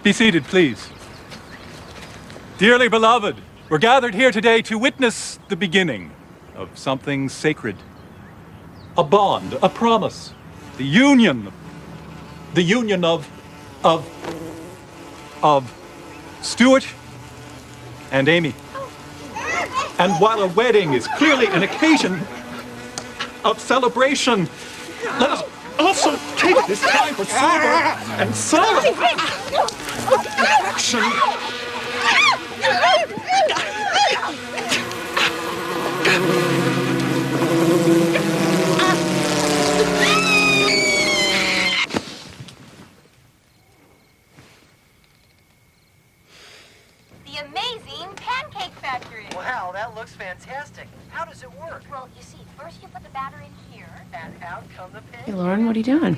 Be seated, please. Dearly beloved, we're gathered here today to witness the beginning of something sacred. A bond, a promise, the union of Stuart and Amy. And while a wedding is clearly an occasion of celebration, let us also take this time for sober and solemn reflection. The amazing pancake factory. Wow, that looks fantastic. How does it work? Well, you see, first you put the batter in here. And out come the Hey, pancakes. Lauren, what are you doing?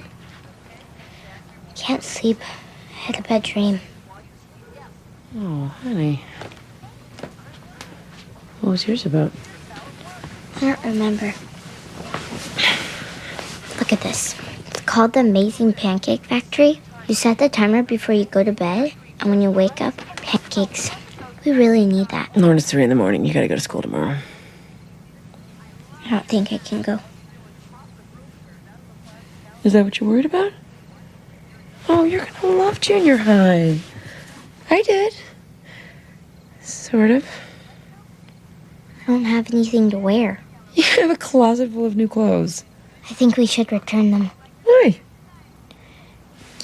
Can't sleep. I had a bad dream. Oh, honey. What was yours about? I don't remember. Look at this. It's called the Amazing Pancake Factory. You set the timer before you go to bed, and when you wake up, pancakes. We really need that. Lauren, it's 3 in the morning. You gotta go to school tomorrow. I don't think I can go. Is that what you're worried about? Oh, you're gonna love junior high. I did. Sort of. I don't have anything to wear. You have a closet full of new clothes. I think we should return them. Why?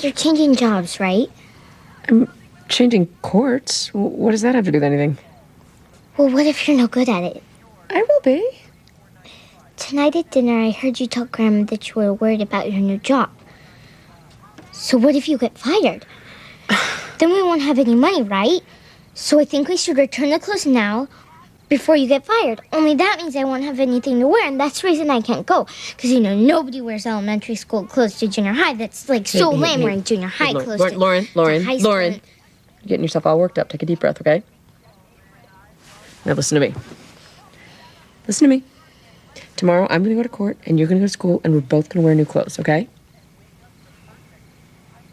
You're changing jobs, right? I'm changing courts. What does that have to do with anything? Well, what if you're no good at it? I will be. Tonight at dinner, I heard you tell Grandma that you were worried about your new job. So what if you get fired? Then we won't have any money, right? So I think we should return the clothes now before you get fired. Only that means I won't have anything to wear, and that's the reason I can't go. Because, nobody wears elementary school clothes to junior high. That's, so lame wearing junior high clothes to Lauren, high school. Lauren. You're getting yourself all worked up. Take a deep breath, okay? Now listen to me. Listen to me. Tomorrow, I'm going to go to court, and you're going to go to school, and we're both going to wear new clothes, okay?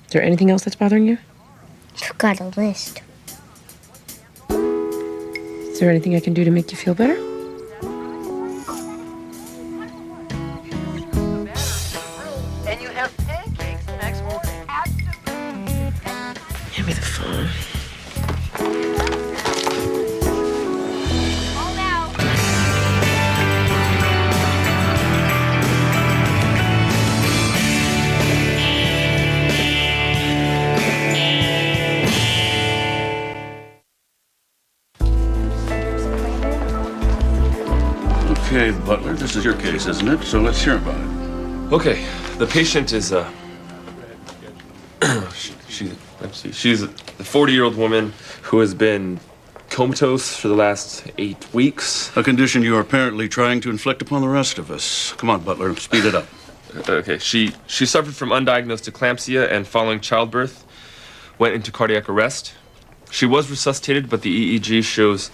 Is there anything else that's bothering you? I've got a list. Is there anything I can do to make you feel better? And you have pancakes the next morning. Hand me the phone. All out. Okay, Butler, this is your case, isn't it? So let's hear about it. Okay, the patient is she's a 40-year-old woman who has been comatose for the last 8 weeks. A condition you are apparently trying to inflict upon the rest of us. Come on, Butler, speed it up. Okay, she suffered from undiagnosed eclampsia and following childbirth went into cardiac arrest. She was resuscitated, but the EEG shows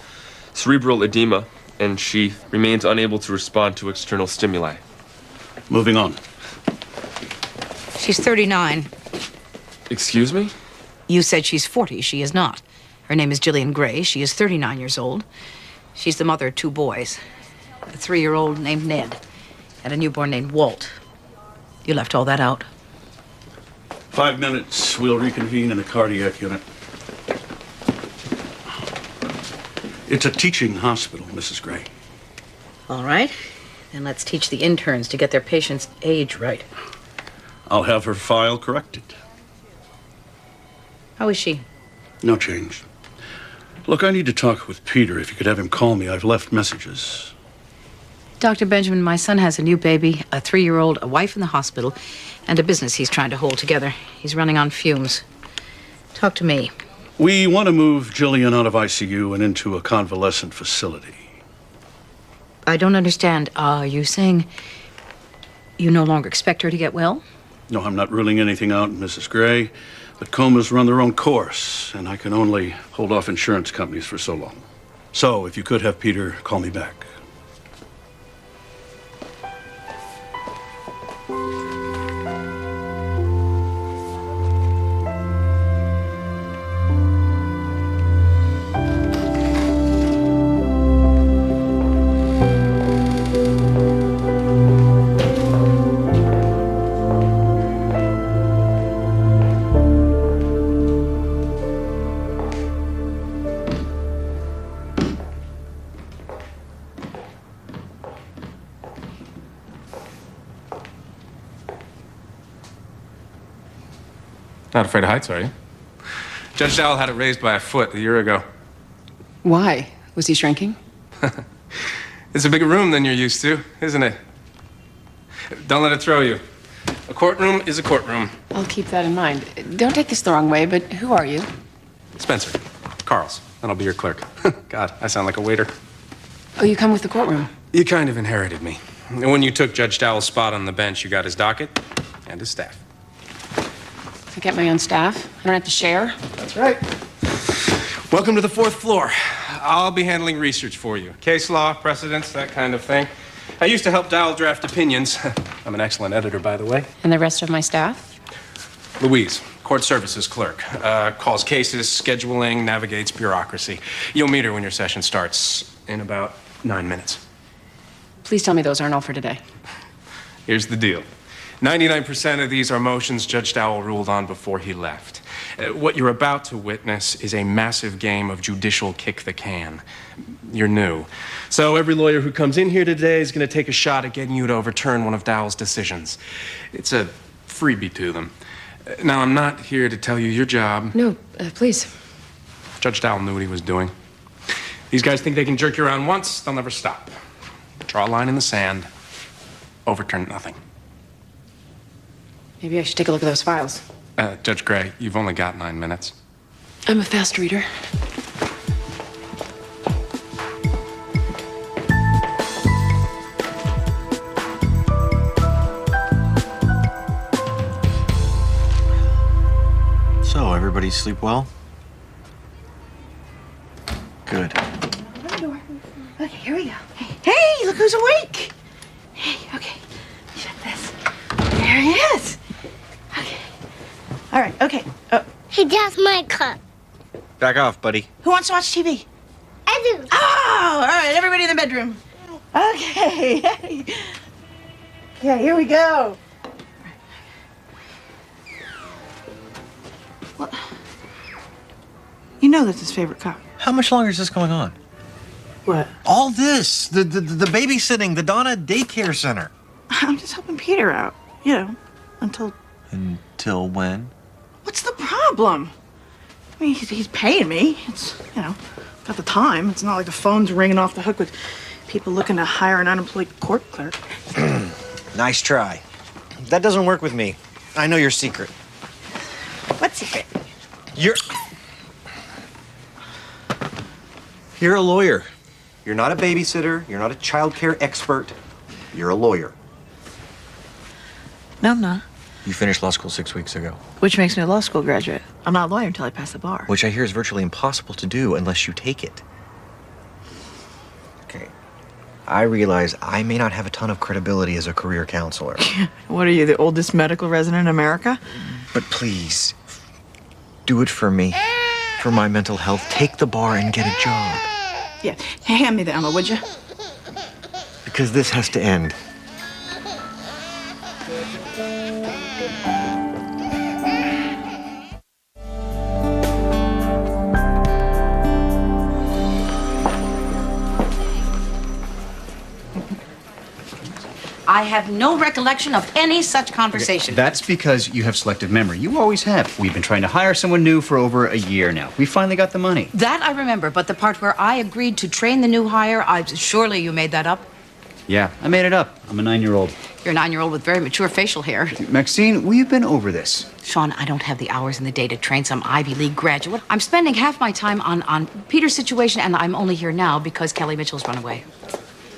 cerebral edema, and she remains unable to respond to external stimuli. Moving on. She's 39. Excuse me? You said she's 40. She is not. Her name is Jillian Gray. She is 39 years old. She's the mother of 2 boys. A 3-year-old named Ned and a newborn named Walt. You left all that out. 5 minutes. We'll reconvene in the cardiac unit. It's a teaching hospital, Mrs. Gray. All right. Then let's teach the interns to get their patients' age right. I'll have her file corrected. How is she? No change. Look, I need to talk with Peter. If you could have him call me, I've left messages. Dr. Benjamin, my son has a new baby, a 3-year-old, a wife in the hospital, and a business he's trying to hold together. He's running on fumes. Talk to me. We want to move Jillian out of ICU and into a convalescent facility. I don't understand. Are you saying you no longer expect her to get well? No, I'm not ruling anything out, Mrs. Gray, but comas run their own course, and I can only hold off insurance companies for so long. So, if you could have Peter call me back. Not afraid of heights, are you? Judge Dowell had it raised by a foot a year ago. Why? Was he shrinking? It's a bigger room than you're used to, isn't it? Don't let it throw you. A courtroom is a courtroom. I'll keep that in mind. Don't take this the wrong way, but who are you? Spencer. Carl's. And I'll be your clerk. God, I sound like a waiter. Oh, you come with the courtroom. You kind of inherited me. And when you took Judge Dowell's spot on the bench, you got his docket and his staff. I get my own staff. I don't have to share. That's right. Welcome to the 4th floor. I'll be handling research for you. Case law, precedents, that kind of thing. I used to help Dowell draft opinions. I'm an excellent editor, by the way. And the rest of my staff? Louise, court services clerk. Calls cases, scheduling, navigates bureaucracy. You'll meet her when your session starts in about 9 minutes. Please tell me those aren't all for today. Here's the deal. 99% of these are motions Judge Dowell ruled on before he left. What you're about to witness is a massive game of judicial kick the can. You're new. So every lawyer who comes in here today is going to take a shot at getting you to overturn one of Dowell's decisions. It's a freebie to them. Now, I'm not here to tell you your job. No, please. Judge Dowell knew what he was doing. These guys think they can jerk you around once, they'll never stop. Draw a line in the sand, overturn nothing. Maybe I should take a look at those files. Judge Gray, you've only got 9 minutes. I'm a fast reader. So, everybody sleep well? Good. Okay, here we go. Hey, look who's awake. Hey, okay. Shut this. There he is. Okay. All right, okay. Hey, that's my cup. Back off, buddy. Who wants to watch TV? I do. Oh, all right, everybody in the bedroom. Okay. Yeah, here we go. Well, you know that's his favorite cup. How much longer is this going on? What? All this, the babysitting, the Donna daycare center. I'm just helping Peter out, you know, until... Until when? What's the problem? I mean, he's paying me. It's, you know, got the time. It's not like the phone's ringing off the hook with people looking to hire an unemployed court clerk. Nice try. That doesn't work with me. I know your secret. What secret? You're a lawyer. You're not a babysitter. You're not a child care expert. You're a lawyer. No, I'm not. You finished law school 6 weeks ago. Which makes me a law school graduate. I'm not a lawyer until I pass the bar. Which I hear is virtually impossible to do unless you take it. Okay. I realize I may not have a ton of credibility as a career counselor. What are you, the oldest medical resident in America? But please, do it for me. For my mental health. Take the bar and get a job. Yeah. Hand me the Emma, would you? Because this has to end. I have no recollection of any such conversation. That's because you have selective memory. You always have. We've been trying to hire someone new for over a year now. We finally got the money. That I remember, but the part where I agreed to train the new hire, surely you made that up. Yeah, I made it up. I'm a 9-year-old. You're a 9-year-old with very mature facial hair. Maxine, we've been over this. Sean, I don't have the hours in the day to train some Ivy League graduate. I'm spending half my time on Peter's situation, and I'm only here now because Kelly Mitchell's run away.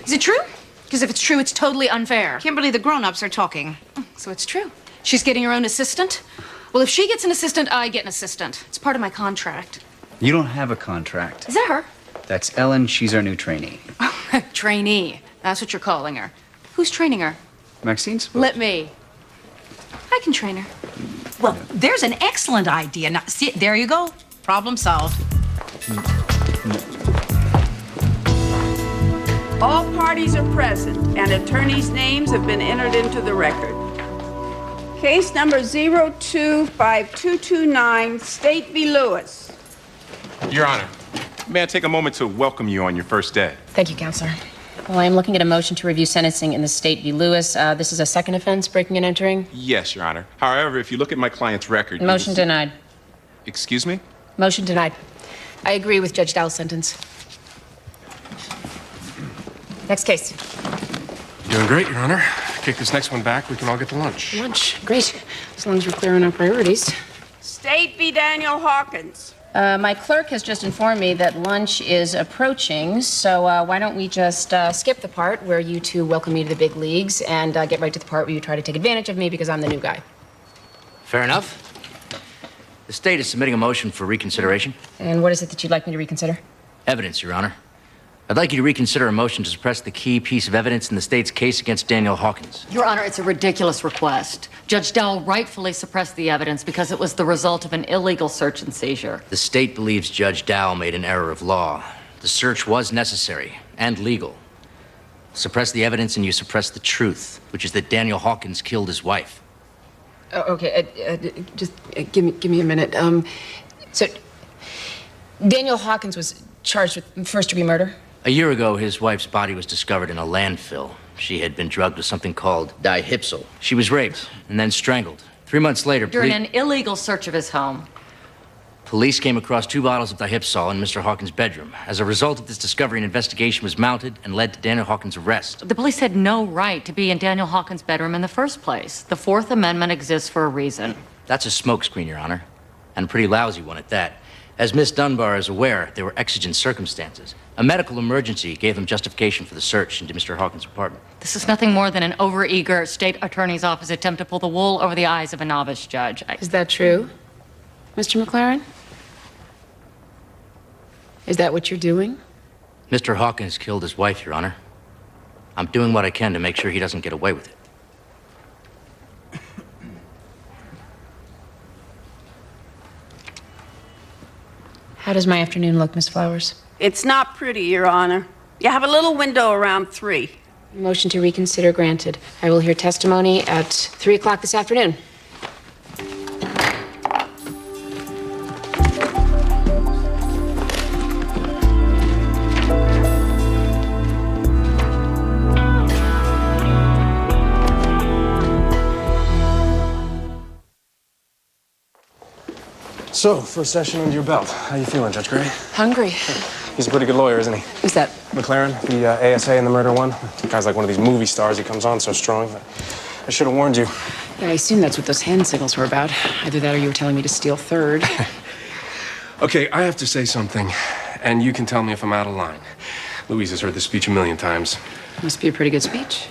Is it true? Because if it's true, it's totally unfair. Kimberly, the grown-ups are talking. So it's true. She's getting her own assistant? Well, if she gets an assistant, I get an assistant. It's part of my contract. You don't have a contract. Is that her? That's Ellen. She's our new trainee. Trainee. That's what you're calling her. Who's training her? Maxine's? Let me. I can train her. Well, there's an excellent idea. Now, see, there you go. Problem solved. All parties are present, and attorneys' names have been entered into the record. Case number 025229, State v. Lewis. Your Honor, may I take a moment to welcome you on your first day? Thank you, Counselor. Well, I am looking at a motion to review sentencing in the State v. Lewis. This is a second offense, breaking and entering. Yes, Your Honor. However, if you look at my client's record... Motion denied. Excuse me? Motion denied. I agree with Judge Dowell's sentence. Next case. Doing great, Your Honor. Kick this next one back, we can all get to lunch. Lunch. Great. As long as we're clear on our priorities. State v. Daniel Hawkins. My clerk has just informed me that lunch is approaching, so why don't we just skip the part where you two welcome me to the big leagues and get right to the part where you try to take advantage of me because I'm the new guy. Fair enough. The state is submitting a motion for reconsideration. And what is it that you'd like me to reconsider? Evidence, Your Honor. I'd like you to reconsider a motion to suppress the key piece of evidence in the state's case against Daniel Hawkins. Your Honor, it's a ridiculous request. Judge Dowell rightfully suppressed the evidence because it was the result of an illegal search and seizure. The state believes Judge Dowell made an error of law. The search was necessary and legal. Suppress the evidence and you suppress the truth, which is that Daniel Hawkins killed his wife. Just give me a minute. So, Daniel Hawkins was charged with first-degree murder? A year ago, his wife's body was discovered in a landfill. She had been drugged with something called dihipsyl. She was raped and then strangled. 3 months later, During an illegal search of his home. police came across 2 bottles of dihipsyl in Mr. Hawkins' bedroom. As a result of this discovery, an investigation was mounted and led to Daniel Hawkins' arrest. The police had no right to be in Daniel Hawkins' bedroom in the first place. The Fourth Amendment exists for a reason. That's a smokescreen, Your Honor, and a pretty lousy one at that. As Miss Dunbar is aware, there were exigent circumstances. A medical emergency gave them justification for the search into Mr. Hawkins' apartment. This is nothing more than an overeager state attorney's office attempt to pull the wool over the eyes of a novice judge. Is that true, Mr. McLaren? Is that what you're doing? Mr. Hawkins killed his wife, Your Honor. I'm doing what I can to make sure he doesn't get away with it. How does my afternoon look, Miss Flowers? It's not pretty, Your Honor. You have a little window around 3. Motion to reconsider granted. I will hear testimony at 3 o'clock this afternoon. So, first session under your belt. How you feeling, Judge Gray? Hungry. He's a pretty good lawyer, isn't he? Who's that? McLaren, the ASA in the murder one. The guy's like one of these movie stars. He comes on so strong. I should have warned you. Yeah, I assume that's what those hand signals were about. Either that or you were telling me to steal third. Okay, I have to say something, and you can tell me if I'm out of line. Louise has heard this speech a million times. Must be a pretty good speech.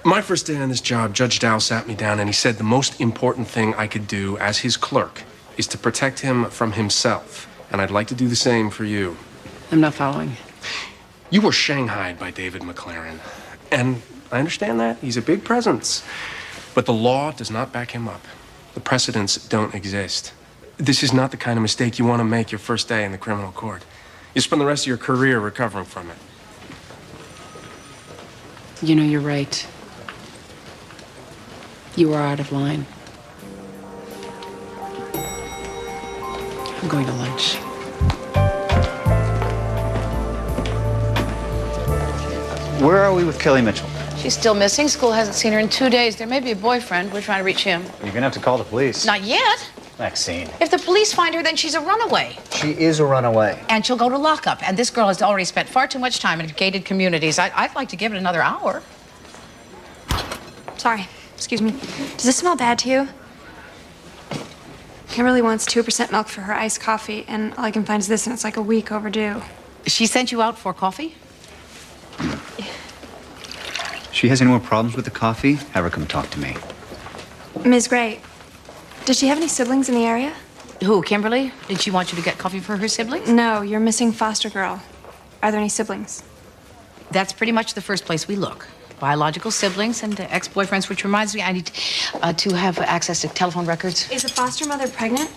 My first day on this job, Judge Dow sat me down and he said the most important thing I could do as his clerk is to protect him from himself. And I'd like to do the same for you. I'm not following. You were shanghaied by David McLaren. And I understand that. He's a big presence. But the law does not back him up. The precedents don't exist. This is not the kind of mistake you want to make your first day in the criminal court. You spend the rest of your career recovering from it. You know, you're right. You are out of line. I'm going to lunch. Where are we with Kelly Mitchell? She's still missing. School hasn't seen her in 2 days. There may be a boyfriend. We're trying to reach him. You're gonna have to call the police. Not yet. Maxine. If the police find her, then she's a runaway. She is a runaway. And she'll go to lockup. And this girl has already spent far too much time in gated communities. I'd like to give it another hour. Sorry, excuse me. Does this smell bad to you? Kimberly wants 2% milk for her iced coffee, and all I can find is this, and it's like a week overdue. She sent you out for coffee? She has any more problems with the coffee? Have her come talk to me. Ms. Gray, does she have any siblings in the area? Who, Kimberly? Did she want you to get coffee for her siblings? No, you're missing foster girl. Are there any siblings? That's pretty much the first place we look. Biological siblings and ex-boyfriends, which reminds me, I need to have access to telephone records. Is the foster mother pregnant?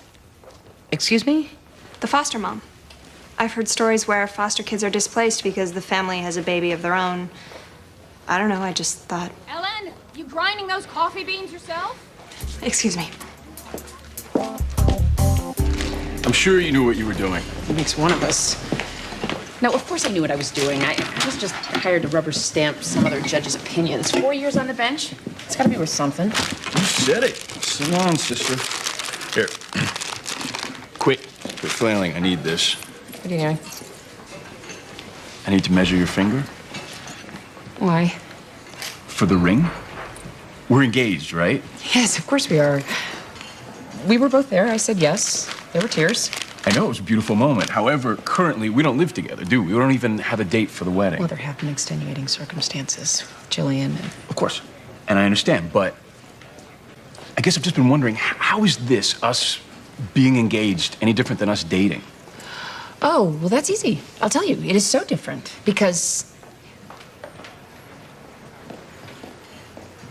Excuse me? The foster mom. I've heard stories where foster kids are displaced because the family has a baby of their own. I don't know, I just thought... Ellen, you grinding those coffee beans yourself? Excuse me. I'm sure you knew what you were doing. It makes one of us. Now, of course I knew what I was doing. I was just hired to rubber stamp some other judge's opinions. 4 years on the bench? It's gotta be worth something. You said it. Sit on, sister. Here. Quit flailing. I need this. What are you doing? I need to measure your finger Why? for the ring. We're engaged, right? Yes, of course we are. We were both there. I said yes. There were tears. I know it was a beautiful moment. However, currently, we don't live together, do we? We don't even have a date for the wedding. Well, there have been extenuating circumstances. Jillian and... Of course. And I understand, but I guess I've just been wondering, how is this, us being engaged, any different than us dating? Oh, well, that's easy. I'll tell you. It is so different. Because...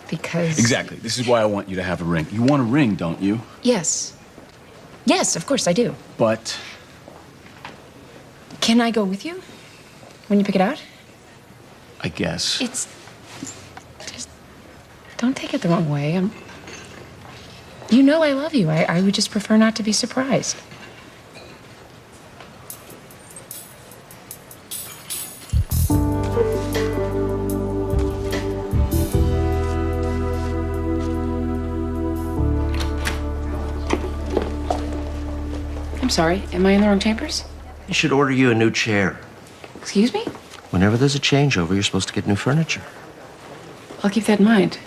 Exactly. This is why I want you to have a ring. You want a ring, don't you? Yes. Yes, of course I do. But... Can I go with you when you pick it out? I guess. It's... Just... Don't take it the wrong way. You know I love you. I would just prefer not to be surprised. I'm sorry, am I in the wrong chambers? You should order you a new chair. Excuse me? Whenever there's a changeover, you're supposed to get new furniture. I'll keep that in mind.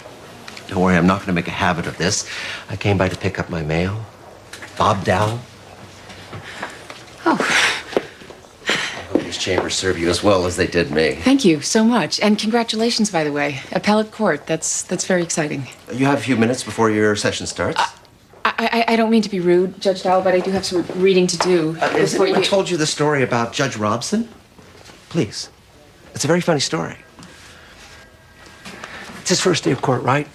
Don't worry, I'm not going to make a habit of this. I came by to pick up my mail. Bob Dowell. Oh. I hope these chambers serve you as well as they did me. Thank you so much. And congratulations, by the way. Appellate court. That's very exciting. You have a few minutes before your session starts. I don't mean to be rude, Judge Dowell, but I do have some reading to do. Has anyone told you the story about Judge Robson? Please. It's a very funny story. It's his first day of court, right?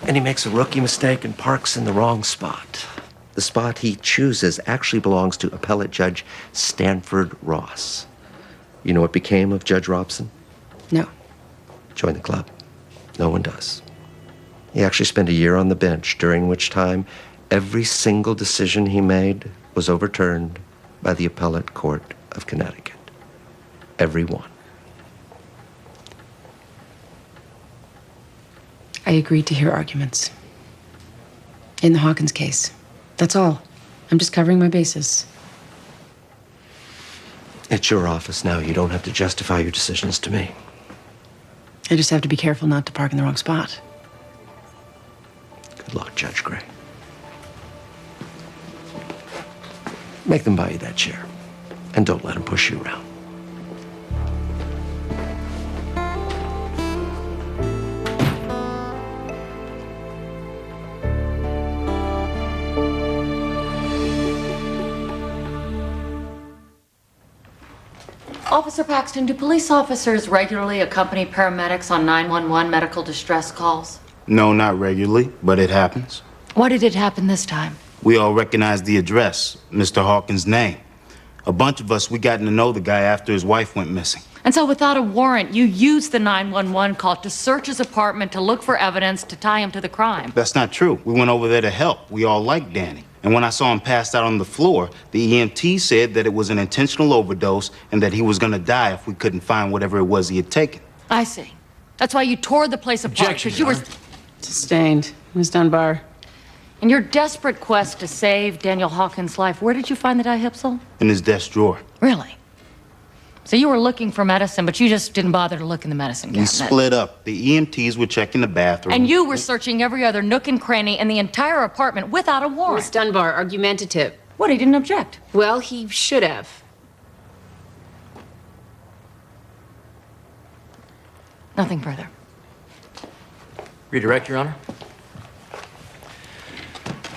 And he makes a rookie mistake and parks in the wrong spot. The spot he chooses actually belongs to Appellate Judge Stanford Ross. You know what became of Judge Robson? No. Join the club. No one does. He actually spent a year on the bench, during which time every single decision he made was overturned by the Appellate Court of Connecticut. Every one. I agreed to hear arguments. In the Hawkins case. That's all. I'm just covering my bases. It's your office now. You don't have to justify your decisions to me. I just have to be careful not to park in the wrong spot. Good luck, Judge Gray. Make them buy you that chair. And don't let them push you around. Officer Paxton, do police officers regularly accompany paramedics on 911 medical distress calls? No, not regularly, but it happens. Why did it happen this time? We all recognize the address, Mr. Hawkins' name. A bunch of us, we gotten to know the guy after his wife went missing. And so without a warrant, you used the 911 call to search his apartment to look for evidence to tie him to the crime. That's not true. We went over there to help. We all liked Danny. And when I saw him passed out on the floor, the EMT said that it was an intentional overdose and that he was gonna die if we couldn't find whatever it was he had taken. I see. That's why you tore the place apart. Objection, Because you were... Sustained. Ms. Dunbar. In your desperate quest to save Daniel Hawkins' life, where did you find the dihepsyl? In his desk drawer. Really? So you were looking for medicine, but you just didn't bother to look in the medicine We cabinet. split up. The EMTs were checking the bathroom. And you were searching every other nook and cranny in the entire apartment without a warrant. Ms. Dunbar, argumentative. What, he didn't object? Well, he should have. Nothing further. Redirect, Your Honor.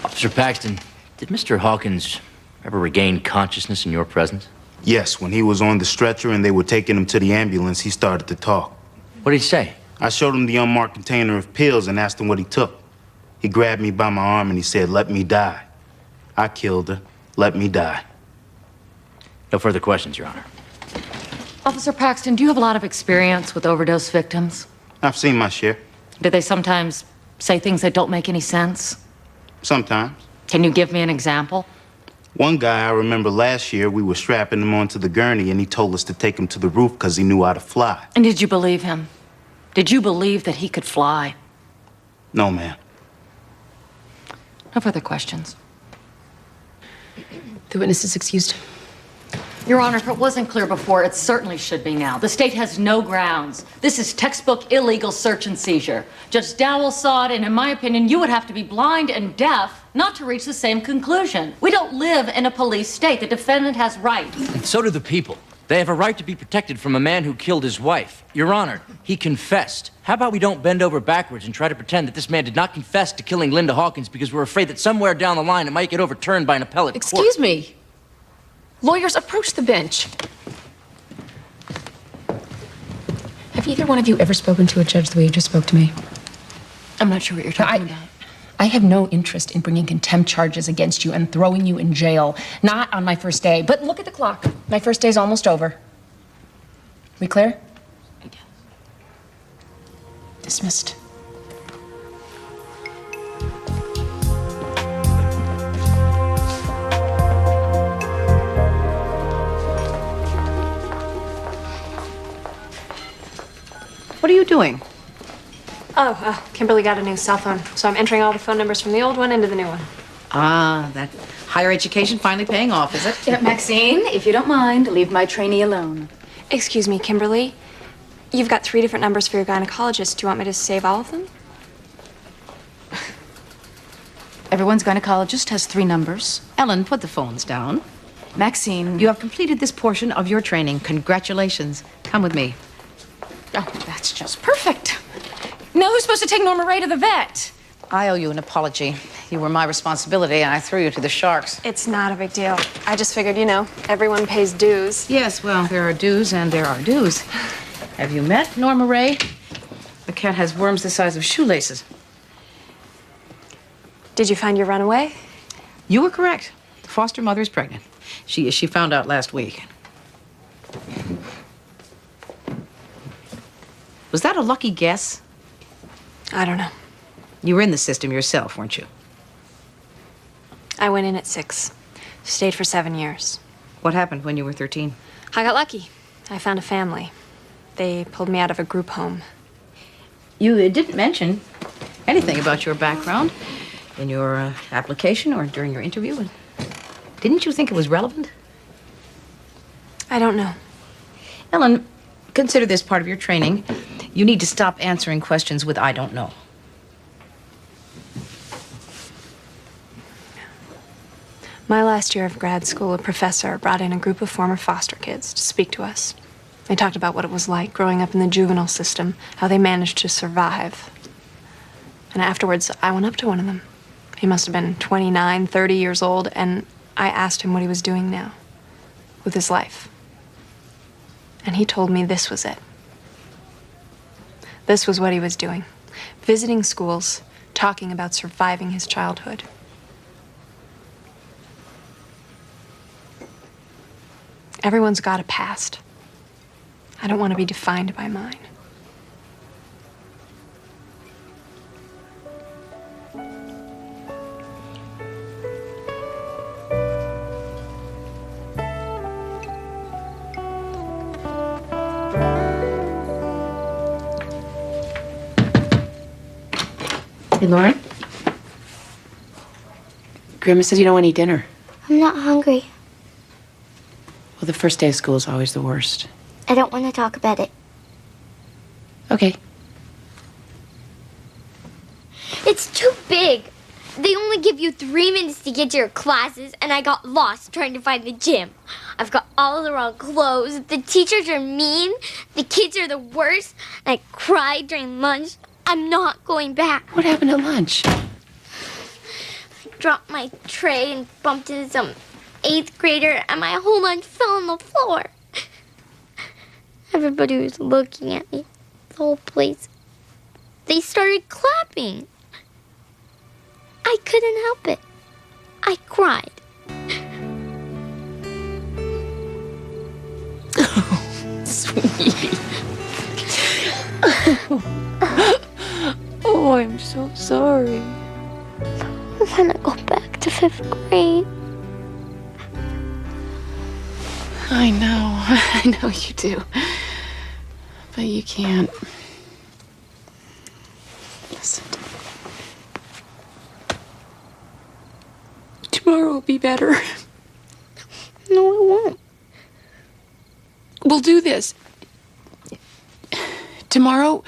Officer Paxton, did Mr. Hawkins ever regain consciousness in your presence? Yes, when he was on the stretcher and they were taking him to the ambulance, he started to talk. What did he say? I showed him the unmarked container of pills and asked him what he took. He grabbed me by my arm and he said, "Let me die. I killed her. Let me die." No further questions, Your Honor. Officer Paxton, do you have a lot of experience with overdose victims? I've seen my share. Do they sometimes say things that don't make any sense? Sometimes. Can you give me an example? One guy I remember last year, we were strapping him onto the gurney and he told us to take him to the roof because he knew how to fly. And did you believe him? Did you believe that he could fly? No, ma'am. No further questions. The witness is excused. Your Honor, if it wasn't clear before, it certainly should be now. The state has no grounds. This is textbook illegal search and seizure. Judge Dowell saw it, and in my opinion, you would have to be blind and deaf not to reach the same conclusion. We don't live in a police state. The defendant has rights. And so do the people. They have a right to be protected from a man who killed his wife. Your Honor, he confessed. How about we don't bend over backwards and try to pretend that this man did not confess to killing Linda Hawkins because we're afraid that somewhere down the line it might get overturned by an appellate court. Excuse me. Lawyers, approach the bench. Have either one of you ever spoken to a judge the way you just spoke to me? I'm not sure what you're talking about. I have no interest in bringing contempt charges against you and throwing you in jail. Not on my first day. But look at the clock. My first day's almost over. We clear? Dismissed. What are you doing? Oh, Kimberly got a new cell phone, so I'm entering all the phone numbers from the old one into the new one. Ah, that higher education finally paying off, is it? Yeah, Maxine, if you don't mind, leave my trainee alone. Excuse me, Kimberly. You've got 3 different numbers for your gynecologist. Do you want me to save all of them? Everyone's gynecologist has 3 numbers. Ellen, put the phones down. Maxine. You have completed this portion of your training. Congratulations. Come with me. Oh, that's just perfect. Now who's supposed to take Norma Ray to the vet? I owe you an apology. You were my responsibility, and I threw you to the sharks. It's not a big deal. I just figured, you know, everyone pays dues. Yes, well, there are do's and there are do's. Have you met Norma Ray? The cat has worms the size of shoelaces. Did you find your runaway? You were correct. The foster mother is pregnant. She found out last week. Was that a lucky guess? I don't know. You were in the system yourself, weren't you? I went in at 6. Stayed for 7 years. What happened when you were 13? I got lucky. I found a family. They pulled me out of a group home. You didn't mention anything about your background in your application or during your interview. Didn't you think it was relevant? I don't know. Ellen, consider this part of your training. You need to stop answering questions with "I don't know." My last year of grad school, a professor brought in a group of former foster kids to speak to us. They talked about what it was like growing up in the juvenile system, how they managed to survive. And afterwards, I went up to one of them. He must have been 29, 30 years old, and I asked him what he was doing now with his life. And he told me this was it. This was what he was doing. Visiting schools, talking about surviving his childhood. Everyone's got a past. I don't want to be defined by mine. Hey, Lauren. Grandma says you don't want to eat dinner. I'm not hungry. Well, the first day of school is always the worst. I don't want to talk about it. Okay. It's too big. They only give you 3 minutes to get to your classes, and I got lost trying to find the gym. I've got all the wrong clothes. The teachers are mean. The kids are the worst. I cried during lunch. I'm not going back. What happened at lunch? I dropped my tray and bumped into some 8th grader, and my whole lunch fell on the floor. Everybody was looking at me. The whole place. They started clapping. I couldn't help it. I cried. Sweetie. Oh, I'm so sorry. I want to go back to 5th grade. I know. I know you do. But you can't. Listen. Tomorrow will be better. No, it won't. We'll do this. Tomorrow,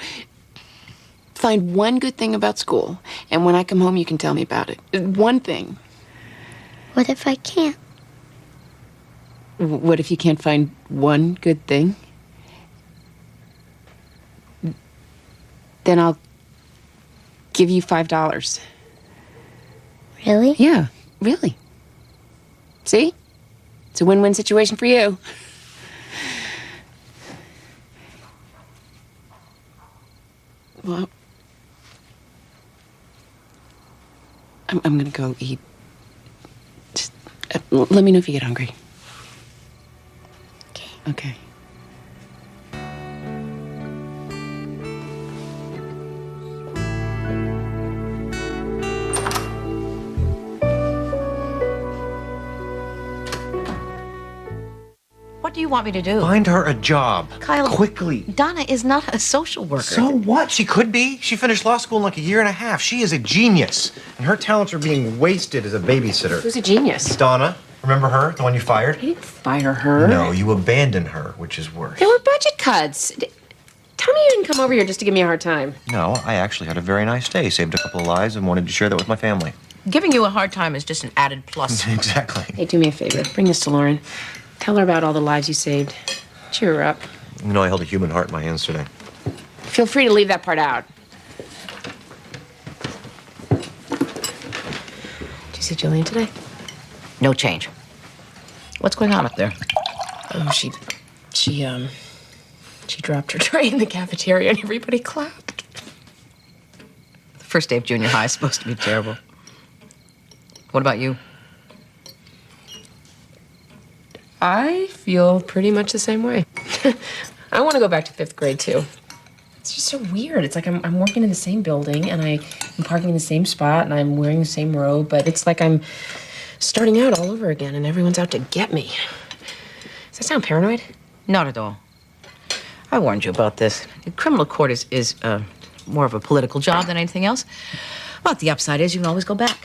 find one good thing about school, and when I come home, you can tell me about it. One thing. What if I can't? What if you can't find one good thing? Then I'll give you $5. Really? Yeah, really. See? It's a win-win situation for you. Well, I'm gonna go eat. Just, let me know if you get hungry. Okay. What do you want me to do? Find her a job. Kyle, quickly. Donna is not a social worker. So what? She could be. She finished law school in like a year and a half. She is a genius. And her talents are being wasted as a babysitter. Who's a genius? Donna. Remember her? The one you fired? I didn't fire her. No, you abandoned her, which is worse. There were budget cuts. Tell me you didn't come over here just to give me a hard time. No, I actually had a very nice day. Saved a couple of lives and wanted to share that with my family. Giving you a hard time is just an added plus. Exactly. Hey, do me a favor. Bring this to Lauren. Tell her about all the lives you saved. Cheer her up. You know, I held a human heart in my hands today. Feel free to leave that part out. Did you see Jillian today? No change. What's going on up there? Oh, she dropped her tray in the cafeteria and everybody clapped. The first day of junior high is supposed to be terrible. What about you? I feel pretty much the same way. I want to go back to 5th grade, too. It's just so weird. It's like I'm working in the same building, and I'm parking in the same spot, and I'm wearing the same robe, but it's like I'm starting out all over again, and everyone's out to get me. Does that sound paranoid? Not at all. I warned you about this. The criminal court is more of a political job than anything else. But the upside is you can always go back.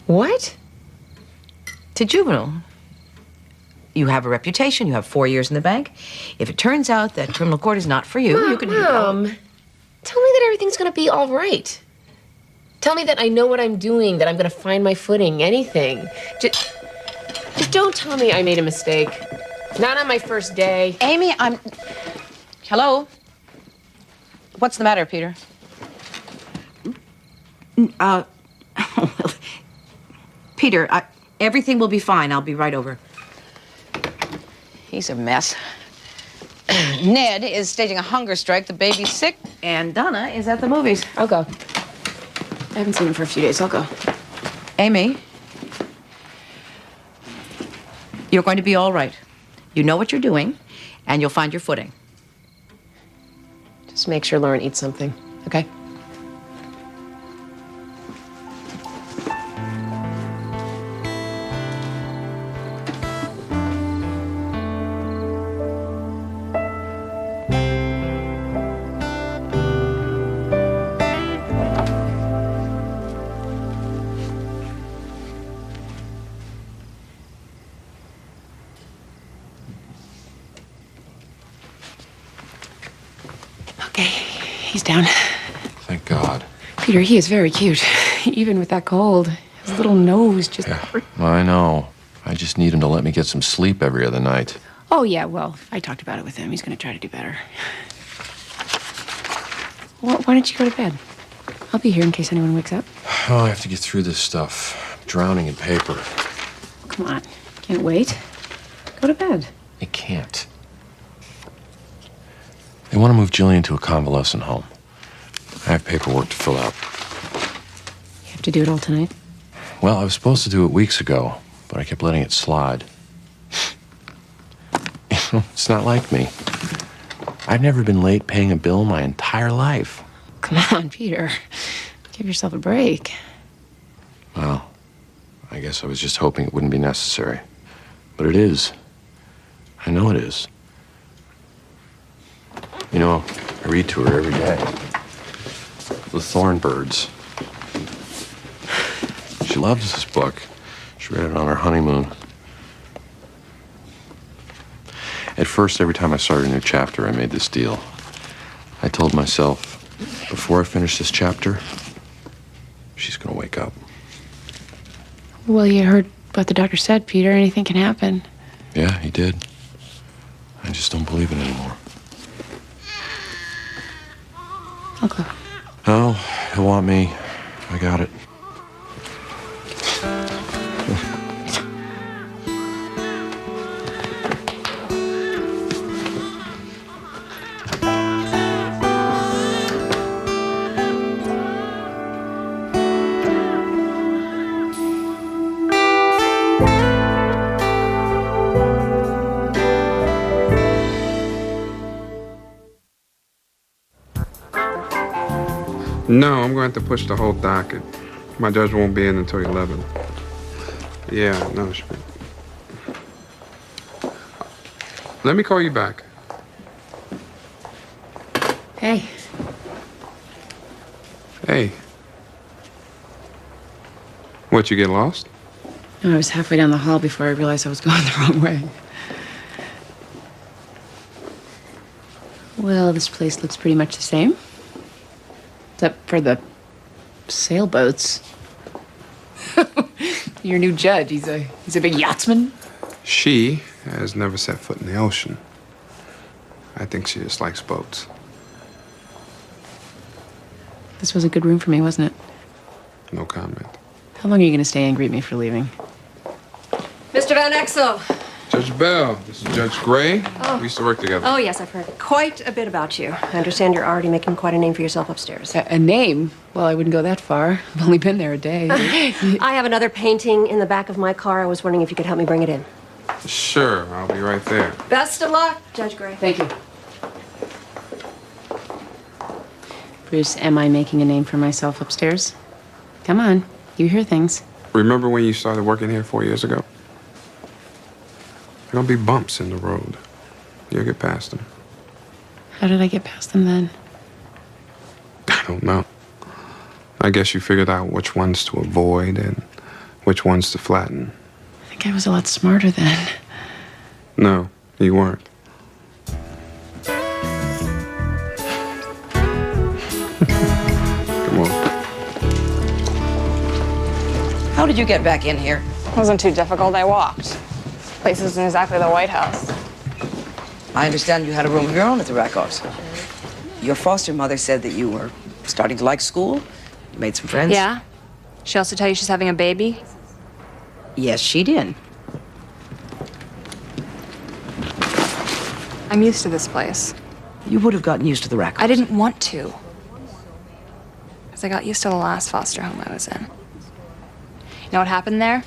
What? To juvenile. You have a reputation. You have 4 years in the bank. If it turns out that criminal court is not for you, you can... Mom, tell me that everything's going to be all right. Tell me that I know what I'm doing, that I'm going to find my footing, anything. Just don't tell me I made a mistake. Not on my first day. Amy, Hello? What's the matter, Peter? Peter, everything will be fine. I'll be right over. He's a mess. Ned is staging a hunger strike. The baby's sick. And Donna is at the movies. I'll go. I haven't seen him for a few days. I'll go. Amy, you're going to be all right. You know what you're doing, and you'll find your footing. Just make sure Lauren eats something, okay? He's down. Thank God. Peter, he is very cute. Even with that cold. His little nose just... Yeah, I know. I just need him to let me get some sleep every other night. Oh, yeah, well, I talked about it with him. He's going to try to do better. Why don't you go to bed? I'll be here in case anyone wakes up. Oh, I have to get through this stuff. I'm drowning in paper. Come on. Can't wait. Go to bed. I can't. They want to move Jillian to a convalescent home. I have paperwork to fill out. You have to do it all tonight? Well, I was supposed to do it weeks ago, but I kept letting it slide. It's not like me. I've never been late paying a bill my entire life. Come on, Peter. Give yourself a break. Well, I guess I was just hoping it wouldn't be necessary. But it is. I know it is. You know, I read to her every day. The Thornbirds. She loves this book. She read it on her honeymoon. At first, every time I started a new chapter, I made this deal. I told myself, before I finish this chapter, she's gonna wake up. Well, you heard what the doctor said, Peter. Anything can happen. Yeah, he did. I just don't believe it anymore. I'll go. No, he'll want me. I got it. No, I'm going to have to push the whole docket. My judge won't be in until 11. Yeah, no. Let me call you back. Hey. Hey. What, you get lost? No, I was halfway down the hall before I realized I was going the wrong way. Well, this place looks pretty much the same. Except for the sailboats. Your new judge, he's a big yachtsman. She has never set foot in the ocean. I think she just likes boats. This was a good room for me, wasn't it? No comment. How long are you going to stay and greet me for leaving? Mr. Van Exel. Judge Bell, this is Judge Gray. Oh. We used to work together. Oh, yes, I've heard quite a bit about you. I understand you're already making quite a name for yourself upstairs. A name? Well, I wouldn't go that far. I've only been there a day. I have another painting in the back of my car. I was wondering if you could help me bring it in. Sure, I'll be right there. Best of luck, Judge Gray. Thank you. Bruce, am I making a name for myself upstairs? Come on, you hear things. Remember when you started working here 4 years ago? There'll be bumps in the road. You'll get past them. How did I get past them then? I don't know. I guess you figured out which ones to avoid and which ones to flatten. I think I was a lot smarter then. No, you weren't. Come on. How did you get back in here? It wasn't too difficult. I walked. Place isn't exactly the White House. I understand you had a room of your own at the Rackhouse. Your foster mother said that you were starting to like school. You made some friends. Yeah? She also tell you she's having a baby? Yes, she did. I'm used to this place. You would have gotten used to the Rackhouse. I didn't want to. Because I got used to the last foster home I was in. You know what happened there?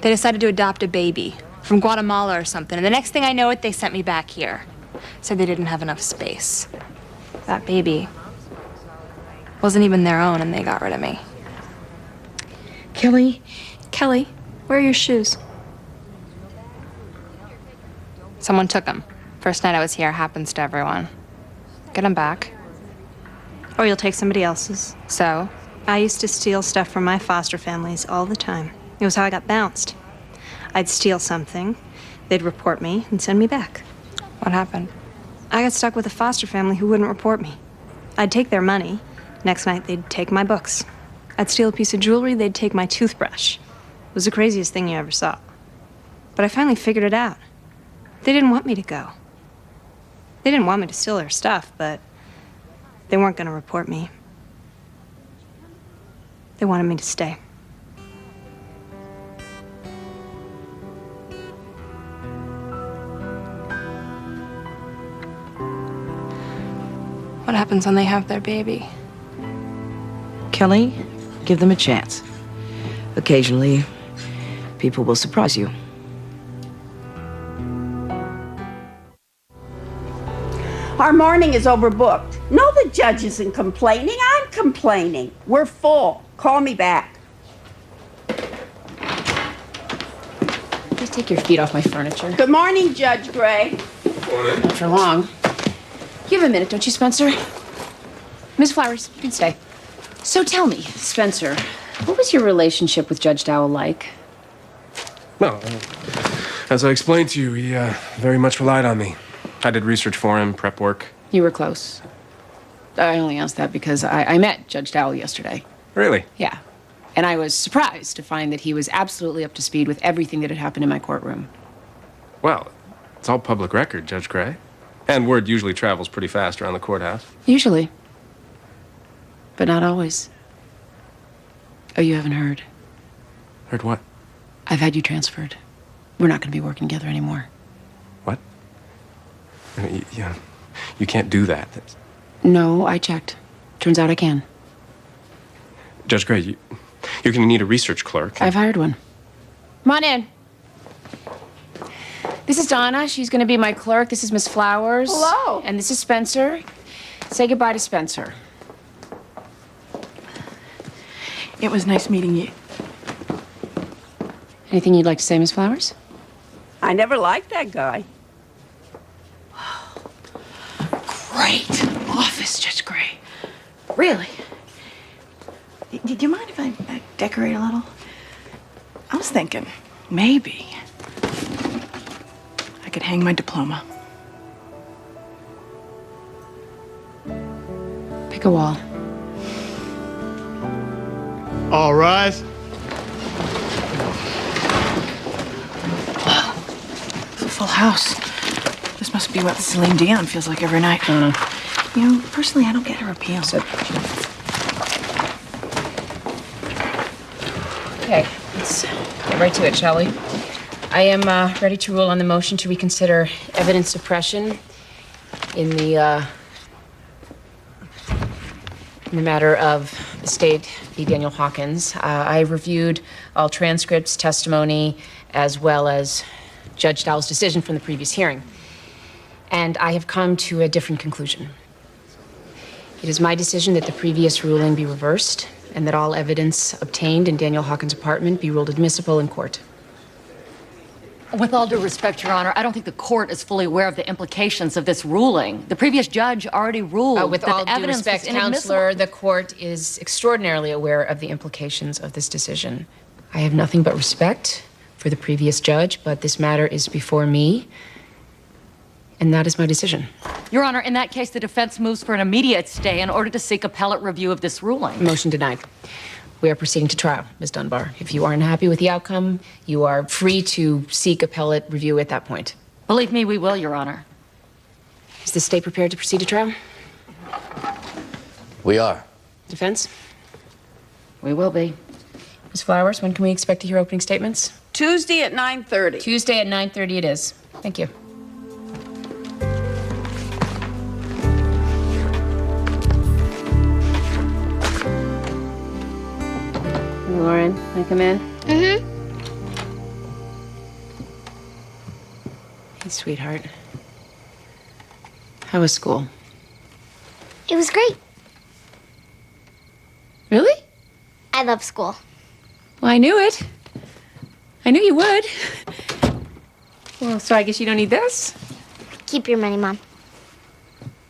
They decided to adopt a baby from Guatemala or something. And the next thing I know they sent me back here. Said they didn't have enough space. That baby wasn't even their own, and they got rid of me. Kelly? Kelly, where are your shoes? Someone took them. First night I was here, happens to everyone. Get them back. Or you'll take somebody else's. So? I used to steal stuff from my foster families all the time. It was how I got bounced. I'd steal something, they'd report me and send me back. What happened? I got stuck with a foster family who wouldn't report me. I'd take their money. Next night, they'd take my books. I'd steal a piece of jewelry, they'd take my toothbrush. It was the craziest thing you ever saw. But I finally figured it out. They didn't want me to go. They didn't want me to steal their stuff, but they weren't going to report me. They wanted me to stay. What happens when they have their baby? Kelly, give them a chance. Occasionally, people will surprise you. Our morning is overbooked. No, the judge isn't complaining. I'm complaining. We're full. Call me back. Just Take your feet off my furniture. Good morning, Judge Gray. Not for long. You have a minute, don't you, Spencer? Miss Flowers, you can stay. So tell me, Spencer, what was your relationship with Judge Dowell like? No, as I explained to you, he very much relied on me. I did research for him, prep work. You were close. I only asked that because I met Judge Dowell yesterday. Really? Yeah. And I was surprised to find that he was absolutely up to speed with everything that had happened in my courtroom. Well, it's all public record, Judge Gray. And word usually travels pretty fast around the courthouse. Usually. But not always. Oh, you haven't heard? Heard what? I've had you transferred. We're not going to be working together anymore. What? Yeah, you can't do that. No, I checked. Turns out I can. Judge Gray, you're going to need a research clerk. I've hired one. Come on in. This is Donna. She's going to be my clerk. This is Miss Flowers. Hello. And this is Spencer. Say goodbye to Spencer. It was nice meeting you. Anything you'd like to say, Miss Flowers? I never liked that guy. Great office, Judge Gray. Really? Do you mind if I decorate a little? I was thinking, maybe I could hang my diploma. Pick a wall. All rise. Wow. It's a full house. This must be what Celine Dion feels like every night. You know, personally, I don't get her appeal. Okay, let's get right to it, shall we? I am ready to rule on the motion to reconsider evidence suppression in the matter of the state v. Daniel Hawkins. I reviewed all transcripts, testimony, as well as Judge Dowell's decision from the previous hearing. And I have come to a different conclusion. It is my decision that the previous ruling be reversed and that all evidence obtained in Daniel Hawkins' apartment be ruled admissible in court. With all due respect, Your Honor, I don't think the court is fully aware of the implications of this ruling. The previous judge already ruled With that all the due evidence respect, was inadmissible. Counselor, the court is extraordinarily aware of the implications of this decision. I have nothing but respect for the previous judge, but this matter is before me, and that is my decision. Your Honor, in that case, the defense moves for an immediate stay in order to seek appellate review of this ruling. Motion denied. We are proceeding to trial, Ms. Dunbar. If you aren't happy with the outcome, you are free to seek appellate review at that point. Believe me, we will, Your Honor. Is the state prepared to proceed to trial? We are. Defense? We will be. Ms. Flowers, when can we expect to hear opening statements? Tuesday at 9:30. Tuesday at 9:30 it is. Thank you. Lauren, can I come in? Mm-hmm. Hey, sweetheart. How was school? It was great. Really? I love school. Well, I knew it. I knew you would. Well, so I guess you don't need this? Keep your money, Mom.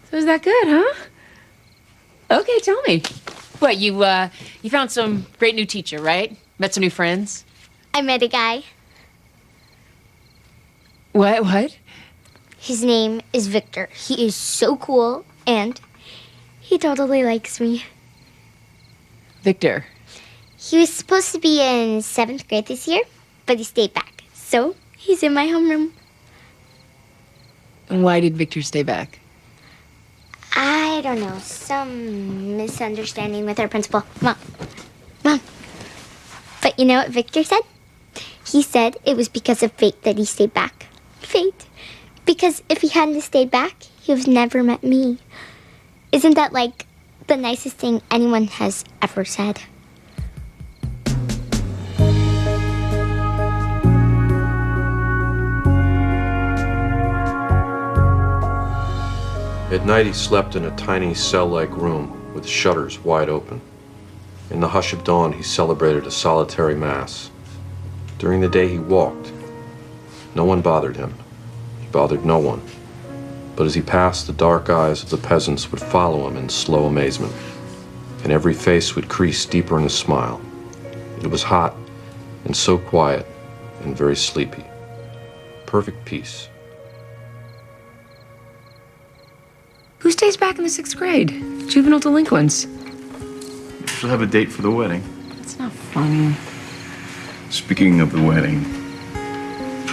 So is that good, huh? Okay, tell me. What, you found some great new teacher, right? Met some new friends? I met a guy. What? His name is Victor. He is so cool, and he totally likes me. Victor. He was supposed to be in 7th grade this year, but he stayed back. So he's in my homeroom. And why did Victor stay back? I don't know. Some misunderstanding with our principal. Mom. But you know what Victor said? He said it was because of fate that he stayed back. Fate. Because if he hadn't stayed back, he would have never met me. Isn't that like the nicest thing anyone has ever said? At night, he slept in a tiny cell-like room with shutters wide open. In the hush of dawn, he celebrated a solitary mass. During the day, he walked, No one bothered him. He bothered no one. But as he passed, the dark eyes of the peasants would follow him in slow amazement, and every face would crease deeper in a smile. It was hot and so quiet and very sleepy. Perfect peace. Who stays back in the 6th grade? Juvenile delinquents. She'll have a date for the wedding. It's not funny. Speaking of the wedding.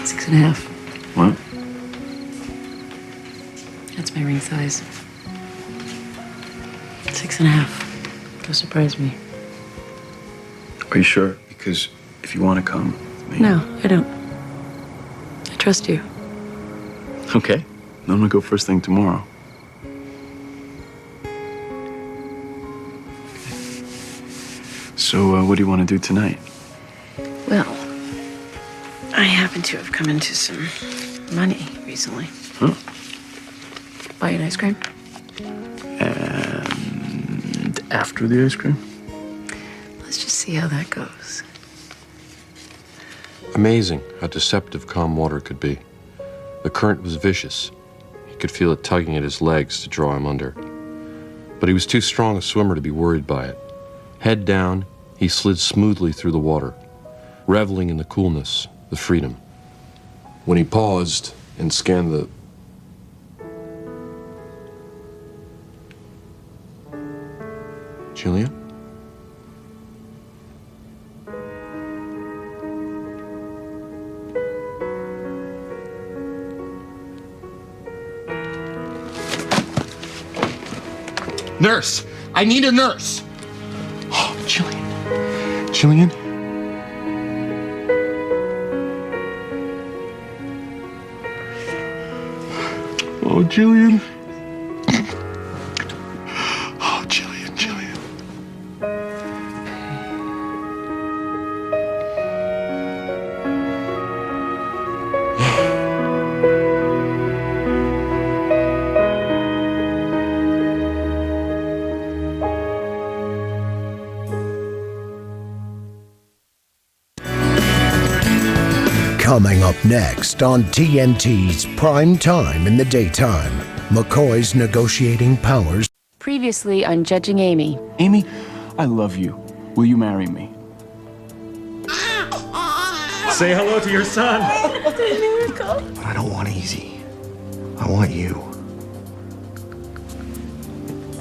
6.5. What? That's my ring size. 6.5. Don't surprise me. Are you sure? Because if you want to come with me. No, I don't. I trust you. Okay. I'm gonna go first thing tomorrow. So, what do you want to do tonight? Well, I happen to have come into some money recently. Huh? Buy you an ice cream? And after the ice cream? Let's just see how that goes. Amazing how deceptive calm water could be. The current was vicious. He could feel it tugging at his legs to draw him under. But he was too strong a swimmer to be worried by it. Head down, he slid smoothly through the water, reveling in the coolness, the freedom. When he paused and scanned the... Jillian? Nurse! I need a nurse! Oh, Jillian. Jillian? Oh, Jillian. Oh, Jillian, Jillian. Coming up next on TNT's Prime Time in the Daytime, McCoy's negotiating powers. Previously on Judging Amy. Amy, I love you. Will you marry me? Say hello to your son. What a miracle. But I don't want easy. I want you.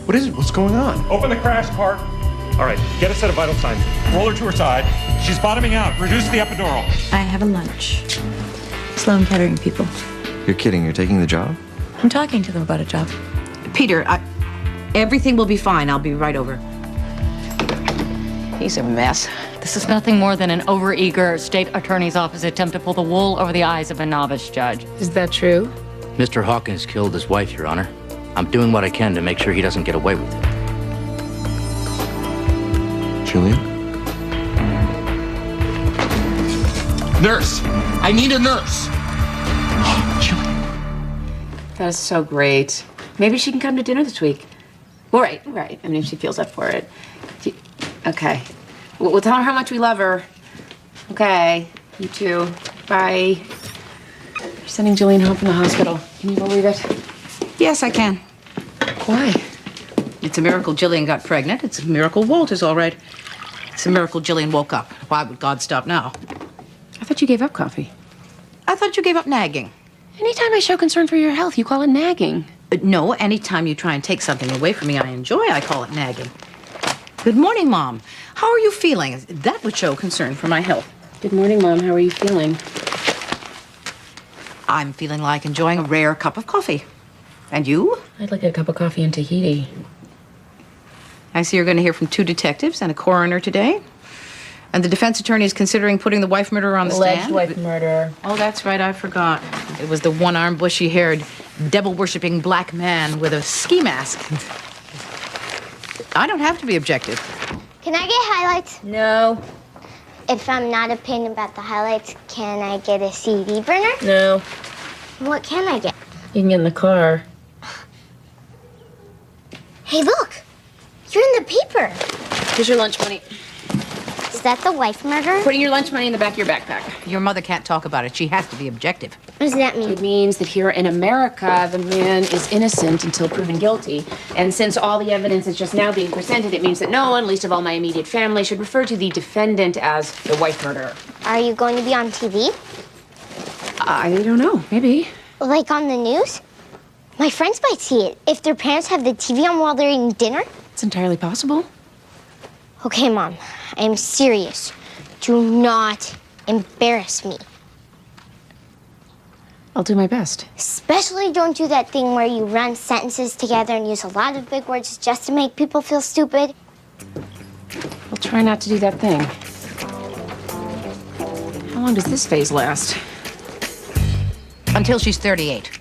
What is it? What's going on? Open the crash cart. All right, get a set of vital signs. Roll her to her side. She's bottoming out. Reduce the epidural. I have a lunch. Sloan Kettering people. You're kidding. You're taking the job? I'm talking to them about a job. Peter, everything will be fine. I'll be right over. He's a mess. This is nothing more than an overeager state attorney's office attempt to pull the wool over the eyes of a novice judge. Is that true? Mr. Hawkins killed his wife, Your Honor. I'm doing what I can to make sure he doesn't get away with it. Jillian? Nurse! I need a nurse! That is so great. Maybe she can come to dinner this week. Well, right. I mean, if she feels up for it. Okay. We'll tell her how much we love her. Okay. You too. Bye. You're sending Jillian home from the hospital. Can you believe it? Yes, I can. Why? It's a miracle Jillian got pregnant. It's a miracle Walt is all right. It's a miracle Jillian woke up. Why would God stop now? I thought you gave up coffee. I thought you gave up nagging. Anytime I show concern for your health, you call it nagging. No, anytime you try and take something away from me I enjoy, I call it nagging. Good morning, Mom. How are you feeling? That would show concern for my health. Good morning, Mom. How are you feeling? I'm feeling like enjoying a rare cup of coffee. And you? I'd like a cup of coffee and Tahiti. I see you're going to hear from 2 detectives and a coroner today. And the defense attorney is considering putting the wife murderer on the Alleged stand. wife murder. Oh, that's right. I forgot. It was the one-armed, bushy-haired, devil-worshipping black man with a ski mask. I don't have to be objective. Can I get highlights? No. If I'm not a pin about the highlights, can I get a CD burner? No. What can I get? You can get in the car. Hey, look. You're in the paper. Here's your lunch money. Is that the wife murder? Putting your lunch money in the back of your backpack. Your mother can't talk about it. She has to be objective. What does that mean? It means that here in America, the man is innocent until proven guilty. And since all the evidence is just now being presented, it means that no one, least of all my immediate family, should refer to the defendant as the wife murderer. Are you going to be on TV? I don't know. Maybe. Like on the news? My friends might see it if their parents have the TV on while they're eating dinner. It's entirely possible. Okay, Mom, I am serious. Do not embarrass me. I'll do my best. Especially don't do that thing where you run sentences together and use a lot of big words just to make people feel stupid. I'll try not to do that thing. How long does this phase last? Until she's 38.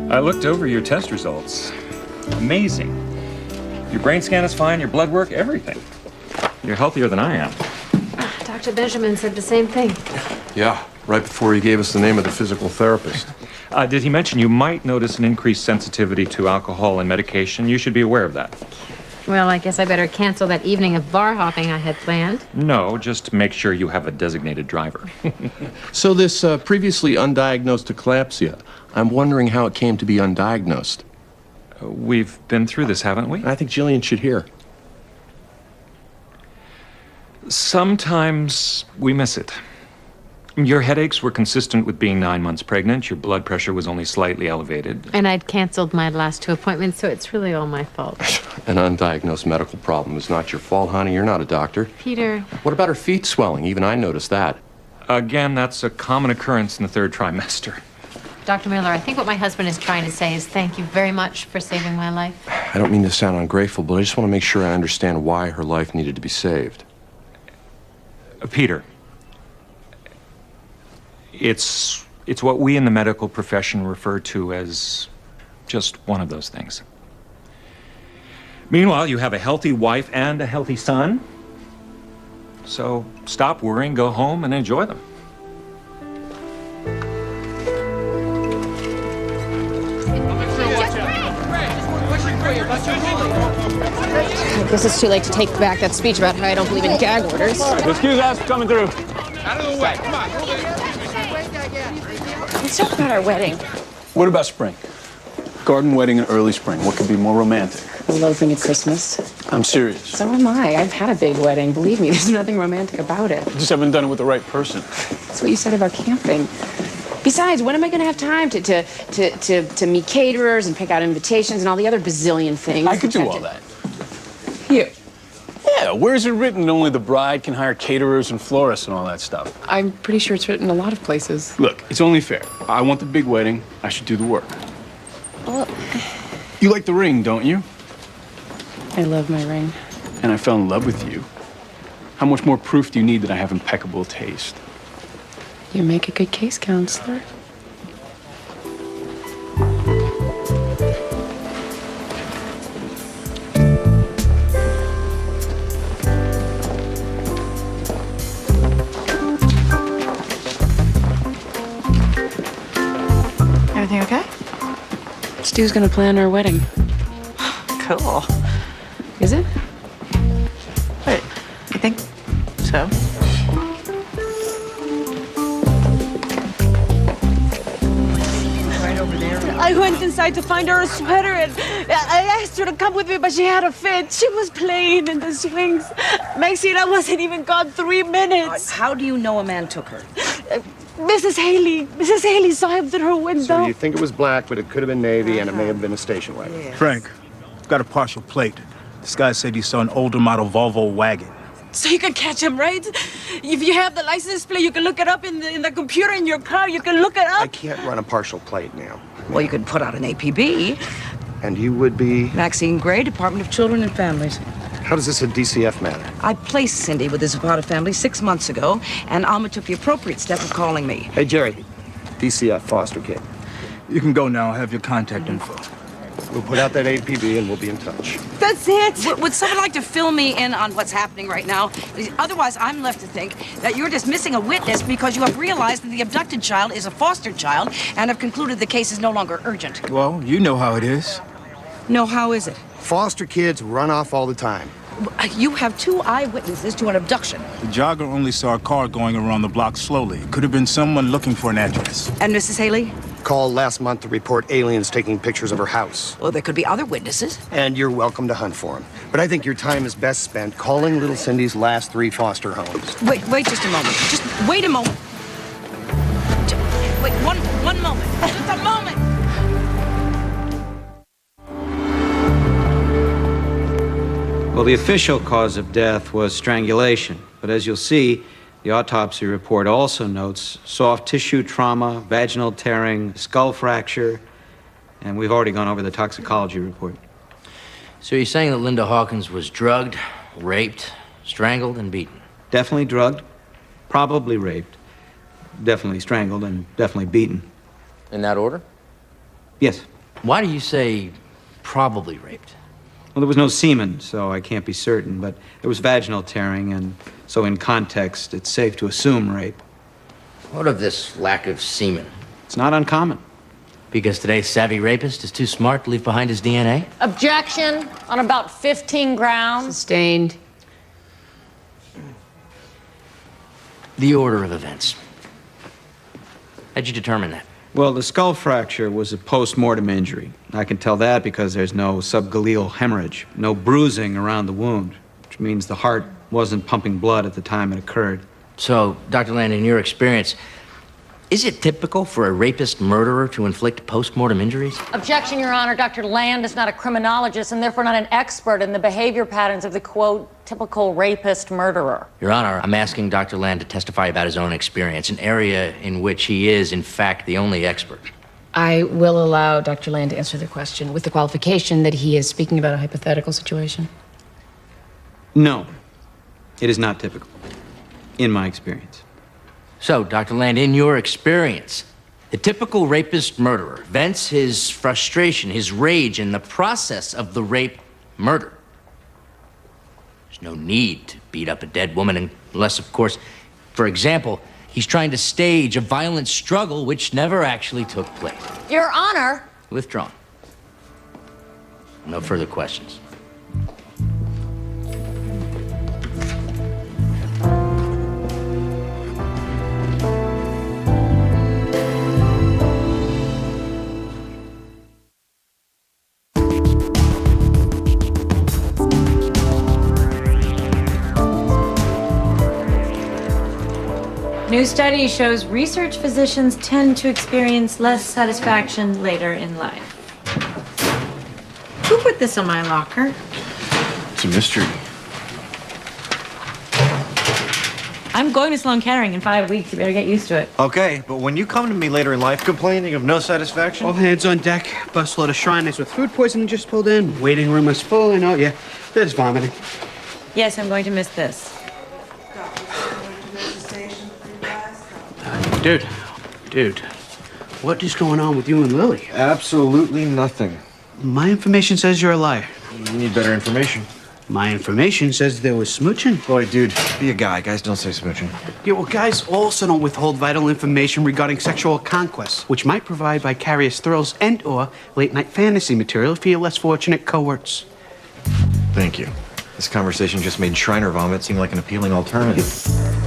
I looked over your test results. Amazing. Your brain scan is fine, your blood work, everything. You're healthier than I am. Dr. Benjamin said the same thing. Yeah, right before he gave us the name of the physical therapist. Did he mention you might notice an increased sensitivity to alcohol and medication? You should be aware of that. Well, I guess I better cancel that evening of bar hopping I had planned. No, just make sure you have a designated driver. So this previously undiagnosed eclampsia, I'm wondering how it came to be undiagnosed. We've been through this, haven't we? I think Jillian should hear. Sometimes we miss it. Your headaches were consistent with being 9 months pregnant. Your blood pressure was only slightly elevated. And I'd canceled my last 2 appointments, so it's really all my fault. An undiagnosed medical problem is not your fault, honey. You're not a doctor. Peter. What about her feet swelling? Even I noticed that. Again, that's a common occurrence in the third trimester. Dr. Miller, I think what my husband is trying to say is thank you very much for saving my life. I don't mean to sound ungrateful, but I just want to make sure I understand why her life needed to be saved. Peter, it's what we in the medical profession refer to as just one of those things. Meanwhile, you have a healthy wife and a healthy son. So stop worrying, go home, and enjoy them. I guess it's too late to take back that speech about how I don't believe in gag orders. Excuse us, coming through. Out of the way, come on. Let's talk about our wedding. What about spring? Garden wedding in early spring. What could be more romantic? Eloping at Christmas. I'm serious. So am I. I've had a big wedding. Believe me, there's nothing romantic about it. You just haven't done it with the right person. That's what you said about camping. Besides, when am I going to have time to meet caterers and pick out invitations and all the other bazillion things? I could do all that. You? Yeah, where is it written only the bride can hire caterers and florists and all that stuff? I'm pretty sure it's written in a lot of places. Look, it's only fair. I want the big wedding. I should do the work. Well, you like the ring, don't you? I love my ring. And I fell in love with you. How much more proof do you need that I have impeccable taste? You make a good case, counselor. Everything okay? Stu's gonna plan our wedding. Cool. Is it? Wait, you think so? I went inside to find her a sweater and I asked her to come with me, but she had a fit. She was playing in the swings. Maxine, I wasn't even gone 3 minutes. How do you know a man took her? Mrs. Haley saw him through her window. So you think it was black, but it could have been navy, and it may have been a station wagon. Yes. Frank, I've got a partial plate. This guy said he saw an older model Volvo wagon. So you can catch him, right? If you have the license plate, you can look it up in the computer in your car. You can look it up. I can't run a partial plate now. Well, you could put out an APB. And you would be? Maxine Gray, Department of Children and Families. How does this a DCF matter? I placed Cindy with the Zapata family 6 months ago, and Alma took the appropriate step of calling me. Hey, Jerry. DCF foster kid. You can go now. I have your contact info. We'll put out that APB and we'll be in touch. That's it. Would someone like to fill me in on what's happening right now? Otherwise, I'm left to think that you're dismissing a witness because you have realized that the abducted child is a foster child and have concluded the case is no longer urgent. Well, you know how it is. No, how is it? Foster kids run off all the time. You have 2 eyewitnesses to an abduction. The jogger only saw a car going around the block slowly. Could have been someone looking for an address. And Mrs. Haley? Called last month to report aliens taking pictures of her house. Well, there could be other witnesses. And you're welcome to hunt for them. But I think your time is best spent calling little Cindy's last 3 foster homes. Wait just a moment. Just wait a moment. Wait, one moment. Just a moment. Well, the official cause of death was strangulation, but as you'll see, the autopsy report also notes soft tissue trauma, vaginal tearing, skull fracture, and we've already gone over the toxicology report. So you're saying that Linda Hawkins was drugged, raped, strangled, and beaten? Definitely drugged, probably raped, definitely strangled, and definitely beaten. In that order? Yes. Why do you say probably raped? Well, there was no semen, so I can't be certain, but there was vaginal tearing, and so in context, it's safe to assume rape. What of this lack of semen? It's not uncommon. Because today's savvy rapist is too smart to leave behind his DNA? Objection on about 15 grounds. Sustained. The order of events. How'd you determine that? Well, the skull fracture was a post-mortem injury. I can tell that because there's no subgaleal hemorrhage, no bruising around the wound, which means the heart wasn't pumping blood at the time it occurred. So, Dr. Land, in your experience, is it typical for a rapist murderer to inflict post-mortem injuries? Objection, Your Honor. Dr. Land is not a criminologist and therefore not an expert in the behavior patterns of the, quote, typical rapist murderer. Your Honor, I'm asking Dr. Land to testify about his own experience, an area in which he is, in fact, the only expert. I will allow Dr. Land to answer the question with the qualification that he is speaking about a hypothetical situation. No, it is not typical, in my experience. So, Dr. Land, in your experience, the typical rapist murderer vents his frustration, his rage in the process of the rape murder. There's no need to beat up a dead woman unless, of course, for example, he's trying to stage a violent struggle which never actually took place. Your Honor. Withdrawn. No further questions. New study shows research physicians tend to experience less satisfaction later in life. Who put this on my locker? It's a mystery. I'm going to Sloan Kettering in 5 weeks. You better get used to it. Okay, but when you come to me later in life complaining of no satisfaction... All hands on deck. Busload of Shriners with food poisoning just pulled in. Waiting room is full, and oh yeah, there's vomiting. Yes, I'm going to miss this. Dude, what is going on with you and Lily? Absolutely nothing. My information says you're a liar. You need better information. My information says there was smooching. Boy, dude, be a guy. Guys don't say smooching. Yeah, well, guys also don't withhold vital information regarding sexual conquests, which might provide vicarious thrills and/or late-night fantasy material for your less fortunate cohorts. Thank you. This conversation just made Shriner vomit seem like an appealing alternative.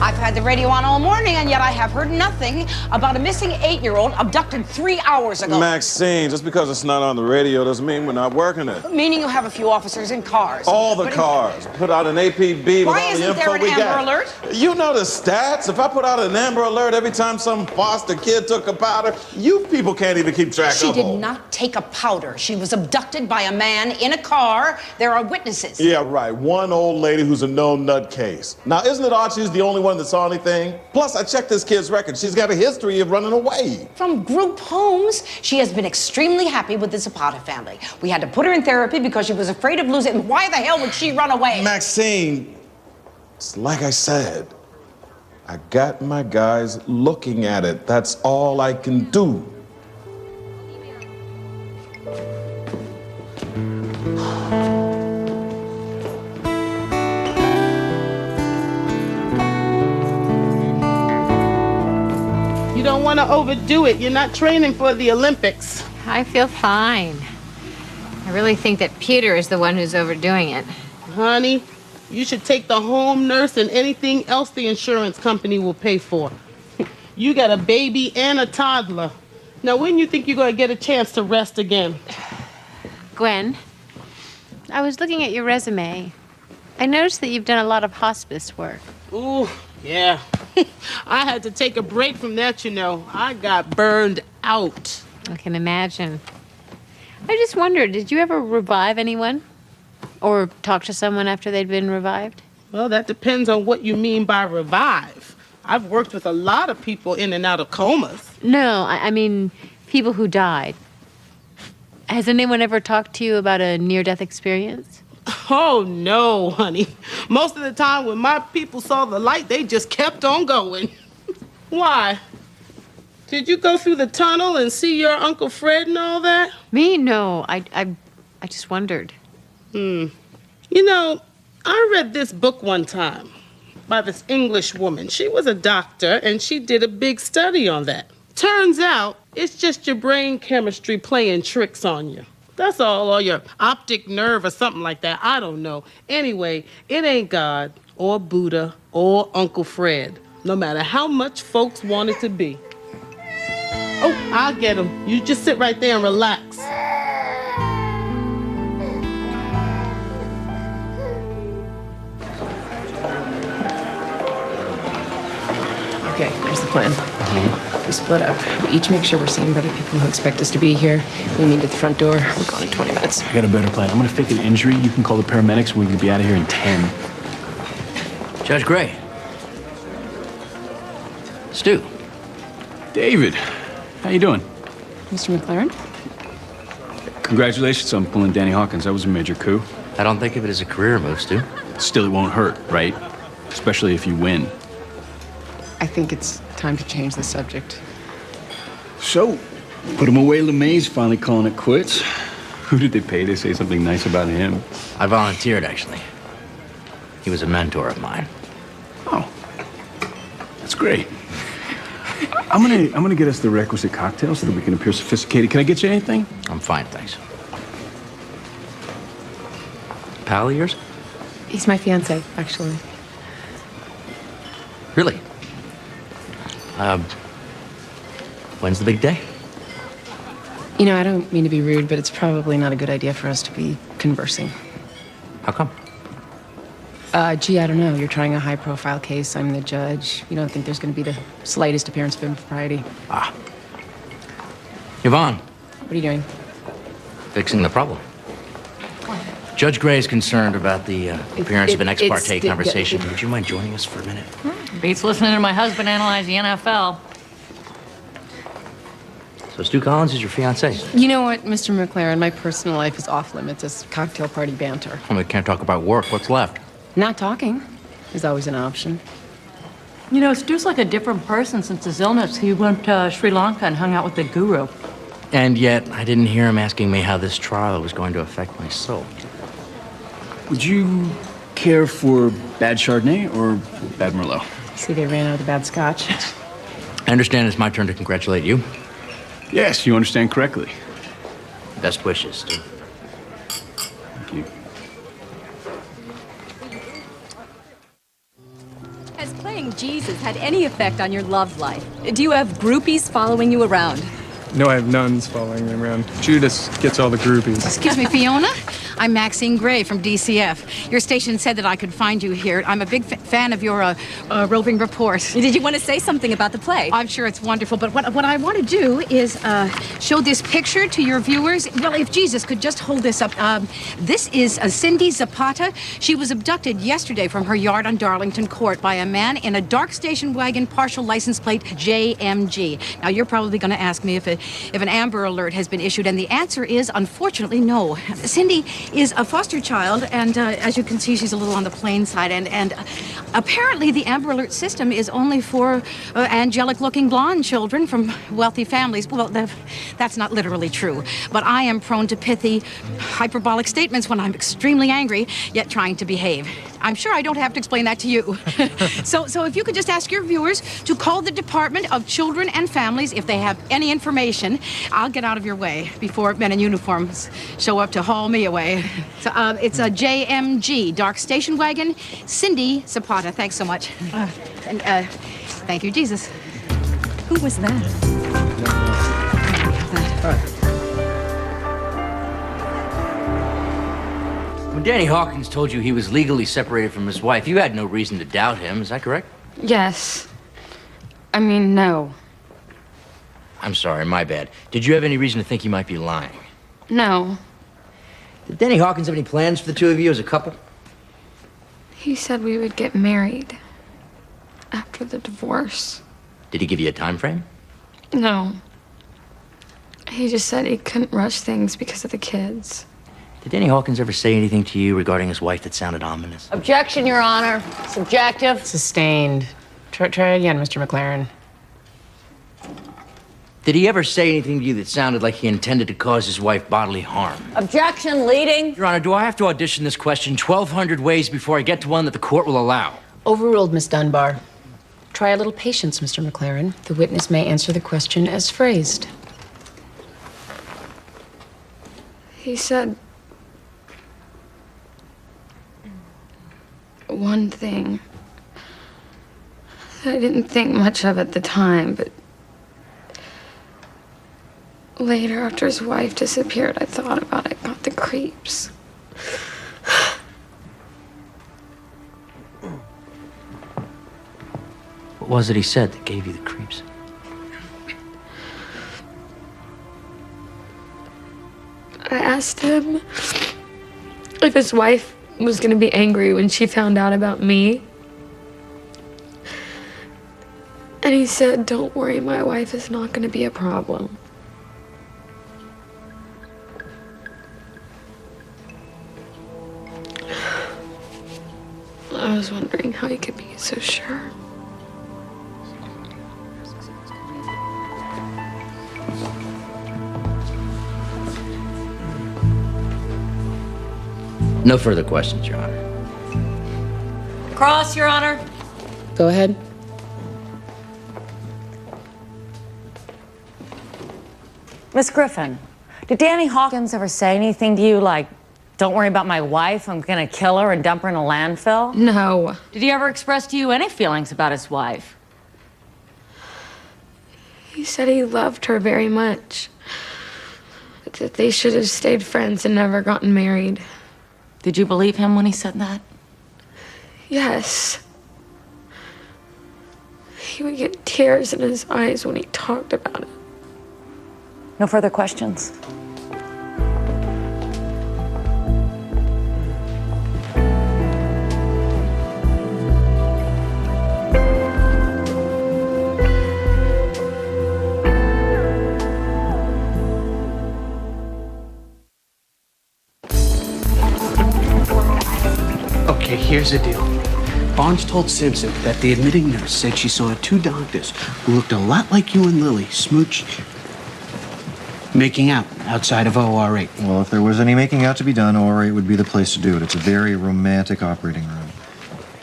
I've had the radio on all morning, and yet I have heard nothing about a missing 8-year-old abducted 3 hours ago. Maxine, just because it's not on the radio doesn't mean we're not working it. Meaning you have a few officers in cars. All the cars. Put out an APB with all the Why isn't info there an we got. Amber Alert? You know the stats. If I put out an Amber Alert every time some foster kid took a powder, you people can't even keep track She of did them. not take a powder. She was abducted by a man in a car. There are witnesses. Yeah, right. One old lady who's a known nutcase. Now, isn't it odd she's the only one that saw anything? Plus, I checked this kid's record. She's got a history of running away. From group homes, she has been extremely happy with the Zapata family. We had to put her in therapy because she was afraid of losing it. Why the hell would she run away? Maxine, it's like I said, I got my guys looking at it. That's all I can do. want to overdo it. You're not training for the Olympics. I feel fine. I really think that Peter is the one who's overdoing it. Honey, you should take the home nurse and anything else the insurance company will pay for. You got a baby and a toddler. Now, when you think you're going to get a chance to rest again? Gwen, I was looking at your resume. I noticed that you've done a lot of hospice work. Ooh, yeah. I had to take a break from that, you know. I got burned out. I can imagine. I just wondered, did you ever revive anyone? Or talk to someone after they'd been revived? Well, that depends on what you mean by revive. I've worked with a lot of people in and out of comas. No, I mean people who died. Has anyone ever talked to you about a near-death experience? Oh, no, honey. Most of the time when my people saw the light, they just kept on going. Why? Did you go through the tunnel and see your Uncle Fred and all that? Me? No, I just wondered. You know, I read this book one time by this English woman. She was a doctor, and she did a big study on that. Turns out, it's just your brain chemistry playing tricks on you. That's all, or your optic nerve or something like that. I don't know. Anyway, it ain't God or Buddha or Uncle Fred, no matter how much folks want it to be. Oh, I'll get him. You just sit right there and relax. Okay, here's the plan. We split up. We each make sure we're seen by the people who expect us to be here. We meet at the front door. We're gone in 20 minutes. I got a better plan. I'm gonna fake an injury. You can call the paramedics. We can be out of here in 10. Judge Gray. Stu. David, how you doing? Mr. McLaren? Congratulations on pulling Danny Hawkins. That was a major coup. I don't think of it as a career move, Stu. Still, it won't hurt, right? Especially if you win. I think it's time to change the subject. So, put him away. LeMay's finally calling it quits. Who did they pay to say something nice about him? I volunteered, actually. He was a mentor of mine. Oh, that's great. I'm gonna get us the requisite cocktails so that we can appear sophisticated. Can I get you anything? I'm fine, thanks. Pal of yours? He's my fiancé, actually. Really? When's the big day? You know, I don't mean to be rude, but it's probably not a good idea for us to be conversing. How come? Gee, I don't know. You're trying a high-profile case. I'm the judge. You don't think there's going to be the slightest appearance of impropriety. Ah. Yvonne. What are you doing? Fixing the problem. Judge Gray is concerned about the appearance of an ex parte conversation. Would you mind joining us for a minute? Beats listening to my husband analyze the NFL. So Stu Collins is your fiancé? You know what, Mr. McLaren? My personal life is off limits as cocktail party banter. Well, we can't talk about work. What's left? Not talking is always an option. You know, Stu's like a different person since his illness. He went to Sri Lanka and hung out with the guru. And yet, I didn't hear him asking me how this trial was going to affect my soul. Would you care for bad Chardonnay or bad Merlot? See, they ran out of the bad scotch. I understand it's my turn to congratulate you. Yes, you understand correctly. Best wishes, Stu. Thank you. Has playing Jesus had any effect on your love life? Do you have groupies following you around? No, I have nuns following me around. Judas gets all the groupies. Excuse me, Fiona? I'm Maxine Gray from DCF. Your station said that I could find you here. I'm a big fan of your roving report. Did you want to say something about the play? I'm sure it's wonderful, but what I want to do is show this picture to your viewers. Well, if Jesus could just hold this up. This is Cindy Zapata. She was abducted yesterday from her yard on Darlington Court by a man in a dark station wagon, partial license plate JMG. Now, you're probably going to ask me if an Amber Alert has been issued, and the answer is, unfortunately, no. Cindy is a foster child, and as you can see, she's a little on the plain side, and apparently the Amber Alert system is only for angelic-looking blonde children from wealthy families. Well, that's not literally true, but I am prone to pithy, hyperbolic statements when I'm extremely angry, yet trying to behave. I'm sure I don't have to explain that to you. So if you could just ask your viewers to call the Department of Children and Families if they have any information, I'll get out of your way before men in uniforms show up to haul me away. So it's a JMG, Dark Station Wagon. Cindy Zapata, thanks so much. And thank you, Jesus. Who was that? When Danny Hawkins told you he was legally separated from his wife, you had no reason to doubt him. Is that correct? Yes. I mean, no. I'm sorry, my bad. Did you have any reason to think he might be lying? No. Did Danny Hawkins have any plans for the two of you as a couple? He said we would get married after the divorce. Did he give you a time frame? No. He just said he couldn't rush things because of the kids. Did Danny Hawkins ever say anything to you regarding his wife that sounded ominous? Objection, Your Honor. Subjective. Sustained. Try again, Mr. McLaren. Did he ever say anything to you that sounded like he intended to cause his wife bodily harm? Objection, leading. Your Honor, do I have to audition this question 1,200 ways before I get to one that the court will allow? Overruled, Miss Dunbar. Try a little patience, Mr. McLaren. The witness may answer the question as phrased. He said one thing that I didn't think much of at the time, but later, after his wife disappeared, I thought about it, got the creeps. What was it he said that gave you the creeps? I asked him if his wife was gonna be angry when she found out about me. And he said, "Don't worry, my wife is not gonna be a problem." I was wondering how he could be so sure. No further questions, Your Honor. Cross, Your Honor. Go ahead. Miss Griffin, did Danny Hawkins ever say anything to you like, "Don't worry about my wife, I'm gonna kill her and dump her in a landfill"? No. Did he ever express to you any feelings about his wife? He said he loved her very much. But that they should have stayed friends and never gotten married. Did you believe him when he said that? Yes. He would get tears in his eyes when he talked about it. No further questions? Okay, here's the deal. Barnes told Simpson that the admitting nurse said she saw two doctors who looked a lot like you and Lily making out outside of OR8. Well, if there was any making out to be done, OR8 would be the place to do it. It's a very romantic operating room.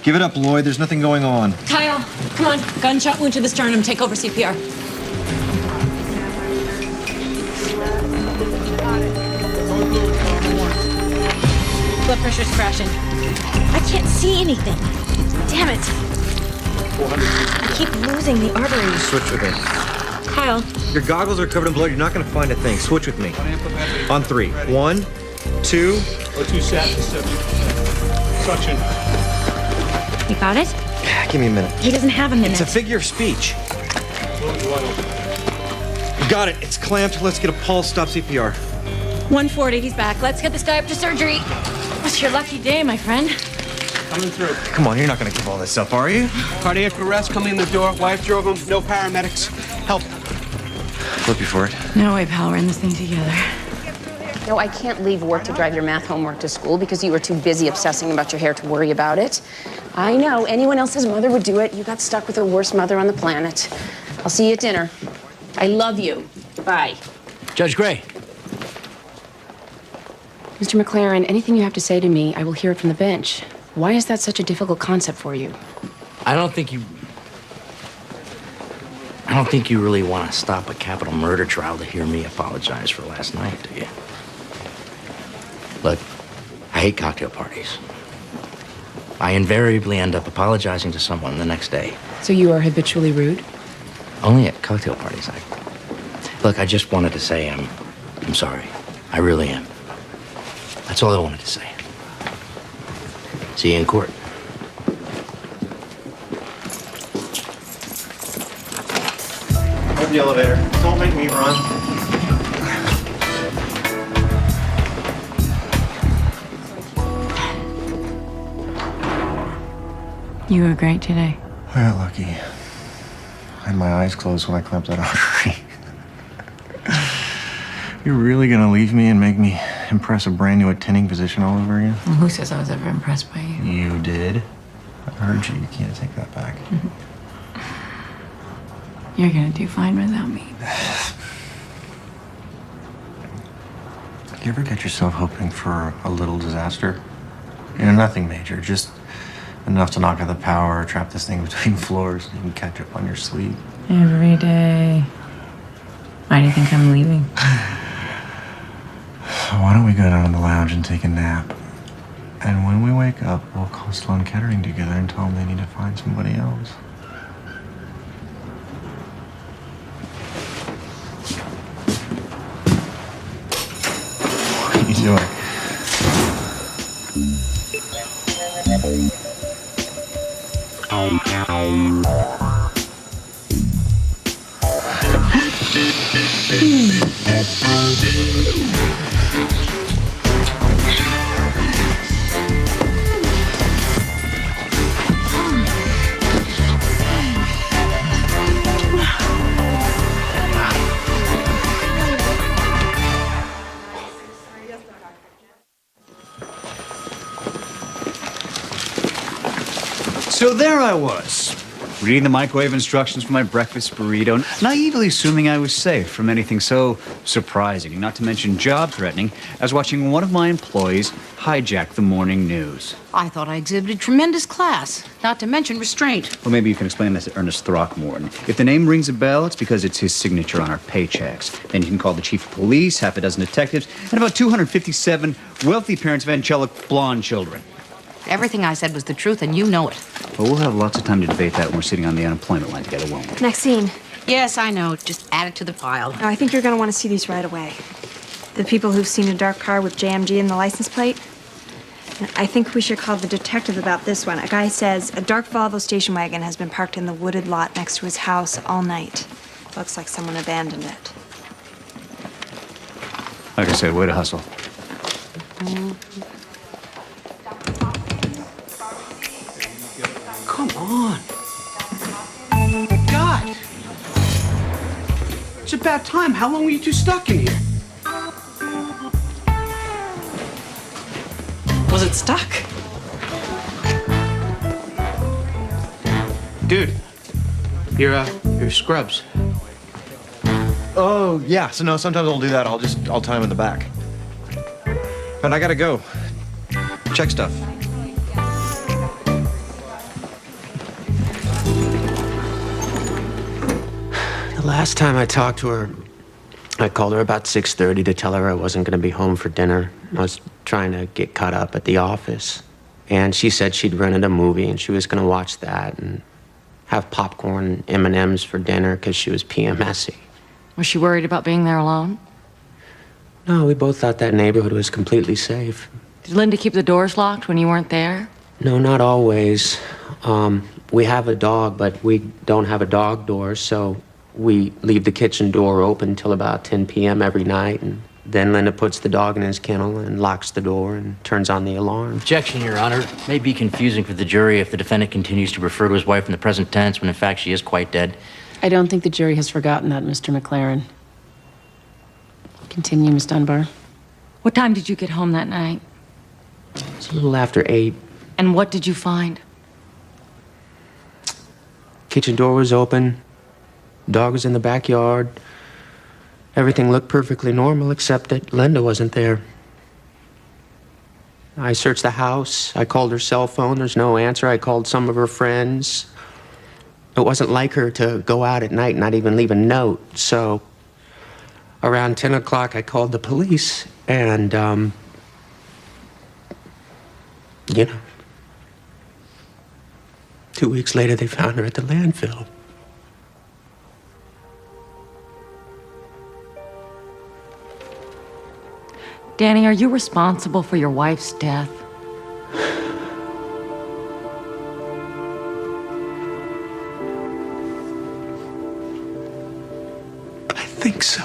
Give it up, Lloyd. There's nothing going on. Kyle, come on. Gunshot wound to the sternum. Take over CPR. Blood pressure's crashing. I can't see anything. Damn it. I keep losing the arteries. Switch with me. Kyle. Your goggles are covered in blood. You're not going to find a thing. Switch with me. On 3. 1, 2. O2 sat to 70%. Suction. You got it? Give me a minute. He doesn't have a minute. It's a figure of speech. You got it. It's clamped. Let's get a pulse. Stop CPR. 140, he's back. Let's get this guy up to surgery. What's your lucky day, my friend? Coming through. Come on, you're not going to give all this up, are you? Cardiac arrest coming in the door. Wife drove him. No paramedics. Help. Flip you for it. No way, pal. We're in this thing together. No, I can't leave work to drive your math homework to school because you were too busy obsessing about your hair to worry about it. I know. Anyone else's mother would do it. You got stuck with the worst mother on the planet. I'll see you at dinner. I love you. Bye. Judge Gray. Mr. McLaren, anything you have to say to me, I will hear it from the bench. Why is that such a difficult concept for you? I don't think you really want to stop a capital murder trial to hear me apologize for last night, do you? Look, I hate cocktail parties. I invariably end up apologizing to someone the next day. So you are habitually rude? Only at cocktail parties. Look, I just wanted to say I'm sorry. I really am. That's all I wanted to say. See you in court. Open the elevator. Don't make me run. You were great today. I got lucky. I had my eyes closed when I clamped that artery. You're really gonna leave me and make me impress a brand new attending physician all over again? Well, who says I was ever impressed by you? You did. I heard you. You can't take that back. You're gonna do fine without me. You ever get yourself hoping for a little disaster? You know, nothing major, just enough to knock out the power, trap this thing between floors, so you can catch up on your sleep. Every day. Why do you think I'm leaving? Why don't we go down to the lounge and take a nap? And when we wake up, we'll call Sloan Kettering together and tell them they need to find somebody else. What are you doing? So there I was, reading the microwave instructions for my breakfast burrito, naively assuming I was safe from anything so surprising, not to mention job-threatening, as watching one of my employees hijack the morning news. I thought I exhibited tremendous class, not to mention restraint. Well, maybe you can explain this to Ernest Throckmorton. If the name rings a bell, it's because it's his signature on our paychecks. Then you can call the chief of police, half a dozen detectives, and about 257 wealthy parents of angelic blonde children. Everything I said was the truth, and you know it. Well, we'll have lots of time to debate that when we're sitting on the unemployment line together, won't we? Maxine. Yes, I know. Just add it to the pile. I think you're going to want to see these right away. The people who've seen a dark car with JMG in the license plate. I think we should call the detective about this one. A guy says a dark Volvo station wagon has been parked in the wooded lot next to his house all night. Looks like someone abandoned it. Like I said, way to hustle. Come on. God. It's about time. How long were you two stuck in here? Was it stuck? Dude, your scrubs. Oh, yeah. So no, sometimes I'll do that. I'll tie him in the back. But I gotta go. Check stuff. The last time I talked to her, I called her about 6:30 to tell her I wasn't going to be home for dinner. I was trying to get caught up at the office. And she said she'd rented a movie and she was going to watch that and have popcorn and M&Ms for dinner because she was PMSy. Was she worried about being there alone? No, we both thought that neighborhood was completely safe. Did Linda keep the doors locked when you weren't there? No, not always. We have a dog, but we don't have a dog door, so we leave the kitchen door open till about 10 p.m. every night, and then Linda puts the dog in his kennel and locks the door and turns on the alarm. Objection, Your Honor. It may be confusing for the jury if the defendant continues to refer to his wife in the present tense when in fact she is quite dead. I don't think the jury has forgotten that, Mr. McLaren. Continue, Miss Dunbar. What time did you get home that night? It's a little after 8. And what did you find? Kitchen door was open. Dog was in the backyard. Everything looked perfectly normal except that Linda wasn't there. I searched the house. I called her cell phone. There's no answer. I called some of her friends. It wasn't like her to go out at night and not even leave a note. So around 10 o'clock, I called the police. And, you know, 2 weeks later, they found her at the landfill. Danny, are you responsible for your wife's death? I think so.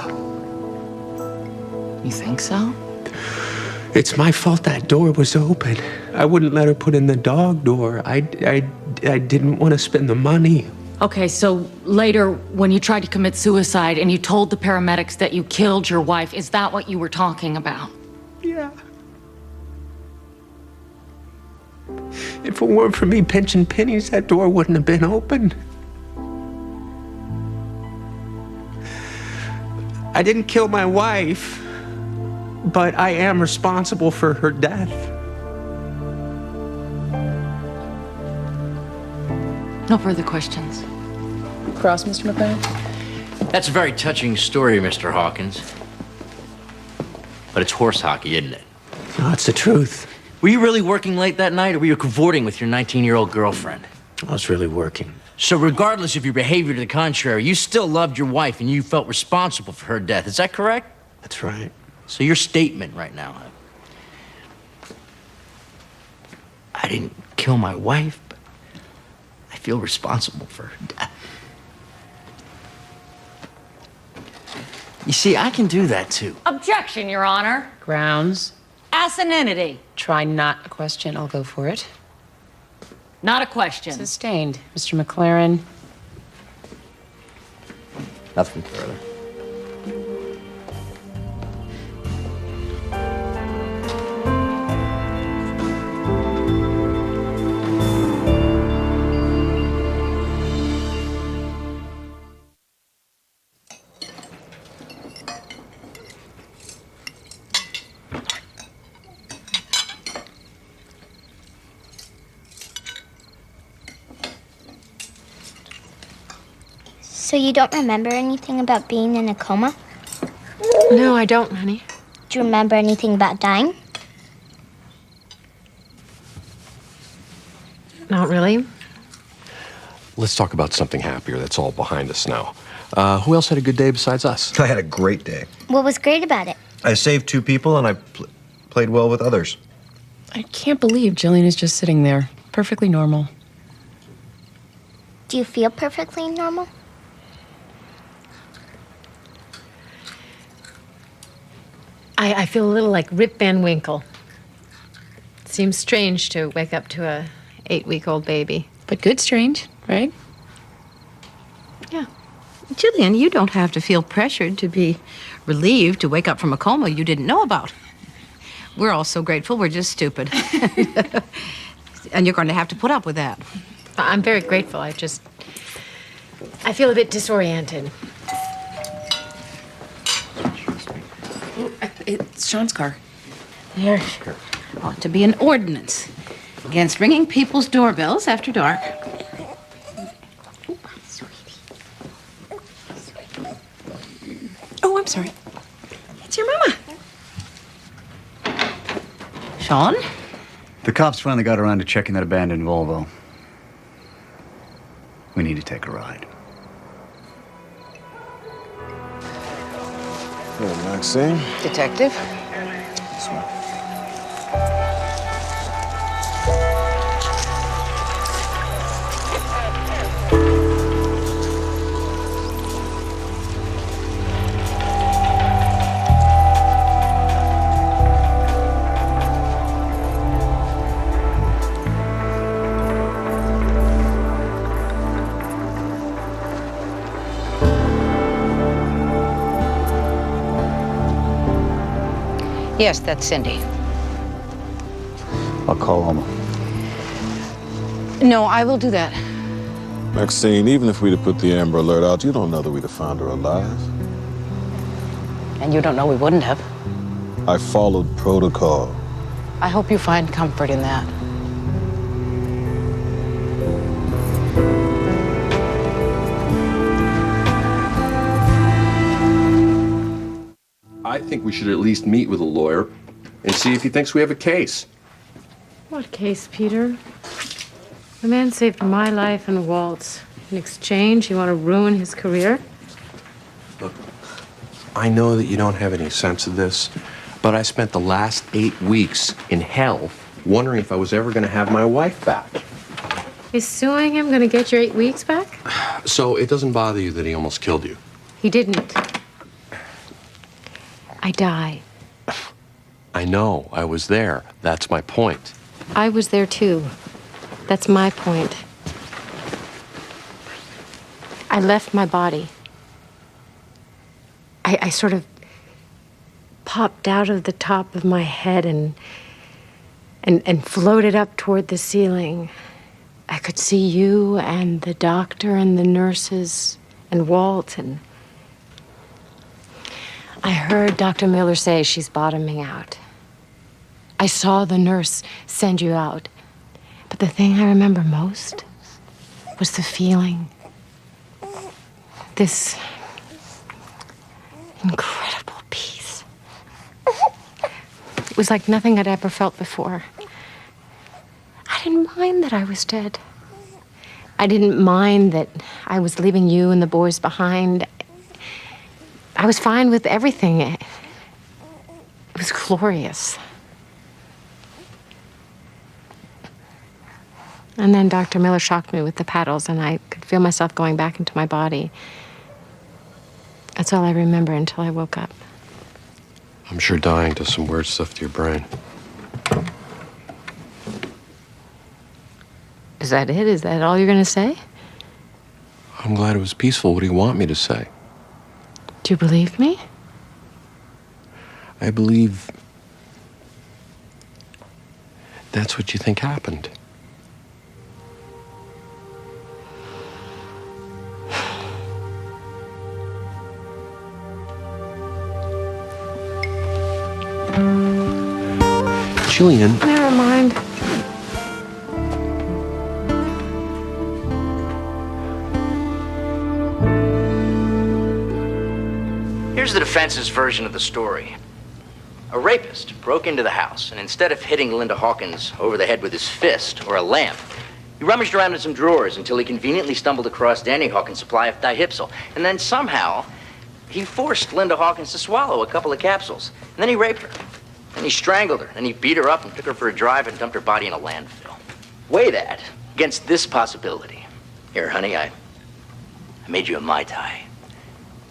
You think so? It's my fault that door was open. I wouldn't let her put in the dog door. I didn't want to spend the money. Okay, so later, when you tried to commit suicide and you told the paramedics that you killed your wife, is that what you were talking about? Yeah. If it weren't for me pinching pennies, that door wouldn't have been open. I didn't kill my wife, but I am responsible for her death. No further questions. Cross, Mr. McLaren? That's a very touching story, Mr. Hawkins. But it's horse hockey, isn't it? No, it's the truth. Were you really working late that night, or were you cavorting with your 19-year-old girlfriend? I was really working. So regardless of your behavior to the contrary, you still loved your wife and you felt responsible for her death. Is that correct? That's right. So your statement right now, I didn't kill my wife, but I feel responsible for her death. You see, I can do that too. Objection, Your Honor. Grounds. Asininity. Try not a question. I'll go for it. Not a question. Sustained. Mr. McLaren? Nothing further. So you don't remember anything about being in a coma? No, I don't, honey. Do you remember anything about dying? Not really. Let's talk about something happier that's all behind us now. Who else had a good day besides us? I had a great day. What was great about it? I saved 2 people and I played well with others. I can't believe Jillian is just sitting there, perfectly normal. Do you feel perfectly normal? I feel a little like Rip Van Winkle. Seems strange to wake up to a 8-week-old baby. But good strange, right? Yeah. Jillian, you don't have to feel pressured to be relieved to wake up from a coma you didn't know about. We're all so grateful, we're just stupid. And you're going to have to put up with that. I'm very grateful. I feel a bit disoriented. It's Sean's car. There ought to be an ordinance against ringing people's doorbells after dark. Oh, I'm sorry. It's your mama. Sean? The cops finally got around to checking that abandoned Volvo. We need to take a ride. Hey, Maxine. Detective? Yes, that's Cindy. I'll call Oma. No, I will do that. Maxine, even if we'd have put the Amber Alert out, you don't know that we'd have found her alive. And you don't know we wouldn't have. I followed protocol. I hope you find comfort in that. I think we should at least meet with a lawyer and see if he thinks we have a case. What case, Peter? The man saved my life and Walt's. In exchange, you want to ruin his career? Look, I know that you don't have any sense of this, but I spent the last 8 weeks in hell wondering if I was ever going to have my wife back. Is suing him going to get your 8 weeks back? So it doesn't bother you that he almost killed you? He didn't. I died. I know. I was there. That's my point. I was there too. That's my point. I left my body. I sort of popped out of the top of my head and floated up toward the ceiling. I could see you and the doctor and the nurses and Walt, and I heard Dr. Miller say she's bottoming out. I saw the nurse send you out. But the thing I remember most was the feeling. This incredible peace. It was like nothing I'd ever felt before. I didn't mind that I was dead. I didn't mind that I was leaving you and the boys behind. I was fine with everything. It was glorious. And then Dr. Miller shocked me with the paddles, and I could feel myself going back into my body. That's all I remember until I woke up. I'm sure dying does some weird stuff to your brain. Is that it? Is that all you're going to say? I'm glad it was peaceful. What do you want me to say? Do you believe me? I believe that's what you think happened. Jillian. Never mind. Here's the defense's version of the story. A rapist broke into the house, and instead of hitting Linda Hawkins over the head with his fist or a lamp, he rummaged around in some drawers until he conveniently stumbled across Danny Hawkins' supply of dihipsyl. And then somehow, he forced Linda Hawkins to swallow a couple of capsules. And then he raped her. Then he strangled her. Then he beat her up and took her for a drive and dumped her body in a landfill. Weigh that against this possibility. Here, honey, I made you a Mai Tai.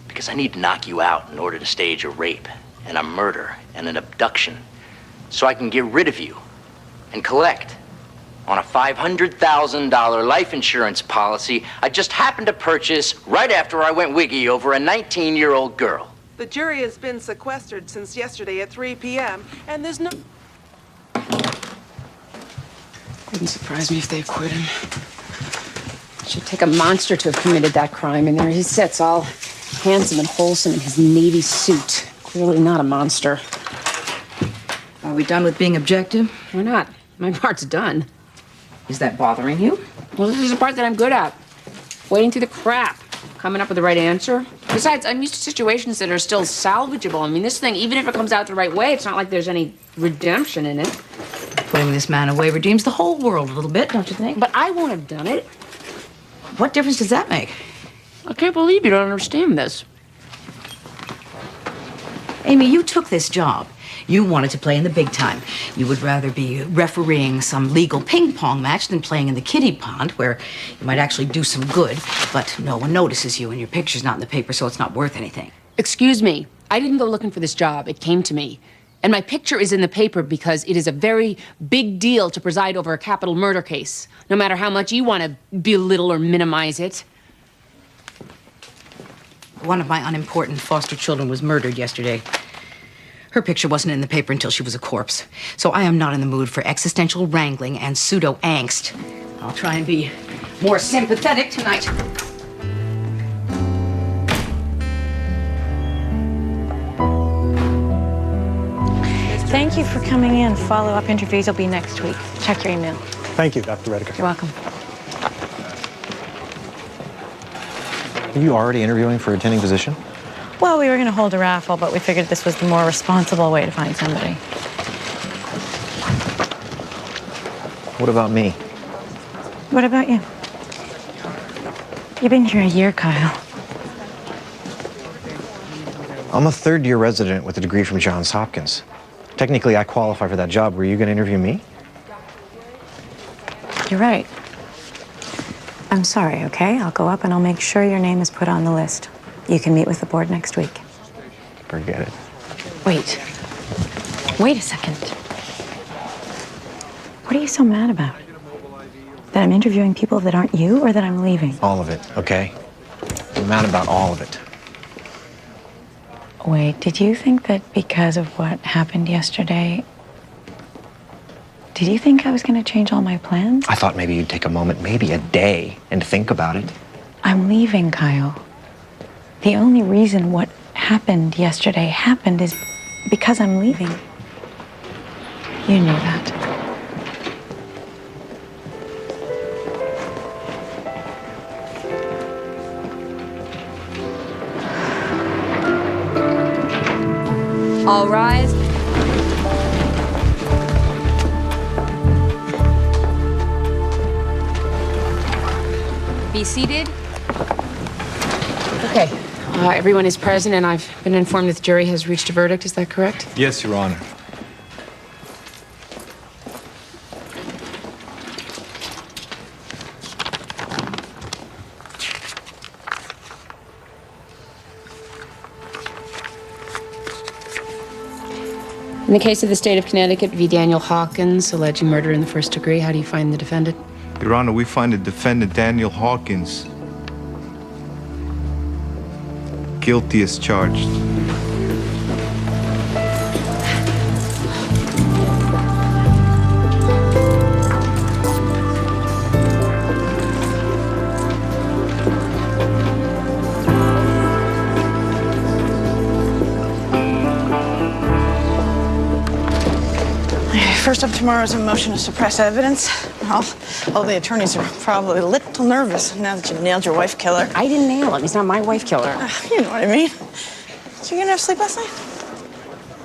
Because I need to knock you out in order to stage a rape and a murder and an abduction. So I can get rid of you and collect on a $500,000 life insurance policy I just happened to purchase right after I went wiggy over a 19-year-old girl. The jury has been sequestered since yesterday at 3 p.m., and there's no... Wouldn't surprise me if they acquit him. It should take a monster to have committed that crime, and there he sits, all handsome and wholesome in his navy suit. Clearly not a monster. Are we done with being objective? We're not. My part's done. Is that bothering you? Well, this is the part that I'm good at. Wading through the crap. Coming up with the right answer. Besides, I'm used to situations that are still salvageable. I mean, this thing, even if it comes out the right way, it's not like there's any redemption in it. Putting this man away redeems the whole world a little bit, don't you think? But I won't have done it. What difference does that make? I can't believe you don't understand this. Amy, you took this job. You wanted to play in the big time. You would rather be refereeing some legal ping pong match than playing in the kiddie pond, where you might actually do some good, but no one notices you and your picture's not in the paper, so it's not worth anything. Excuse me. I didn't go looking for this job. It came to me. And my picture is in the paper because it is a very big deal to preside over a capital murder case, no matter how much you want to belittle or minimize it. One of my unimportant foster children was murdered yesterday. Her picture wasn't in the paper until she was a corpse. So I am not in the mood for existential wrangling and pseudo-angst. I'll try and be more sympathetic tonight. Thank you for coming in. Follow-up interviews will be next week. Check your email. Thank you, Dr. Redeker. You're welcome. Are you already interviewing for a attending position? Well, we were going to hold a raffle, but we figured this was the more responsible way to find somebody. What about me? What about you? You've been here a year, Kyle. I'm a third-year resident with a degree from Johns Hopkins. Technically, I qualify for that job. Were you going to interview me? You're right. I'm sorry, okay? I'll go up and I'll make sure your name is put on the list. You can meet with the board next week. Forget it. Wait. Wait a second. What are you so mad about? That I'm interviewing people that aren't you, or that I'm leaving? All of it, okay? I'm mad about all of it. Wait, did you think that because of what happened yesterday, did you think I was going to change all my plans? I thought maybe you'd take a moment, maybe a day, and think about it. I'm leaving, Kyle. The only reason what happened yesterday happened is because I'm leaving. You knew that. All rise. Be seated. Okay. Everyone is present, and I've been informed that the jury has reached a verdict. Is that correct? Yes, Your Honor. In the case of the state of Connecticut v. Daniel Hawkins, alleging murder in the first degree, how do you find the defendant? Your Honor, we find the defendant, Daniel Hawkins, guilty as charged. First up tomorrow is a motion to suppress evidence. Well, all the attorneys are probably a little nervous now that you nailed your wife killer. I didn't nail him. He's not my wife killer. You know what I mean. So you gonna have sleep last night?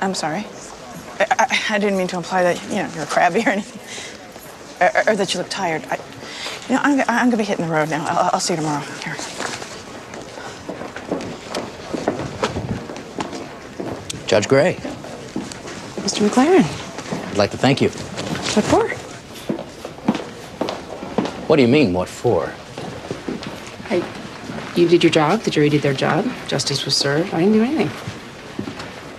I'm sorry. I didn't mean to imply that, you know, you're crabby or anything. Or that you look tired. I'm gonna be hitting the road now. I'll see you tomorrow. Here. Judge Gray, Mr. McLaren, I'd like to thank you. what for? What do you mean, what for? You did your job. The jury did their job. Justice was served. I didn't do anything.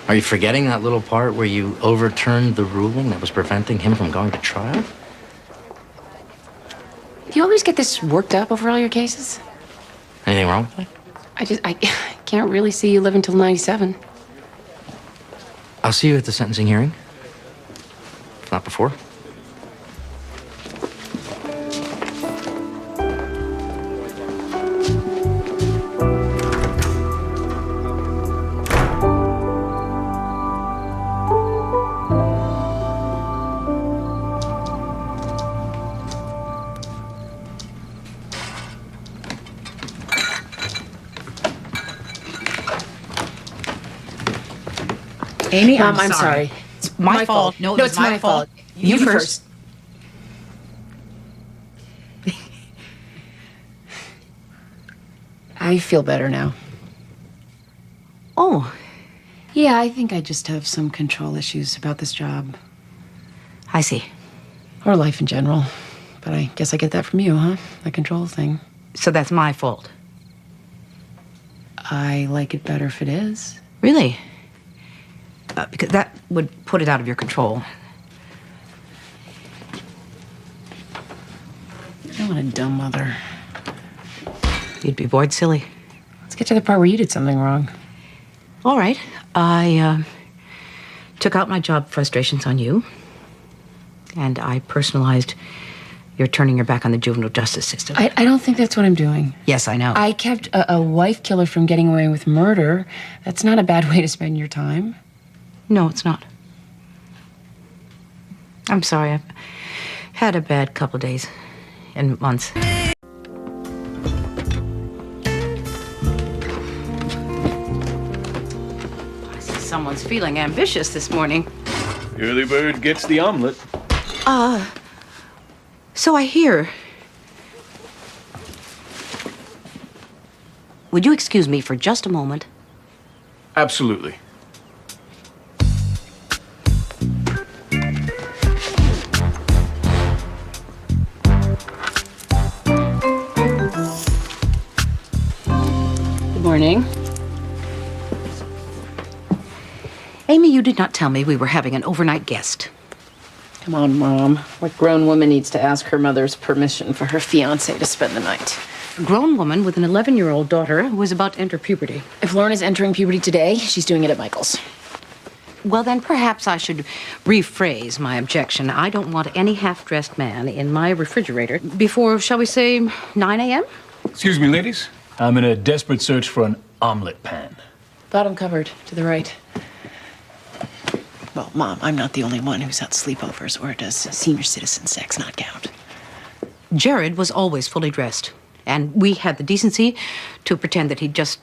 Are you forgetting that little part where you overturned the ruling that was preventing him from going to trial? Do you always get this worked up over all your cases? Anything wrong with that? I can't really see you live until 97. I'll see you at the sentencing hearing. If not before. Amy, Mom, I'm sorry. It's my fault. No, it's my fault. You first. I feel better now. Oh. Yeah, I think I just have some control issues about this job. I see. Or life in general. But I guess I get that from you, huh? The control thing. So that's my fault. I like it better if it is. Really? Because that would put it out of your control. I'm not a dumb mother. You'd be bored silly. Let's get to the part where you did something wrong. All right. I took out my job frustrations on you. And I personalized your turning your back on the juvenile justice system. I don't think that's what I'm doing. Yes, I know. I kept a wife killer from getting away with murder. That's not a bad way to spend your time. No, it's not. I'm sorry. I've had a bad couple of days and months. I see someone's feeling ambitious this morning. Early bird gets the omelet. So I hear. Would you excuse me for just a moment? Absolutely. Good morning. Amy, you did not tell me we were having an overnight guest. Come on, Mom. What grown woman needs to ask her mother's permission for her fiancé to spend the night? A grown woman with an 11-year-old daughter who is about to enter puberty. If Lauren is entering puberty today, she's doing it at Michael's. Well, then perhaps I should rephrase my objection. I don't want any half-dressed man in my refrigerator before, shall we say, 9 a.m.? Excuse me, ladies. I'm in a desperate search for an omelet pan. Bottom cupboard, to the right. Well, Mom, I'm not the only one who's had sleepovers, or does senior citizen sex not count? Jared was always fully dressed, and we had the decency to pretend that he'd just